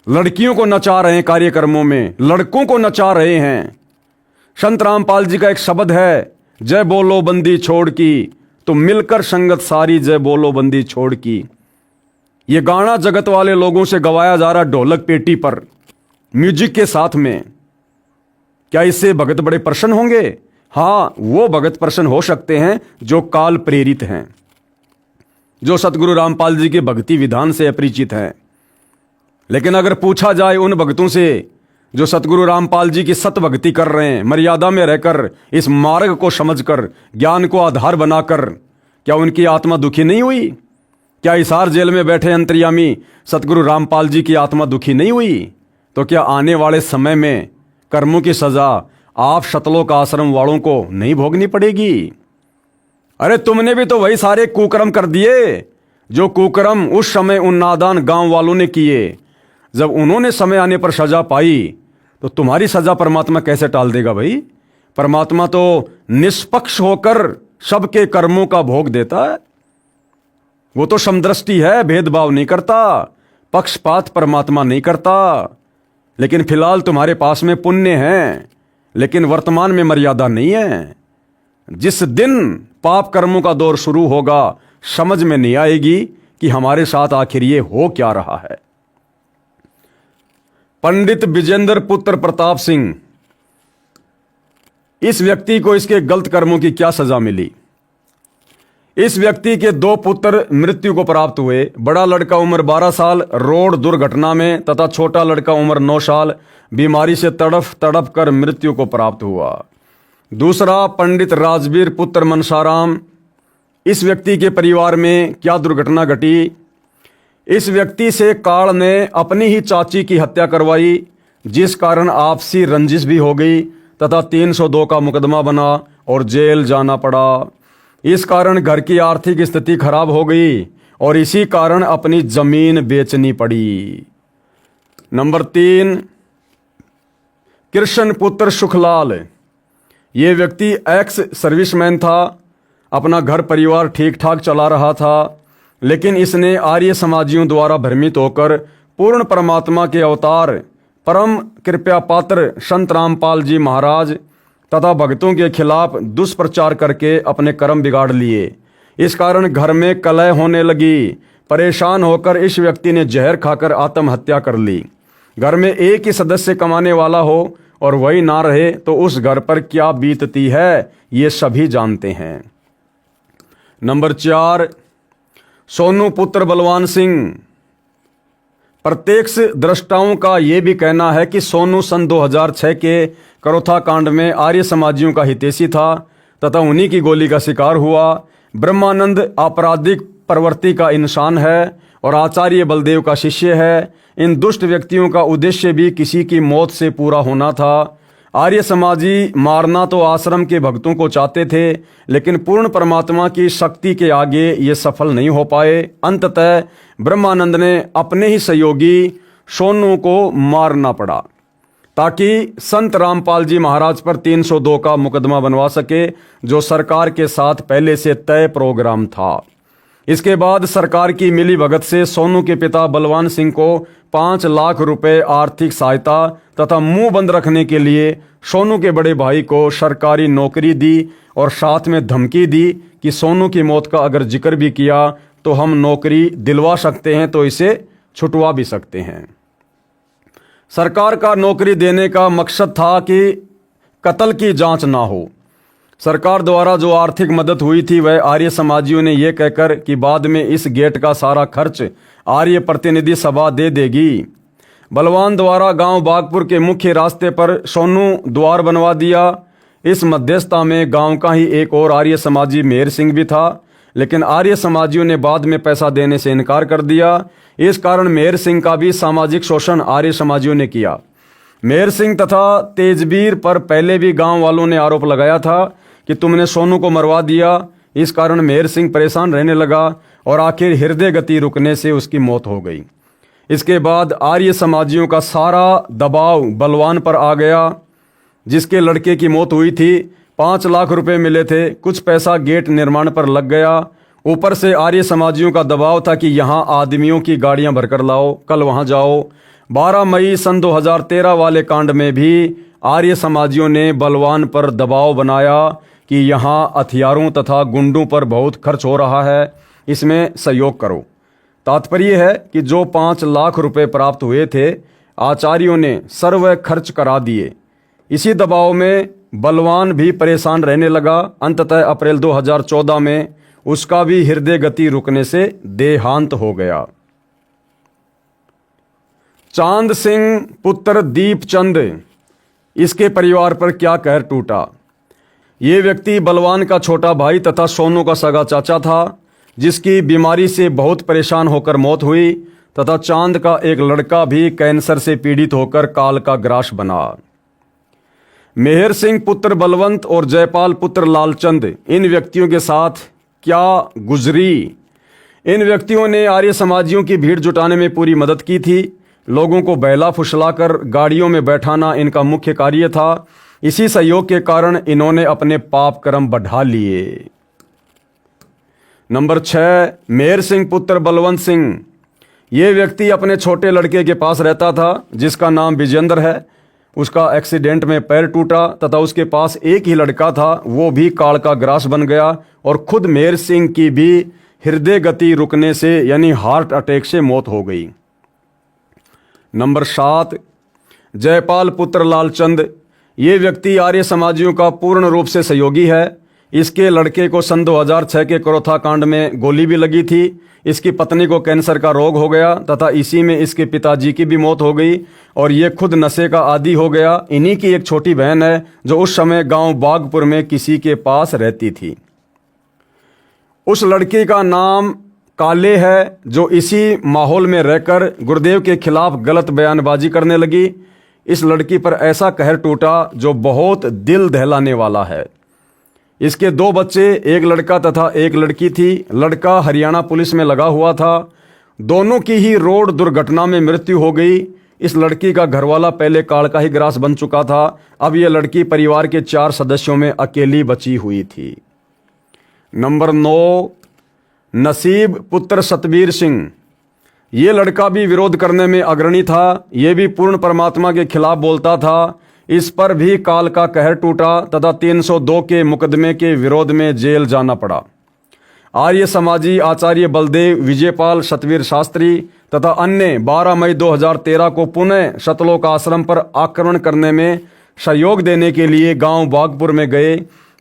लड़कियों को नचा रहे हैं कार्यक्रमों में, लड़कों को नचा रहे हैं। संत रामपाल जी का एक शब्द है, जय बोलो बंदी छोड़ की, तो मिलकर संगत सारी जय बोलो बंदी छोड़ की। ये गाना जगत वाले लोगों से गवाया जा रहा ढोलक पेटी पर म्यूजिक के साथ में। क्या इससे भगत बड़े प्रसन्न होंगे? हाँ, वो भगत प्रसन्न हो सकते हैं जो काल प्रेरित हैं, जो सतगुरु रामपाल जी के भक्ति विधान से अपरिचित हैं। लेकिन अगर पूछा जाए उन भक्तों से जो सतगुरु रामपाल जी की सत भक्ति कर रहे हैं, मर्यादा में रहकर, इस मार्ग को समझकर, ज्ञान को आधार बनाकर, क्या उनकी आत्मा दुखी नहीं हुई? क्या हिसार जेल में बैठे अंतर्यामी सतगुरु रामपाल जी की आत्मा दुखी नहीं हुई? तो क्या आने वाले समय में कर्मों की सजा आप सतलोक आश्रम वालों को नहीं भोगनी पड़ेगी? अरे तुमने भी तो वही सारे कुकर्म कर दिए जो कुकर्म उस समय उन नादान गांव वालों ने किए। जब उन्होंने समय आने पर सजा पाई तो तुम्हारी सजा परमात्मा कैसे टाल देगा भाई? परमात्मा तो निष्पक्ष होकर सबके कर्मों का भोग देता है। वो तो समदृष्टि है, भेदभाव नहीं करता, पक्षपात परमात्मा नहीं करता। लेकिन फिलहाल तुम्हारे पास में पुण्य है, लेकिन वर्तमान में मर्यादा नहीं है। जिस दिन पाप कर्मों का दौर शुरू होगा, समझ में नहीं आएगी कि हमारे साथ आखिर ये हो क्या रहा है। पंडित विजेंद्र पुत्र प्रताप सिंह, इस व्यक्ति को इसके गलत कर्मों की क्या सजा मिली? इस व्यक्ति के 2 पुत्र मृत्यु को प्राप्त हुए। बड़ा लड़का उम्र 12 साल रोड दुर्घटना में तथा छोटा लड़का उम्र 9 साल बीमारी से तड़फ तड़प कर मृत्यु को प्राप्त हुआ। दूसरा पंडित राजवीर पुत्र मनसाराम, इस व्यक्ति के परिवार में क्या दुर्घटना घटी? इस व्यक्ति से काल ने अपनी ही चाची की हत्या करवाई, जिस कारण आपसी रंजिश भी हो गई तथा 302 का मुकदमा बना और जेल जाना पड़ा। इस कारण घर की आर्थिक स्थिति खराब हो गई और इसी कारण अपनी जमीन बेचनी पड़ी। नंबर 3 कृष्ण पुत्र सुखलाल, ये व्यक्ति एक्स सर्विसमैन था, अपना घर परिवार ठीक ठाक चला रहा था, लेकिन इसने आर्य समाजियों द्वारा भ्रमित होकर पूर्ण परमात्मा के अवतार परम कृपया पात्र संत रामपाल जी महाराज तथा भक्तों के खिलाफ दुष्प्रचार करके अपने कर्म बिगाड़ लिए। इस कारण घर में कलह होने लगी। परेशान होकर इस व्यक्ति ने जहर खाकर आत्महत्या कर ली। घर में एक ही सदस्य कमाने वाला हो और वही ना रहे तो उस घर पर क्या बीतती है, ये सभी जानते हैं। नंबर 4, सोनू पुत्र बलवान सिंह। प्रत्यक्ष दृष्टाओं का यह भी कहना है कि सोनू सन 2006 के करोथा कांड में आर्य समाजियों का हितैषी था तथा उन्हीं की गोली का शिकार हुआ। ब्रह्मानंद आपराधिक प्रवृत्ति का इंसान है और आचार्य बलदेव का शिष्य है। इन दुष्ट व्यक्तियों का उद्देश्य भी किसी की मौत से पूरा होना था। आर्य समाजी मारना तो आश्रम के भक्तों को चाहते थे, लेकिन पूर्ण परमात्मा की शक्ति के आगे ये सफल नहीं हो पाए। अंततः ब्रह्मानंद ने अपने ही सहयोगी सोनू को मारना पड़ा ताकि संत रामपाल जी महाराज पर 302 का मुकदमा बनवा सके, जो सरकार के साथ पहले से तय प्रोग्राम था। इसके बाद सरकार की मिली भगत से सोनू के पिता बलवान सिंह को 5 लाख रुपए आर्थिक सहायता तथा मुंह बंद रखने के लिए सोनू के बड़े भाई को सरकारी नौकरी दी और साथ में धमकी दी कि सोनू की मौत का अगर जिक्र भी किया तो हम नौकरी दिलवा सकते हैं, तो इसे छुटवा भी सकते हैं। सरकार का नौकरी देने का मकसद था कि कत्ल की जांच ना हो। सरकार द्वारा जो आर्थिक मदद हुई थी वह आर्य समाजियों ने यह कहकर कि बाद में इस गेट का सारा खर्च आर्य प्रतिनिधि सभा दे देगी। बलवान द्वारा गांव बागपुर के मुख्य रास्ते पर सोनू द्वार बनवा दिया। इस मध्यस्थता में गांव का ही एक और आर्य समाजी मेहर सिंह भी था, लेकिन आर्य समाजियों ने बाद में पैसा देने से इनकार कर दिया। इस कारण मेहर सिंह का भी सामाजिक शोषण आर्य समाजियों ने किया। मेहर सिंह तथा तेजबीर पर पहले भी गांव वालों ने आरोप लगाया था कि तुमने सोनू को मरवा दिया। इस कारण मेहर सिंह परेशान रहने लगा और आखिर हृदय गति रुकने से उसकी मौत हो गई। इसके बाद आर्य समाजियों का सारा दबाव बलवान पर आ गया, जिसके लड़के की मौत हुई थी। 5 लाख रुपए मिले थे, कुछ पैसा गेट निर्माण पर लग गया। ऊपर से आर्य समाजियों का दबाव था कि यहाँ आदमियों की गाड़ियां भरकर लाओ, कल वहां जाओ। 12 मई सन 2013 वाले कांड में भी आर्य समाजियों ने बलवान पर दबाव बनाया कि यहाँ हथियारों तथा गुंडों पर बहुत खर्च हो रहा है, इसमें सहयोग करो। तात्पर्य है कि जो 5 लाख रुपए प्राप्त हुए थे आचार्यों ने सर्व खर्च करा दिए। इसी दबाव में बलवान भी परेशान रहने लगा। अंततः अप्रैल 2014 में उसका भी हृदय गति रुकने से देहांत हो गया। चांद सिंह पुत्र दीपचंद, इसके परिवार पर क्या कहर टूटा। ये व्यक्ति बलवान का छोटा भाई तथा सोनू का सगा चाचा था, जिसकी बीमारी से बहुत परेशान होकर मौत हुई तथा चांद का एक लड़का भी कैंसर से पीड़ित होकर काल का ग्रास बना। मेहर सिंह पुत्र बलवंत और जयपाल पुत्र लालचंद, इन व्यक्तियों के साथ क्या गुजरी। इन व्यक्तियों ने आर्य समाजियों की भीड़ जुटाने में पूरी मदद की थी। लोगों को बहला फुसलाकर गाड़ियों में बैठाना इनका मुख्य कार्य था। इसी सहयोग के कारण इन्होंने अपने पाप कर्म बढ़ा लिए। नंबर 6, मेहर सिंह पुत्र बलवंत सिंह। ये व्यक्ति अपने छोटे लड़के के पास रहता था, जिसका नाम विजेंद्र है। उसका एक्सीडेंट में पैर टूटा तथा उसके पास एक ही लड़का था, वो भी काल का ग्रास बन गया और खुद मेहर सिंह की भी हृदय गति रुकने से यानी हार्ट अटैक से मौत हो गई। नंबर 7, जयपाल पुत्र लालचंद। ये व्यक्ति आर्य समाजियों का पूर्ण रूप से सहयोगी है। इसके लड़के को सन 2006 के करोथा कांड में गोली भी लगी थी। इसकी पत्नी को कैंसर का रोग हो गया तथा इसी में इसके पिताजी की भी मौत हो गई और ये खुद नशे का आदी हो गया। इन्हीं की एक छोटी बहन है जो उस समय गांव बागपुर में किसी के पास रहती थी। उस लड़की का नाम काले है, जो इसी माहौल में रहकर गुरुदेव के खिलाफ गलत बयानबाजी करने लगी। इस लड़की पर ऐसा कहर टूटा जो बहुत दिल दहलाने वाला है। इसके 2 बच्चे, एक लड़का तथा एक लड़की थी। लड़का हरियाणा पुलिस में लगा हुआ था। दोनों की ही रोड दुर्घटना में मृत्यु हो गई। इस लड़की का घरवाला पहले काल का ही ग्रास बन चुका था। अब यह लड़की परिवार के 4 सदस्यों में अकेली बची हुई थी। नंबर 9, नसीब पुत्र सतबीर सिंह। ये लड़का भी विरोध करने में अग्रणी था। ये भी पूर्ण परमात्मा के खिलाफ बोलता था। इस पर भी काल का कहर टूटा तथा 302 के मुकदमे के विरोध में जेल जाना पड़ा। आर्य समाजी आचार्य बलदेव विजयपाल सतवीर शास्त्री तथा अन्य 12 मई 2013 को पुनः सतलोक आश्रम पर आक्रमण करने में सहयोग देने के लिए गांव बागपुर में गए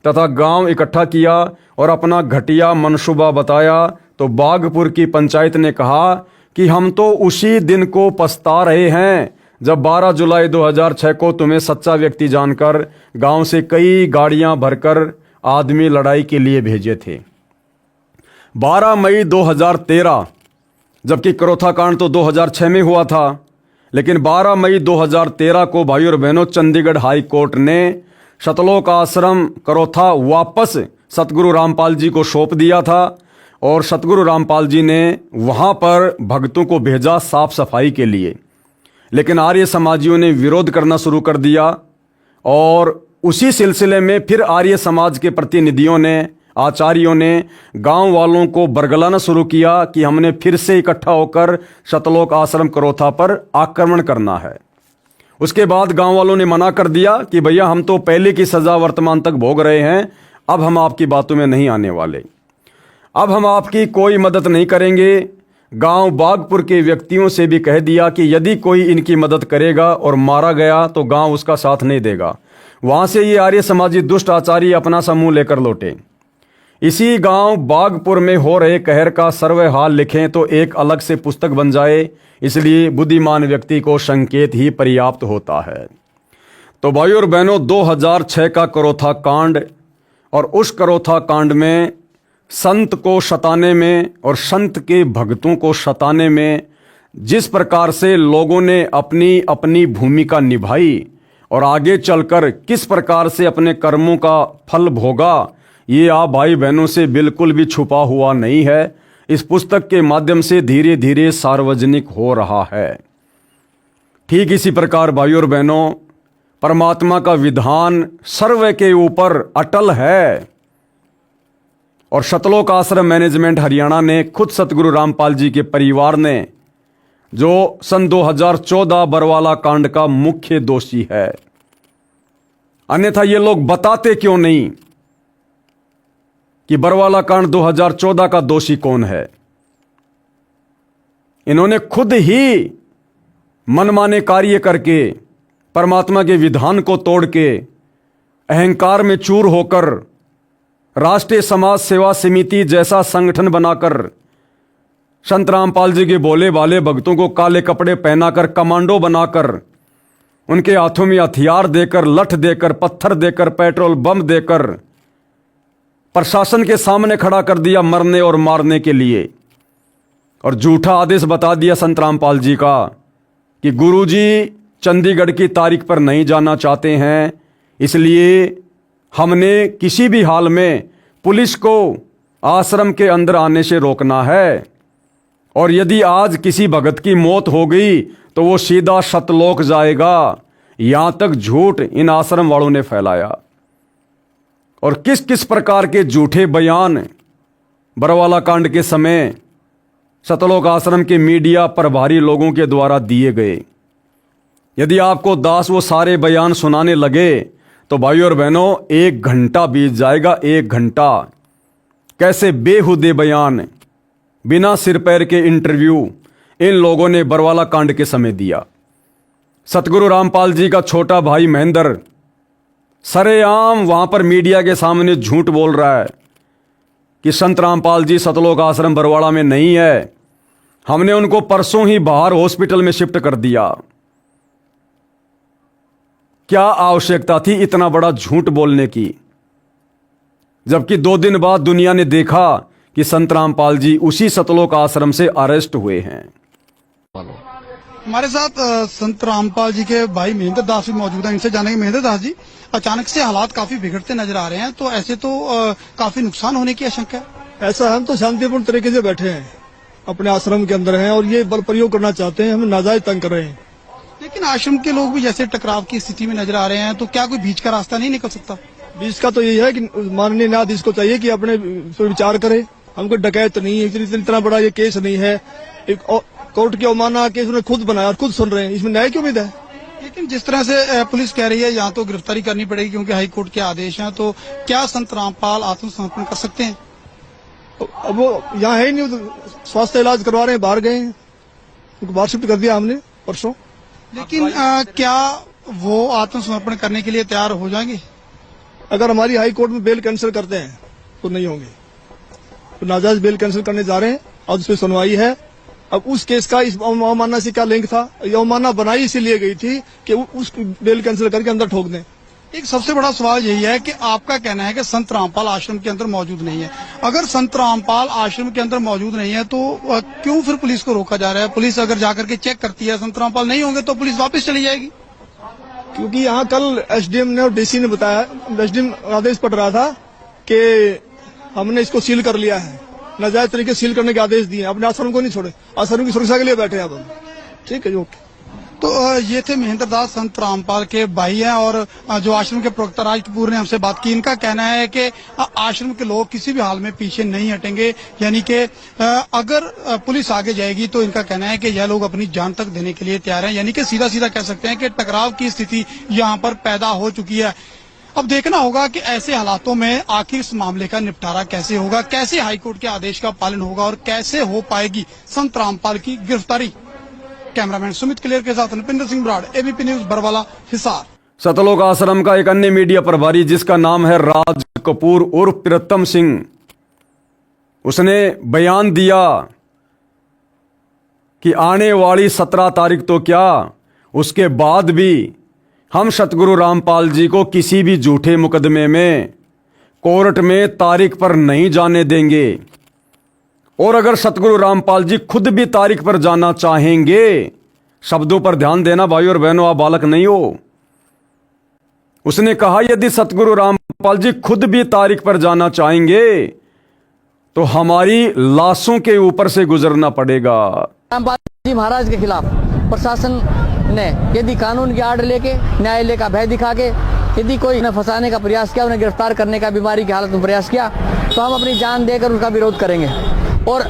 तथा गांव इकट्ठा किया और अपना घटिया मनसूबा बताया तो बागपुर की पंचायत ने कहा कि हम तो उसी दिन को पछता रहे हैं जब 12 जुलाई 2006 को तुम्हें सच्चा व्यक्ति जानकर गांव से कई गाड़ियां भरकर आदमी लड़ाई के लिए भेजे थे। 12 मई 2013 जबकि करोथा कांड तो 2006 में हुआ था, लेकिन 12 मई 2013 को भाई और बहनों चंडीगढ़ हाई कोर्ट ने सतलोक आश्रम करोथा वापस सतगुरु रामपाल जी को सौंप दिया था और सतगुरु रामपाल जी ने वहां पर भक्तों को भेजा साफ सफाई के लिए। लेकिन आर्य समाजियों ने विरोध करना शुरू कर दिया और उसी सिलसिले में फिर आर्य समाज के प्रतिनिधियों ने आचार्यों ने गांव वालों को बरगलाना शुरू किया कि हमने फिर से इकट्ठा होकर सतलोक आश्रम करोथा पर आक्रमण करना है। उसके बाद गांव वालों ने मना कर दिया कि भैया हम तो पहले की सजा वर्तमान तक भोग रहे हैं, अब हम आपकी बातों में नहीं आने वाले, अब हम आपकी कोई मदद नहीं करेंगे। गांव बागपुर के व्यक्तियों से भी कह दिया कि यदि कोई इनकी मदद करेगा और मारा गया तो गांव उसका साथ नहीं देगा। वहां से ये आर्य समाजी दुष्ट आचार्य अपना समूह लेकर लौटे। इसी गांव बागपुर में हो रहे कहर का सर्वे हाल लिखें तो एक अलग से पुस्तक बन जाए, इसलिए बुद्धिमान व्यक्ति को संकेत ही पर्याप्त होता है। तो भाई और बहनों 2006 का करोथा कांड और उस करोथा कांड में संत को सताने में और संत के भक्तों को सताने में जिस प्रकार से लोगों ने अपनी अपनी भूमिका निभाई और आगे चलकर किस प्रकार से अपने कर्मों का फल भोगा, ये आप भाई बहनों से बिल्कुल भी छुपा हुआ नहीं है। इस पुस्तक के माध्यम से धीरे धीरे सार्वजनिक हो रहा है। ठीक इसी प्रकार भाई और बहनों परमात्मा का विधान सर्व के ऊपर अटल है और सतलोक आश्रम मैनेजमेंट हरियाणा ने खुद सतगुरु रामपाल जी के परिवार ने जो सन 2014 बरवाला कांड का मुख्य दोषी है, अन्यथा ये लोग बताते क्यों नहीं कि बरवाला कांड 2014 का दोषी कौन है। इन्होंने खुद ही मनमाने कार्य करके परमात्मा के विधान को तोड़ के अहंकार में चूर होकर राष्ट्रीय समाज सेवा समिति जैसा संगठन बनाकर संत रामपाल जी के बोले वाले भक्तों को काले कपड़े पहनाकर कमांडो बनाकर उनके हाथों में हथियार देकर लठ देकर पत्थर देकर पेट्रोल बम देकर प्रशासन के सामने खड़ा कर दिया मरने और मारने के लिए और झूठा आदेश बता दिया संत रामपाल जी का कि गुरुजी चंडीगढ़ की तारीख पर नहीं जाना चाहते हैं, इसलिए हमने किसी भी हाल में पुलिस को आश्रम के अंदर आने से रोकना है और यदि आज किसी भगत की मौत हो गई तो वो सीधा सतलोक जाएगा। यहां तक झूठ इन आश्रम वालों ने फैलाया और किस किस प्रकार के झूठे बयान बरवाला कांड के समय सतलोक आश्रम के मीडिया प्रभारी लोगों के द्वारा दिए गए। यदि आपको दास वो सारे बयान सुनाने लगे तो भाई और बहनों 1 घंटा बीत जाएगा। 1 घंटा कैसे बेहुदे बयान बिना सिर पैर के इंटरव्यू इन लोगों ने बरवाला कांड के समय दिया। सतगुरु रामपाल जी का छोटा भाई महेंद्र सरेआम वहां पर मीडिया के सामने झूठ बोल रहा है कि संत रामपाल जी सतलोक आश्रम बरवाड़ा में नहीं है, हमने उनको परसों ही बाहर हॉस्पिटल में शिफ्ट कर दिया। क्या आवश्यकता थी इतना बड़ा झूठ बोलने की, जबकि 2 दिन बाद दुनिया ने देखा कि संत रामपाल जी उसी सतलोक आश्रम से अरेस्ट हुए हैं। हमारे साथ संत रामपाल जी के भाई महेंद्र दास भी मौजूद हैं। इनसे जानेंगे महेंद्र दास जी, अचानक से हालात काफी बिगड़ते नजर आ रहे हैं, तो ऐसे तो काफी नुकसान होने की आशंका है। ऐसा हम तो शांतिपूर्ण तरीके से बैठे हैं, अपने आश्रम के अंदर हैं और ये बल प्रयोग करना चाहते हैं, हमें नाजायज तंग कर रहे हैं। लेकिन आश्रम के लोग भी जैसे टकराव की स्थिति में नजर आ रहे हैं, तो क्या कोई बीच का रास्ता नहीं निकल सकता? बीच का तो यही है कि माननीय न्यायाधीश को चाहिए कि अपने पर विचार करे। हमको डकैत नहीं है, इतना बड़ा ये केस नहीं है, एक कोर्ट की अवमानना केस उन्होंने खुद बनाया और खुद सुन रहे हैं, इसमें न्याय की उम्मीद है। लेकिन जिस तरह से पुलिस कह रही है यहाँ तो गिरफ्तारी करनी पड़ेगी क्योंकि हाईकोर्ट के आदेश हैं, तो क्या संत रामपाल आत्मसमर्पण कर सकते हैं? अब वो यहाँ है ही नहीं, तो स्वास्थ्य इलाज करवा रहे हैं, बाहर गए हैं, उनको बाहर शिफ्ट कर दिया हमने परसों। लेकिन क्या वो आत्मसमर्पण करने के लिए तैयार हो जाएंगे? अगर हमारी हाई कोर्ट में बेल कैंसिल करते हैं तो नहीं होंगे, तो नाजायज बेल कैंसिल करने जा रहे हैं, आज उस पर सुनवाई है। अब उस केस का इस अवमानना से क्या लिंक था? ये अवमानना बनाई इसीलिए गई थी कि उस बेल कैंसिल करके अंदर ठोक दें। एक सबसे बड़ा सवाल यही है कि आपका कहना है कि संत रामपाल आश्रम के अंदर मौजूद नहीं है। अगर संत रामपाल आश्रम के अंदर मौजूद नहीं है तो क्यों फिर पुलिस को रोका जा रहा है? पुलिस अगर जाकर के चेक करती है संत रामपाल नहीं होंगे तो पुलिस वापस चली जाएगी। क्योंकि यहाँ कल एसडीएम ने और डीसी ने बताया, एसडीएम आदेश पड़ रहा था कि हमने इसको सील कर लिया है, नाजायज तरीके से सील करने के आदेश दिए, अपने आश्रम को नहीं छोड़े, आश्रम की सुरक्षा के लिए बैठे हैं अब हम। ठीक है, ओके। तो ये थे महेंद्र दास, संत रामपाल के भाई हैं और जो आश्रम के प्रवक्ता राज कपूर ने हमसे बात की। इनका कहना है कि आश्रम के लोग किसी भी हाल में पीछे नहीं हटेंगे, यानी कि अगर पुलिस आगे जाएगी तो इनका कहना है कि यह लोग अपनी जान तक देने के लिए तैयार हैं। यानी कि सीधा सीधा कह सकते हैं कि टकराव की स्थिति यहाँ पर पैदा हो चुकी है। अब देखना होगा कि ऐसे हालातों में आखिर इस मामले का निपटारा कैसे होगा, कैसे हाईकोर्ट के आदेश का पालन होगा और कैसे हो पाएगी संत रामपाल की गिरफ्तारी। कैमरामैन सुमित क्लियर के साथ नृपिंदर सिंह ब्राड़, एबीपी न्यूज बरवाला, हिसार। सतलोक आश्रम का एक अन्य मीडिया प्रभारी जिसका नाम है राज कपूर उर्फ प्रियतम सिंह, उसने बयान दिया कि आने वाली 17 तारीख तो क्या, उसके बाद भी हम सतगुरु रामपाल जी को किसी भी झूठे मुकदमे में कोर्ट में तारीख पर नहीं जाने देंगे। और अगर सतगुरु रामपाल जी खुद भी तारीख पर जाना चाहेंगे, शब्दों पर ध्यान देना भाई और बहनों, आप बालक नहीं हो। उसने कहा यदि सतगुरु रामपाल जी खुद भी तारीख पर जाना चाहेंगे तो हमारी लाशों के ऊपर से गुजरना पड़ेगा। रामपाल जी महाराज के खिलाफ प्रशासन ने यदि कानून की आड़ लेके, न्यायालय का भय दिखा के यदि कोई उन्हें फंसाने का प्रयास किया, उन्हें गिरफ्तार करने का बीमारी की हालत में प्रयास किया, तो हम अपनी जान देकर उसका विरोध करेंगे। और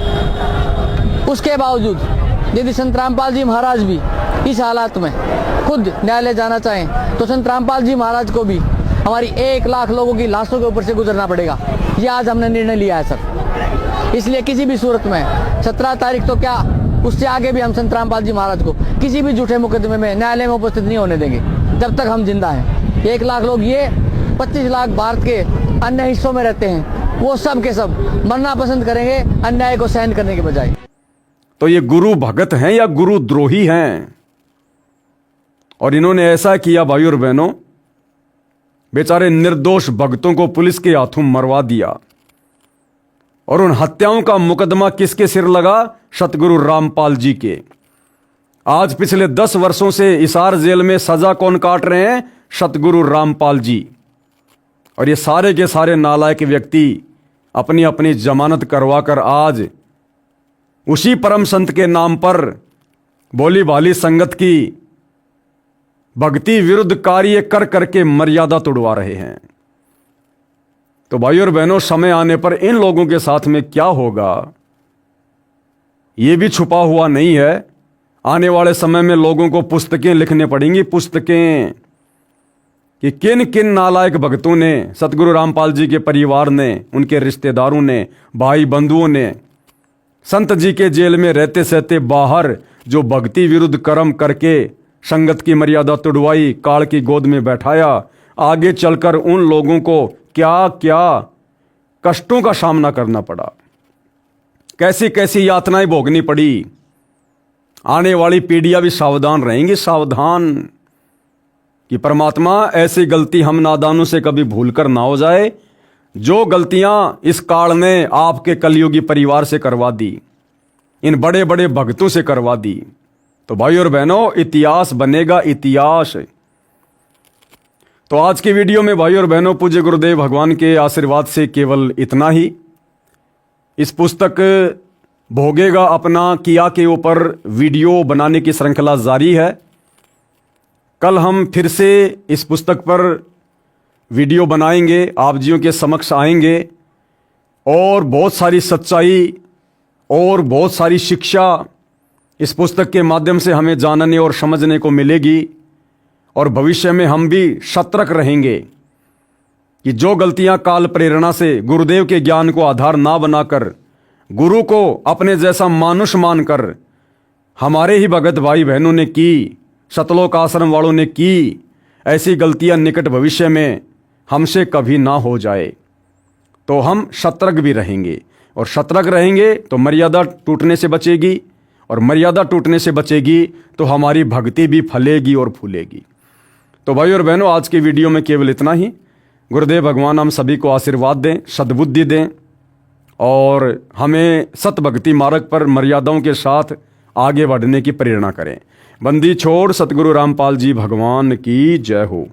उसके बावजूद यदि संत रामपाल जी महाराज भी इस हालात में खुद न्यायालय जाना चाहें तो संत रामपाल जी महाराज को भी हमारी 1 लाख लोगों की लाशों के ऊपर से गुजरना पड़ेगा। ये आज हमने निर्णय लिया है सर। इसलिए किसी भी सूरत में 17 तारीख तो क्या, उससे आगे भी हम संत रामपाल जी महाराज को किसी भी झूठे मुकदमे में न्यायालय में उपस्थित नहीं होने देंगे जब तक हम जिंदा हैं। 1 लाख लोग, ये 25 लाख भारत के अन्य हिस्सों में रहते हैं, वो सब के सब मरना पसंद करेंगे अन्याय को सहन करने के बजाय। तो ये गुरु भगत हैं या गुरु द्रोही हैं? और इन्होंने ऐसा किया भाई और बहनों, बेचारे निर्दोष भक्तों को पुलिस के हाथों मरवा दिया। और उन हत्याओं का मुकदमा किसके सिर लगा? सतगुरु रामपाल जी के। आज पिछले 10 वर्षों से हिसार जेल में सजा कौन काट रहे हैं? सतगुरु रामपाल जी। और ये सारे के सारे नालायक व्यक्ति अपनी अपनी जमानत करवाकर आज उसी परम संत के नाम पर बोली भाली संगत की भक्ति विरुद्ध कार्य कर करके मर्यादा तोड़वा रहे हैं। तो भाई और बहनों, समय आने पर इन लोगों के साथ में क्या होगा ये भी छुपा हुआ नहीं है। आने वाले समय में लोगों को पुस्तकें लिखने पड़ेंगी, पुस्तकें, कि किन किन नालायक भक्तों ने, सतगुरु रामपाल जी के परिवार ने, उनके रिश्तेदारों ने, भाई बंधुओं ने संत जी के जेल में रहते सहते बाहर जो भक्ति विरुद्ध कर्म करके संगत की मर्यादा तुड़वाई, काल की गोद में बैठाया, आगे चलकर उन लोगों को क्या क्या कष्टों का सामना करना पड़ा, कैसी कैसी यातनाएं भोगनी पड़ी। आने वाली पीढ़ियां भी सावधान रहेंगी, सावधान, कि परमात्मा ऐसी गलती हम नादानों से कभी भूलकर ना हो जाए जो गलतियां इस काल ने आपके कलयुगी परिवार से करवा दी, इन बड़े बड़े भक्तों से करवा दी। तो भाई और बहनों, इतिहास बनेगा, इतिहास। तो आज की वीडियो में भाई और बहनों, पूज्य गुरुदेव भगवान के आशीर्वाद से केवल इतना ही। इस पुस्तक भोगेगा अपना किया के ऊपर वीडियो बनाने की श्रृंखला जारी है। कल हम फिर से इस पुस्तक पर वीडियो बनाएंगे, आप जियों के समक्ष आएंगे और बहुत सारी सच्चाई और बहुत सारी शिक्षा इस पुस्तक के माध्यम से हमें जानने और समझने को मिलेगी। और भविष्य में हम भी सतर्क रहेंगे कि जो गलतियां काल प्रेरणा से गुरुदेव के ज्ञान को आधार ना बनाकर गुरु को अपने जैसा मानुष मानकर हमारे ही भगत भाई बहनों ने की, सतलोक आश्रम वालों ने की, ऐसी गलतियां निकट भविष्य में हमसे कभी ना हो जाए तो हम सतर्क भी रहेंगे। और सतर्क रहेंगे तो मर्यादा टूटने से बचेगी, और मर्यादा टूटने से बचेगी तो हमारी भक्ति भी फलेगी और फूलेगी। तो भाई और बहनों, आज की वीडियो में केवल इतना ही। गुरुदेव भगवान हम सभी को आशीर्वाद दें, सद्बुद्धि दें और हमें सत भक्ति मार्ग पर मर्यादाओं के साथ आगे बढ़ने की प्रेरणा करें। बंदी छोड़ सतगुरु रामपाल जी भगवान की जय हो।